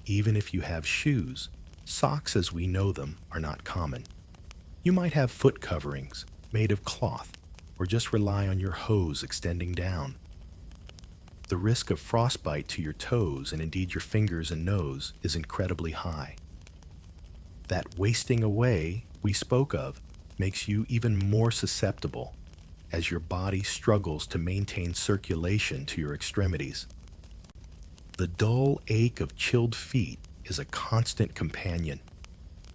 Even if you have shoes, socks as we know them are not common. You might have foot coverings made of cloth or just rely on your hose extending down. The risk of frostbite to your toes and indeed your fingers and nose is incredibly high. That wasting away we spoke of makes you even more susceptible as your body struggles to maintain circulation to your extremities. The dull ache of chilled feet is a constant companion.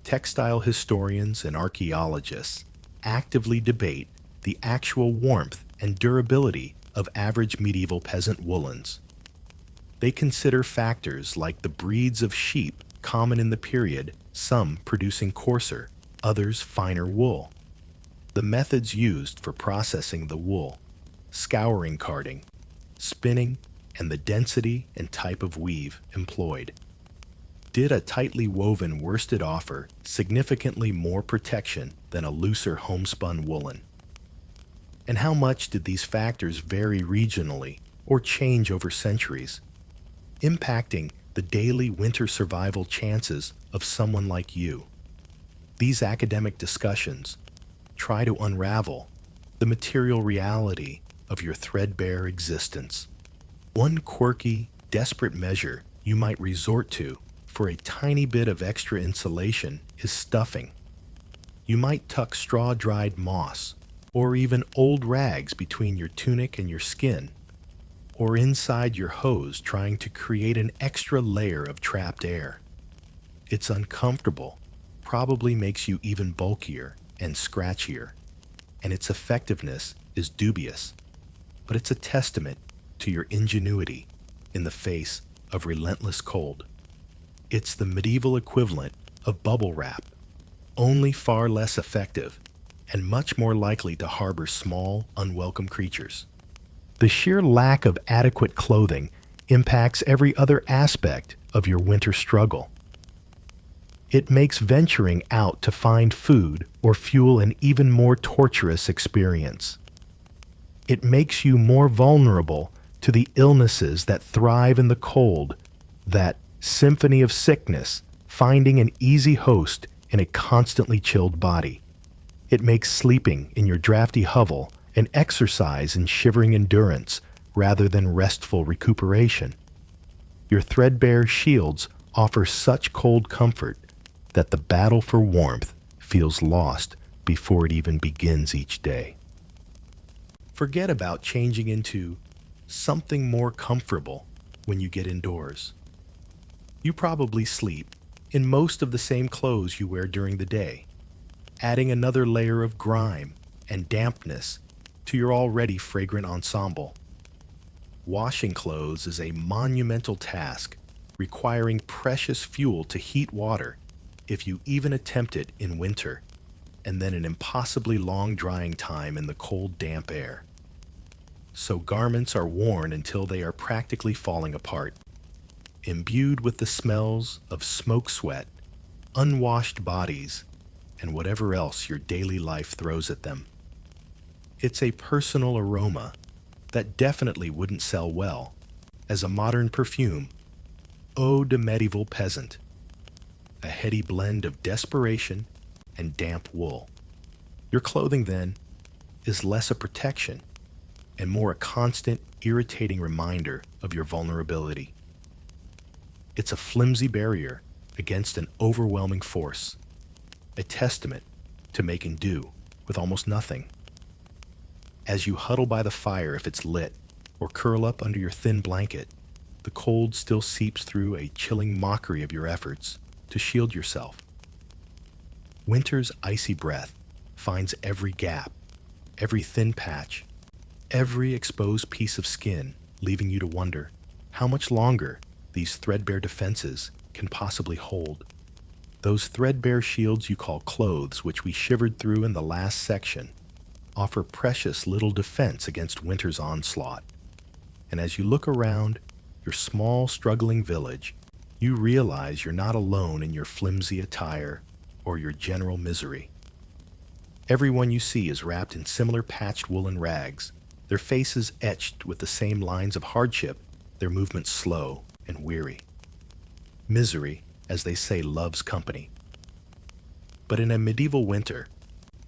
Textile historians and archaeologists actively debate the actual warmth and durability of average medieval peasant woolens. They consider factors like the breeds of sheep common in the period, some producing coarser, others finer wool, the methods used for processing the wool, scouring carding, spinning, and the density and type of weave employed. Did a tightly woven worsted offer significantly more protection than a looser homespun woolen? And how much did these factors vary regionally or change over centuries, impacting the daily winter survival chances of someone like you? These academic discussions try to unravel the material reality of your threadbare existence. One quirky, desperate measure you might resort to for a tiny bit of extra insulation is stuffing. You might tuck straw-dried moss or even old rags between your tunic and your skin, or inside your hose trying to create an extra layer of trapped air. It's uncomfortable, probably makes you even bulkier and scratchier, and its effectiveness is dubious, but it's a testament to your ingenuity in the face of relentless cold. It's the medieval equivalent of bubble wrap, only far less effective and much more likely to harbor small, unwelcome creatures. The sheer lack of adequate clothing impacts every other aspect of your winter struggle. It makes venturing out to find food or fuel an even more torturous experience. It makes you more vulnerable to the illnesses that thrive in the cold, that symphony of sickness, finding an easy host in a constantly chilled body. It makes sleeping in your drafty hovel an exercise in shivering endurance rather than restful recuperation. Your threadbare shields offer such cold comfort that the battle for warmth feels lost before it even begins each day. Forget about changing into something more comfortable when you get indoors. You probably sleep in most of the same clothes you wear during the day, adding another layer of grime and dampness to your already fragrant ensemble. Washing clothes is a monumental task, requiring precious fuel to heat water if you even attempt it in winter, and then an impossibly long drying time in the cold, damp air. So garments are worn until they are practically falling apart, imbued with the smells of smoke sweat, unwashed bodies, and whatever else your daily life throws at them. It's a personal aroma that definitely wouldn't sell well as a modern perfume, eau de medieval peasant, a heady blend of desperation and damp wool. Your clothing, then, is less a protection and more a constant, irritating reminder of your vulnerability. It's a flimsy barrier against an overwhelming force, a testament to making do with almost nothing. As you huddle by the fire if it's lit, or curl up under your thin blanket, the cold still seeps through, a chilling mockery of your efforts to shield yourself. Winter's icy breath finds every gap, every thin patch, every exposed piece of skin, leaving you to wonder how much longer these threadbare defenses can possibly hold. Those threadbare shields you call clothes, which we shivered through in the last section, offer precious little defense against winter's onslaught. And as you look around your small, struggling village, you realize you're not alone in your flimsy attire or your general misery. Everyone you see is wrapped in similar patched woolen rags, their faces etched with the same lines of hardship, their movements slow and weary. Misery, as they say, loves company. But in a medieval winter,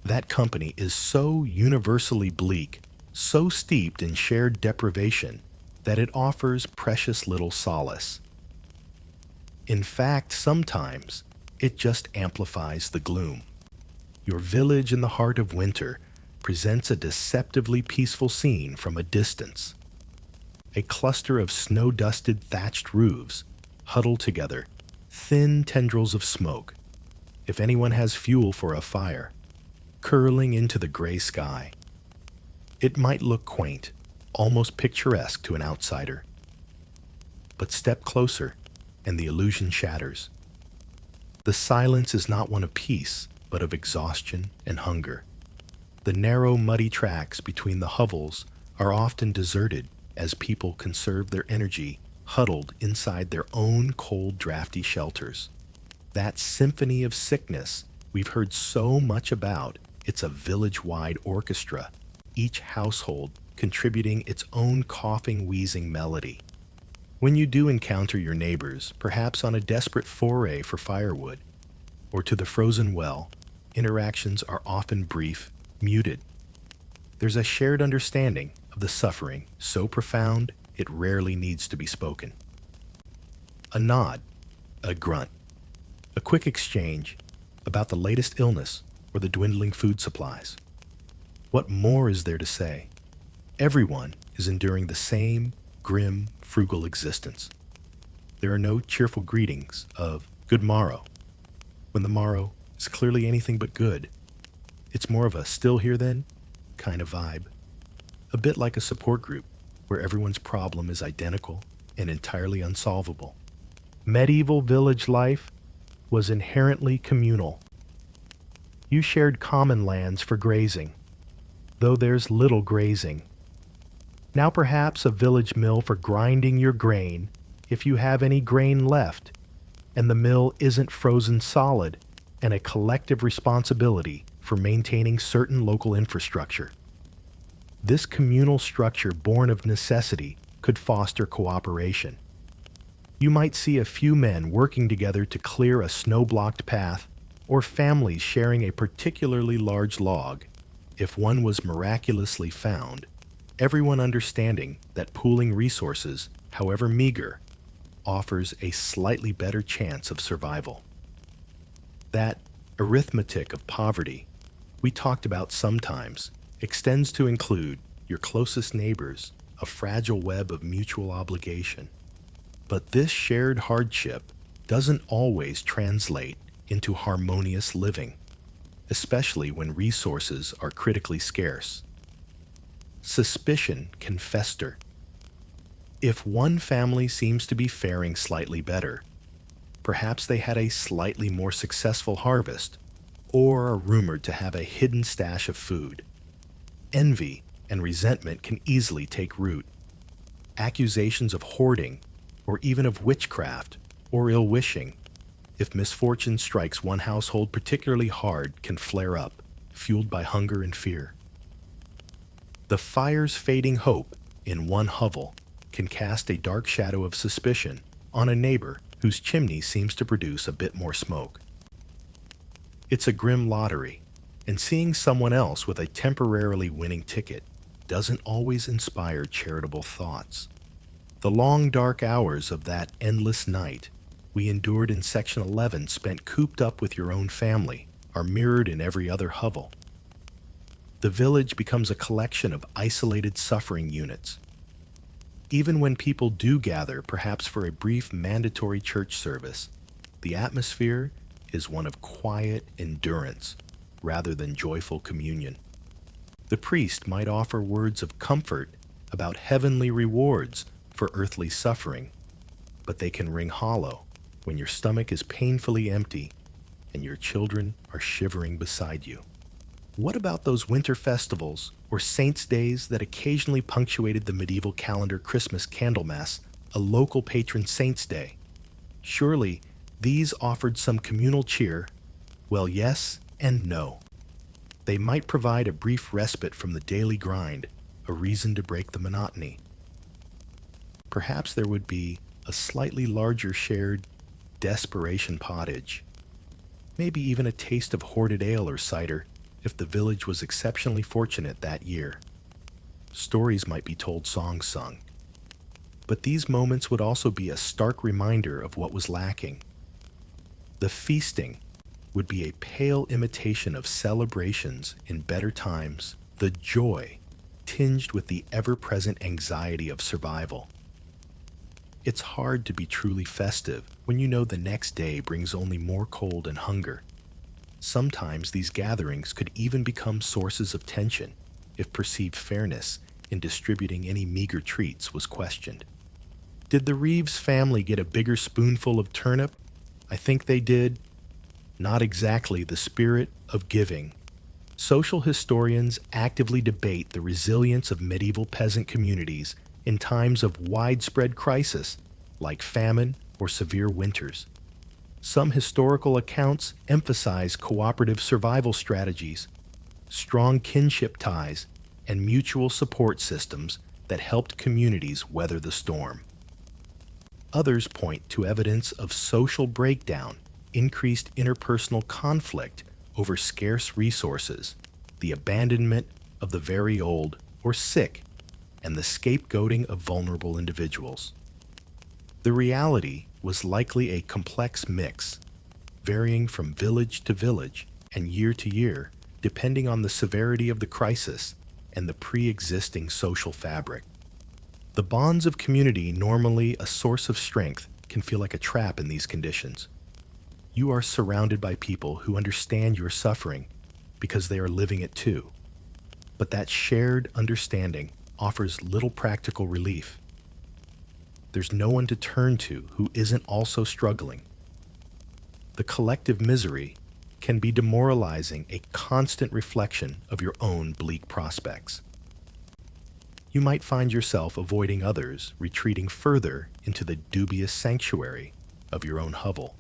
that company is so universally bleak, so steeped in shared deprivation, that it offers precious little solace. In fact, sometimes it just amplifies the gloom. Your village in the heart of winter presents a deceptively peaceful scene from a distance. A cluster of snow-dusted thatched roofs huddle together, thin tendrils of smoke, if anyone has fuel for a fire, curling into the gray sky. It might look quaint, almost picturesque to an outsider. But step closer, and the illusion shatters. The silence is not one of peace, but of exhaustion and hunger. The narrow, muddy tracks between the hovels are often deserted as people conserve their energy, huddled inside their own cold, drafty shelters. That symphony of sickness we've heard so much about, it's a village-wide orchestra, each household contributing its own coughing, wheezing melody. When you do encounter your neighbors, perhaps on a desperate foray for firewood, or to the frozen well, interactions are often brief, muted. There's a shared understanding of the suffering so profound it rarely needs to be spoken. A nod, A grunt, a quick exchange about the latest illness or the dwindling food supplies. What more is there to say? Everyone is enduring the same grim, frugal existence. There are no cheerful greetings of good morrow, when the morrow is clearly anything but good. It's more of a still here then kind of vibe. A bit like a support group where everyone's problem is identical and entirely unsolvable. Medieval village life was inherently communal. You shared common lands for grazing, though there's little grazing. Now perhaps a village mill for grinding your grain, if you have any grain left, and the mill isn't frozen solid, and a collective responsibility for maintaining certain local infrastructure. This communal structure born of necessity could foster cooperation. You might see a few men working together to clear a snow-blocked path, or families sharing a particularly large log, if one was miraculously found, everyone understanding that pooling resources, however meager, offers a slightly better chance of survival. That arithmetic of poverty we talked about sometimes extends to include your closest neighbors, a fragile web of mutual obligation. But this shared hardship doesn't always translate into harmonious living, especially when resources are critically scarce. Suspicion can fester. If one family seems to be faring slightly better, perhaps they had a slightly more successful harvest, or are rumored to have a hidden stash of food. Envy and resentment can easily take root. Accusations of hoarding, or even of witchcraft or ill-wishing, if misfortune strikes one household particularly hard, can flare up, fueled by hunger and fear. The fire's fading hope in one hovel can cast a dark shadow of suspicion on a neighbor whose chimney seems to produce a bit more smoke. It's a grim lottery, and seeing someone else with a temporarily winning ticket doesn't always inspire charitable thoughts. The long dark hours of that endless night we endured in Section 11 spent cooped up with your own family are mirrored in every other hovel. The village becomes a collection of isolated suffering units. Even when people do gather, perhaps for a brief mandatory church service, the atmosphere is one of quiet endurance rather than joyful communion. The priest might offer words of comfort about heavenly rewards for earthly suffering, but they can ring hollow when your stomach is painfully empty and your children are shivering beside you. What about those winter festivals or saints' days that occasionally punctuated the medieval calendar Christmas Candlemas, a local patron saint's day? Surely these offered some communal cheer. Well, yes and no. They might provide a brief respite from the daily grind, a reason to break the monotony. Perhaps there would be a slightly larger shared desperation pottage, maybe even a taste of hoarded ale or cider if the village was exceptionally fortunate that year. Stories might be told, songs sung. But these moments would also be a stark reminder of what was lacking. The feasting would be a pale imitation of celebrations in better times, the joy tinged with the ever-present anxiety of survival. It's hard to be truly festive when you know the next day brings only more cold and hunger. Sometimes these gatherings could even become sources of tension if perceived fairness in distributing any meager treats was questioned. Did the Reeves family get a bigger spoonful of turnip? I think they did. Not exactly the spirit of giving. Social historians actively debate the resilience of medieval peasant communities in times of widespread crisis, like famine or severe winters. Some historical accounts emphasize cooperative survival strategies, strong kinship ties, and mutual support systems that helped communities weather the storm. Others point to evidence of social breakdown, increased interpersonal conflict over scarce resources, the abandonment of the very old or sick, and the scapegoating of vulnerable individuals. The reality was likely a complex mix, varying from village to village and year to year, depending on the severity of the crisis and the pre-existing social fabric. The bonds of community, normally a source of strength, can feel like a trap in these conditions. You are surrounded by people who understand your suffering because they are living it too. But that shared understanding offers little practical relief. There's no one to turn to who isn't also struggling. The collective misery can be demoralizing, a constant reflection of your own bleak prospects. You might find yourself avoiding others, retreating further into the dubious sanctuary of your own hovel,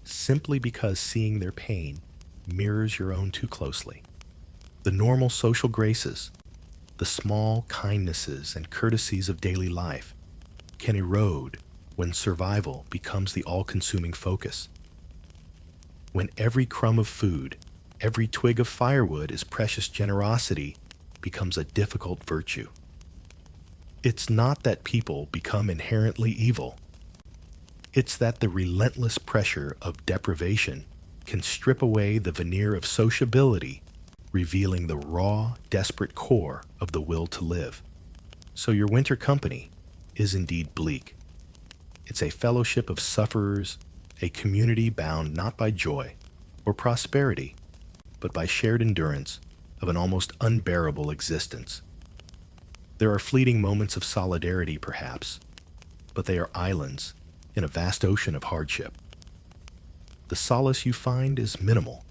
simply because seeing their pain mirrors your own too closely. The normal social graces, the small kindnesses and courtesies of daily life, can erode when survival becomes the all-consuming focus. When every crumb of food, every twig of firewood is precious generosity becomes a difficult virtue. It's not that people become inherently evil. It's that the relentless pressure of deprivation can strip away the veneer of sociability, revealing the raw, desperate core of the will to live. So your winter company is indeed bleak. It's a fellowship of sufferers, a community bound not by joy or prosperity, but by shared endurance of an almost unbearable existence. There are fleeting moments of solidarity, perhaps, but they are islands in a vast ocean of hardship. The solace you find is minimal,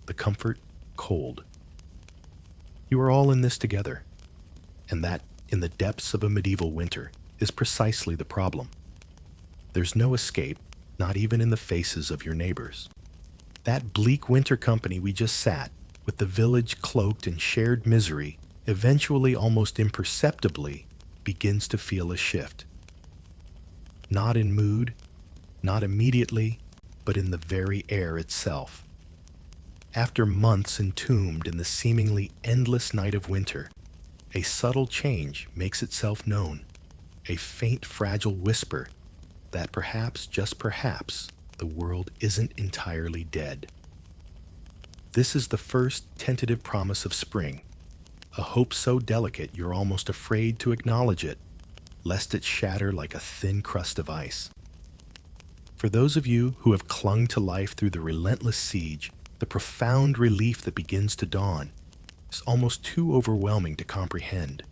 the comfort cold. You are all in this together, and that, in the depths of a medieval winter, is precisely the problem. There's no escape, not even in the faces of your neighbors. That bleak winter company we just sat, with the village cloaked in shared misery, eventually almost imperceptibly begins to feel a shift. Not in mood, not immediately, but in the very air itself. After months entombed in the seemingly endless night of winter, a subtle change makes itself known, a faint, fragile whisper that perhaps, just perhaps, the world isn't entirely dead. This is the first tentative promise of spring, a hope so delicate you're almost afraid to acknowledge it, lest it shatter like a thin crust of ice. For those of you who have clung to life through the relentless siege, the profound relief that begins to dawn is almost too overwhelming to comprehend.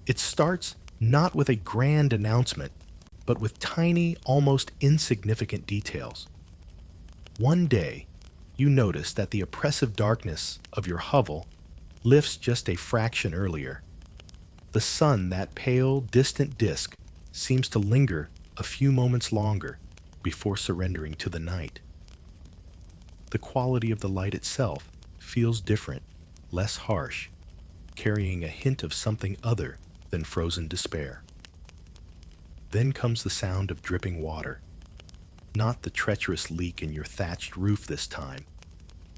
It starts not with a grand announcement, but with tiny, almost insignificant details. One day, you notice that the oppressive darkness of your hovel lifts just a fraction earlier. The sun, that pale, distant disk, seems to linger a few moments longer before surrendering to the night. The quality of the light itself feels different, less harsh, carrying a hint of something other than frozen despair. Then comes the sound of dripping water, not the treacherous leak in your thatched roof this time,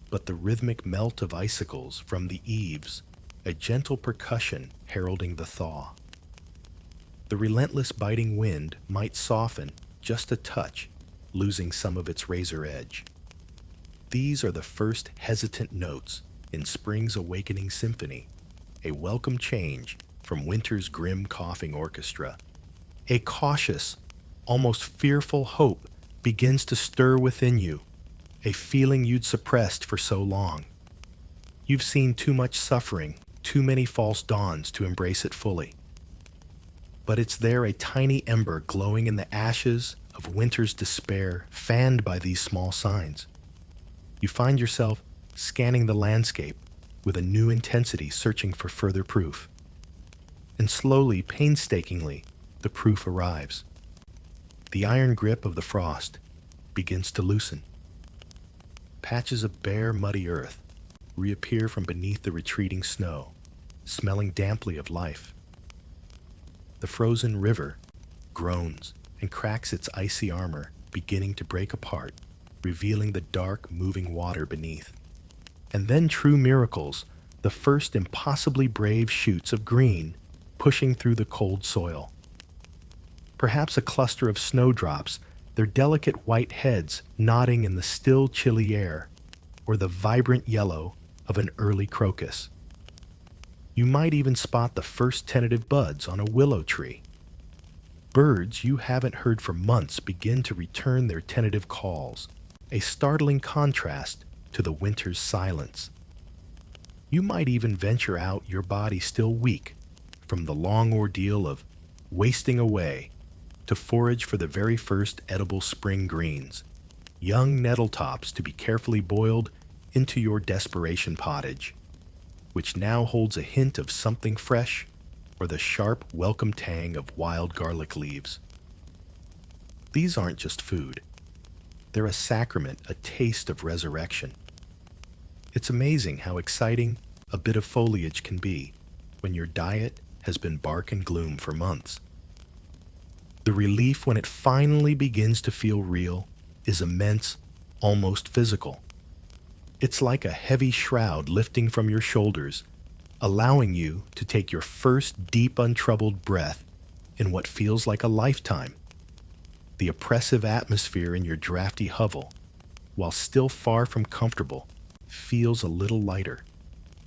but the rhythmic melt of icicles from the eaves, a gentle percussion heralding the thaw. The relentless biting wind might soften just a touch, losing some of its razor edge. These are the first hesitant notes in spring's awakening symphony, a welcome change from winter's grim coughing orchestra. A cautious, almost fearful hope begins to stir within you, a feeling you'd suppressed for so long. You've seen too much suffering, too many false dawns to embrace it fully. But it's there, a tiny ember glowing in the ashes of winter's despair, fanned by these small signs. You find yourself scanning the landscape with a new intensity, searching for further proof. And slowly, painstakingly, the proof arrives. The iron grip of the frost begins to loosen. Patches of bare, muddy earth reappear from beneath the retreating snow, smelling damply of life. The frozen river groans and cracks its icy armor, beginning to break apart, revealing the dark, moving water beneath. And then, true miracles, the first impossibly brave shoots of green pushing through the cold soil. Perhaps a cluster of snowdrops, their delicate white heads nodding in the still, chilly air, or the vibrant yellow of an early crocus. You might even spot the first tentative buds on a willow tree. Birds you haven't heard for months begin to return their tentative calls, a startling contrast to the winter's silence. You might even venture out, your body still weak from the long ordeal of wasting away, to forage for the very first edible spring greens, young nettle tops to be carefully boiled into your desperation pottage, which now holds a hint of something fresh or the sharp, welcome tang of wild garlic leaves. These aren't just food. They're a sacrament, a taste of resurrection. It's amazing how exciting a bit of foliage can be when your diet has been bark and gloom for months. The relief when it finally begins to feel real is immense, almost physical. It's like a heavy shroud lifting from your shoulders, allowing you to take your first deep, untroubled breath in what feels like a lifetime. The oppressive atmosphere in your drafty hovel, while still far from comfortable, feels a little lighter.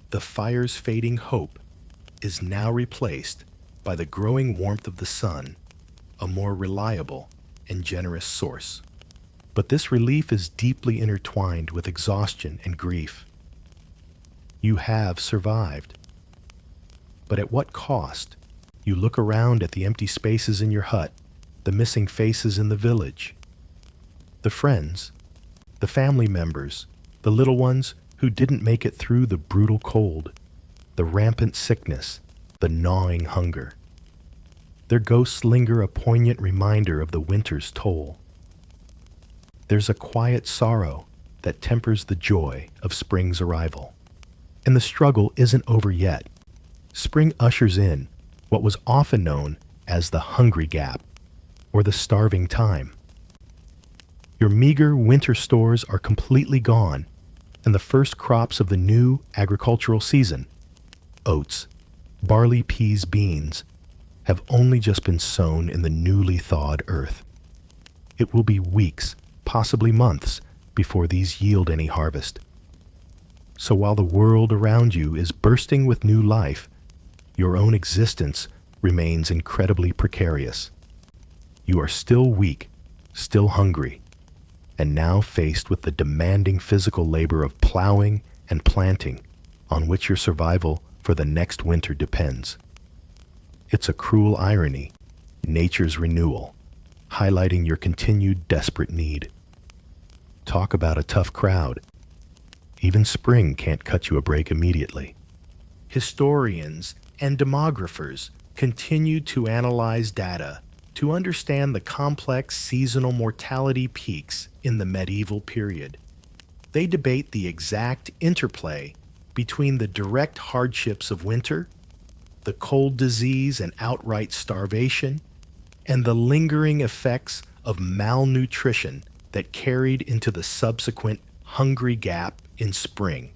The fire's fading hope is now replaced by the growing warmth of the sun, a more reliable and generous source. But this relief is deeply intertwined with exhaustion and grief. You have survived. But at what cost? You look around at the empty spaces in your hut, the missing faces in the village, the friends, the family members, the little ones who didn't make it through the brutal cold, the rampant sickness, the gnawing hunger. Their ghosts linger, a poignant reminder of the winter's toll. There's a quiet sorrow that tempers the joy of spring's arrival. And the struggle isn't over yet. Spring ushers in what was often known as the hungry gap, or the starving time. Your meager winter stores are completely gone, and the first crops of the new agricultural season, oats, barley, peas, beans, have only just been sown in the newly thawed earth. It will be weeks, possibly months, before these yield any harvest. So while the world around you is bursting with new life, your own existence remains incredibly precarious. You are still weak, still hungry, and now faced with the demanding physical labor of plowing and planting on which your survival for the next winter depends. It's a cruel irony, nature's renewal, highlighting your continued desperate need. Talk about a tough crowd. Even spring can't cut you a break immediately. Historians and demographers continue to analyze data to understand the complex seasonal mortality peaks in the medieval period. They debate the exact interplay between the direct hardships of winter, the cold disease and outright starvation, and the lingering effects of malnutrition that carried into the subsequent hungry gap in spring,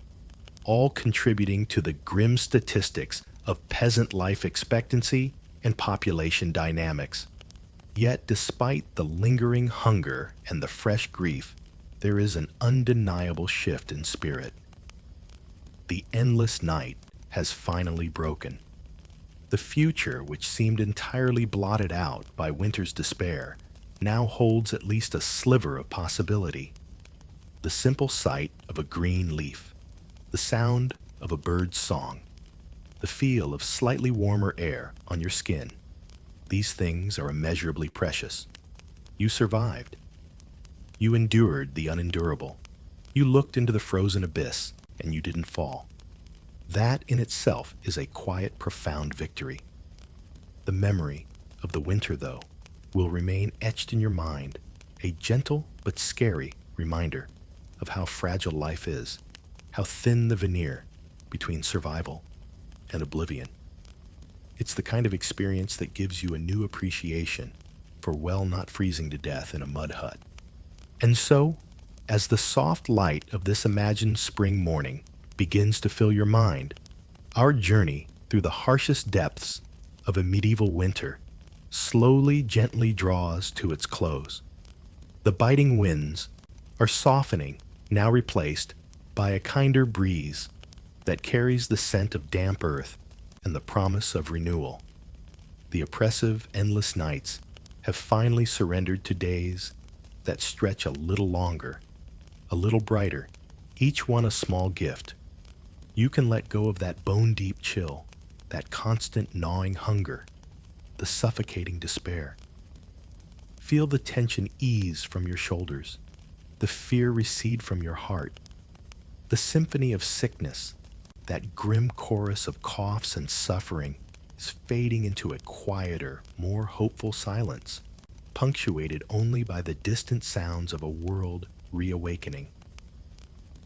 all contributing to the grim statistics of peasant life expectancy and population dynamics. Yet, despite the lingering hunger and the fresh grief, there is an undeniable shift in spirit. The endless night has finally broken. The future, which seemed entirely blotted out by winter's despair, now holds at least a sliver of possibility. The simple sight of a green leaf, the sound of a bird's song, the feel of slightly warmer air on your skin. These things are immeasurably precious. You survived. You endured the unendurable. You looked into the frozen abyss, and you didn't fall. That in itself is a quiet, profound victory. The memory of the winter, though, will remain etched in your mind, a gentle but scary reminder of how fragile life is, how thin the veneer between survival and oblivion. It's the kind of experience that gives you a new appreciation for not freezing to death in a mud hut. And so, as the soft light of this imagined spring morning begins to fill your mind, our journey through the harshest depths of a medieval winter slowly, gently draws to its close. The biting winds are softening, now replaced by a kinder breeze that carries the scent of damp earth and the promise of renewal. The oppressive, endless nights have finally surrendered to days that stretch a little longer, a little brighter, each one a small gift. You can let go of that bone-deep chill, that constant gnawing hunger, the suffocating despair. Feel the tension ease from your shoulders, the fear recede from your heart. The symphony of sickness, that grim chorus of coughs and suffering, is fading into a quieter, more hopeful silence, punctuated only by the distant sounds of a world reawakening.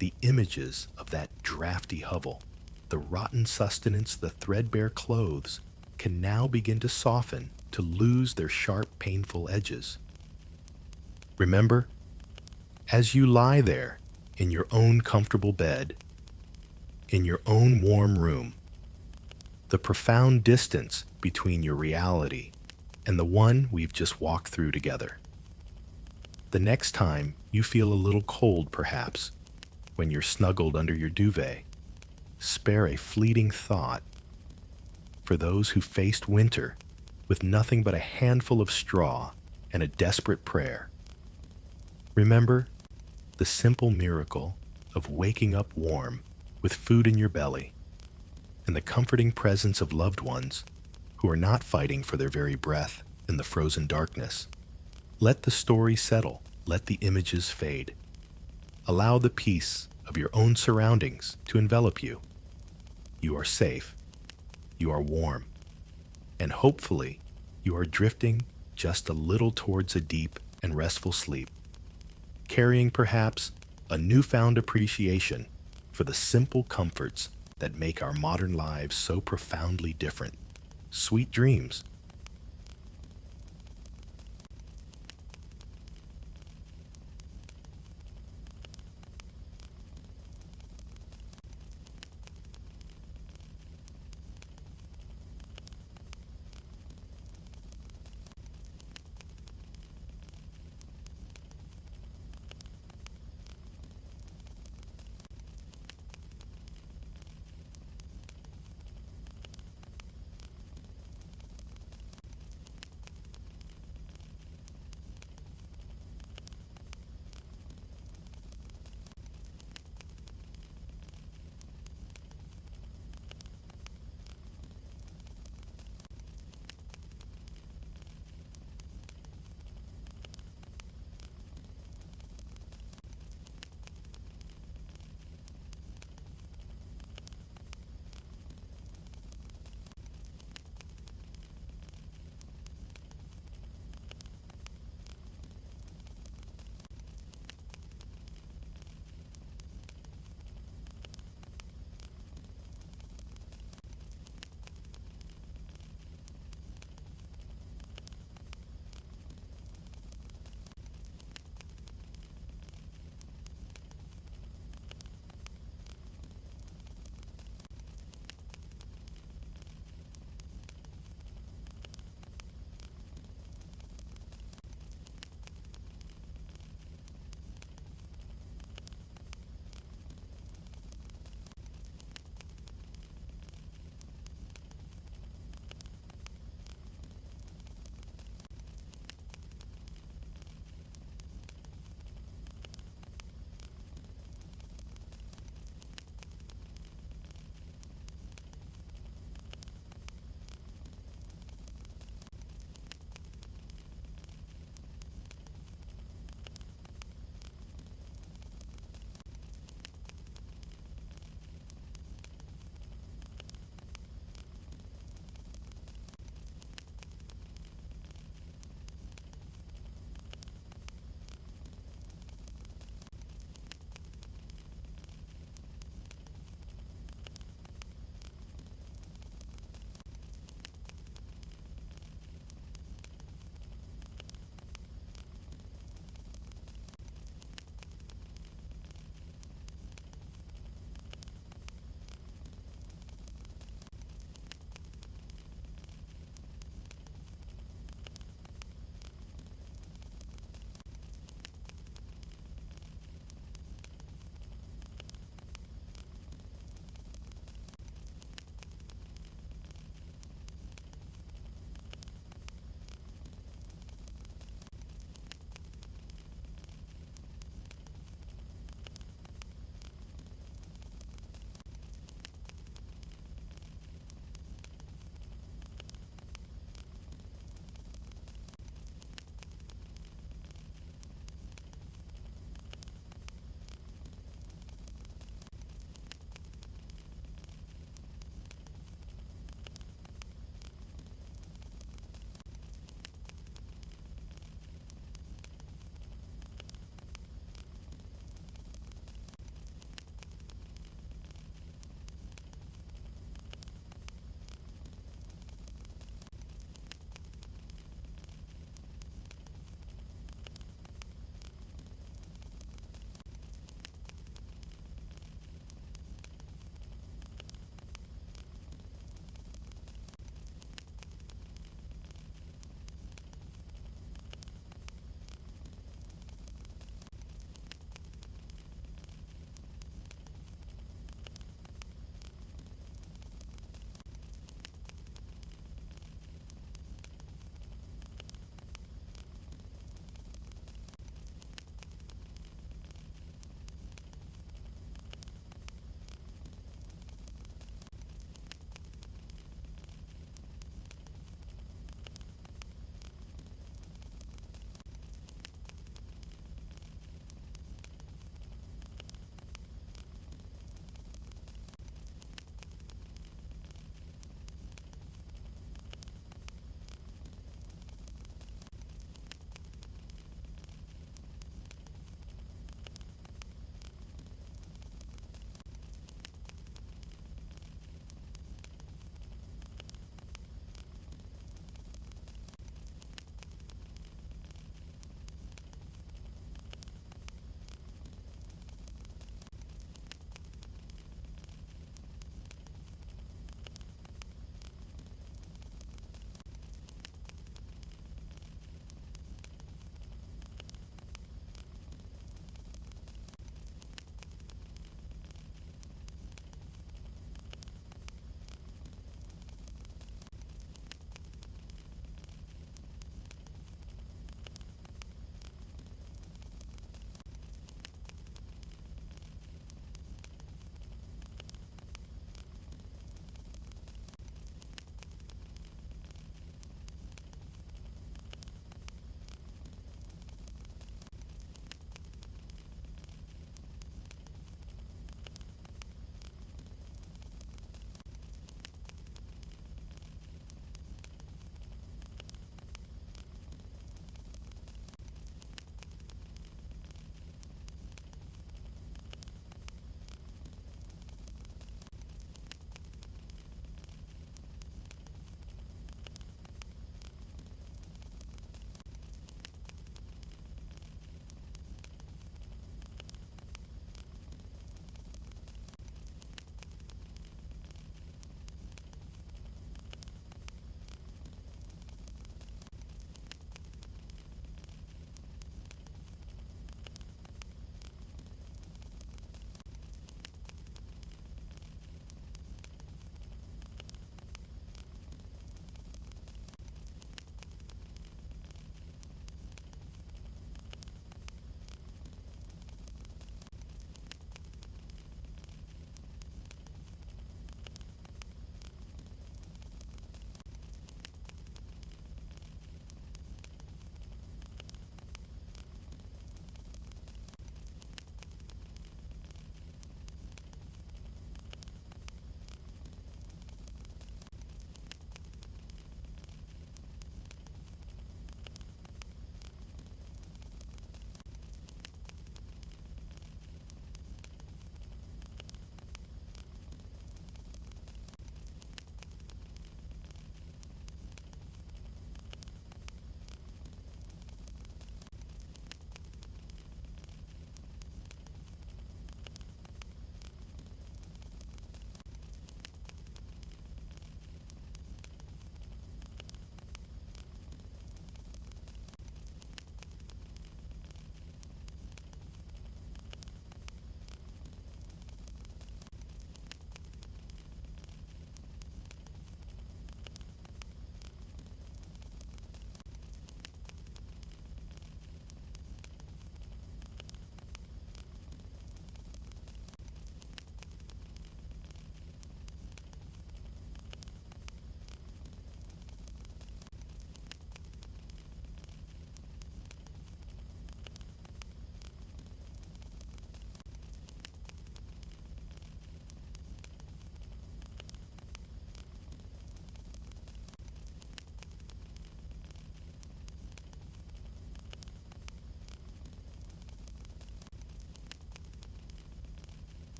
The images of that drafty hovel, the rotten sustenance, the threadbare clothes, can now begin to soften, to lose their sharp, painful edges. Remember, as you lie there in your own comfortable bed, in your own warm room, the profound distance between your reality and the one we've just walked through together. The next time you feel a little cold, perhaps, when you're snuggled under your duvet, spare a fleeting thought for those who faced winter with nothing but a handful of straw and a desperate prayer. Remember the simple miracle of waking up warm with food in your belly and the comforting presence of loved ones who are not fighting for their very breath in the frozen darkness. Let the story settle. Let the images fade. Allow the peace of your own surroundings to envelop you. You are safe. You are warm. And hopefully, you are drifting just a little towards a deep and restful sleep, carrying perhaps a newfound appreciation for the simple comforts that make our modern lives so profoundly different. Sweet dreams.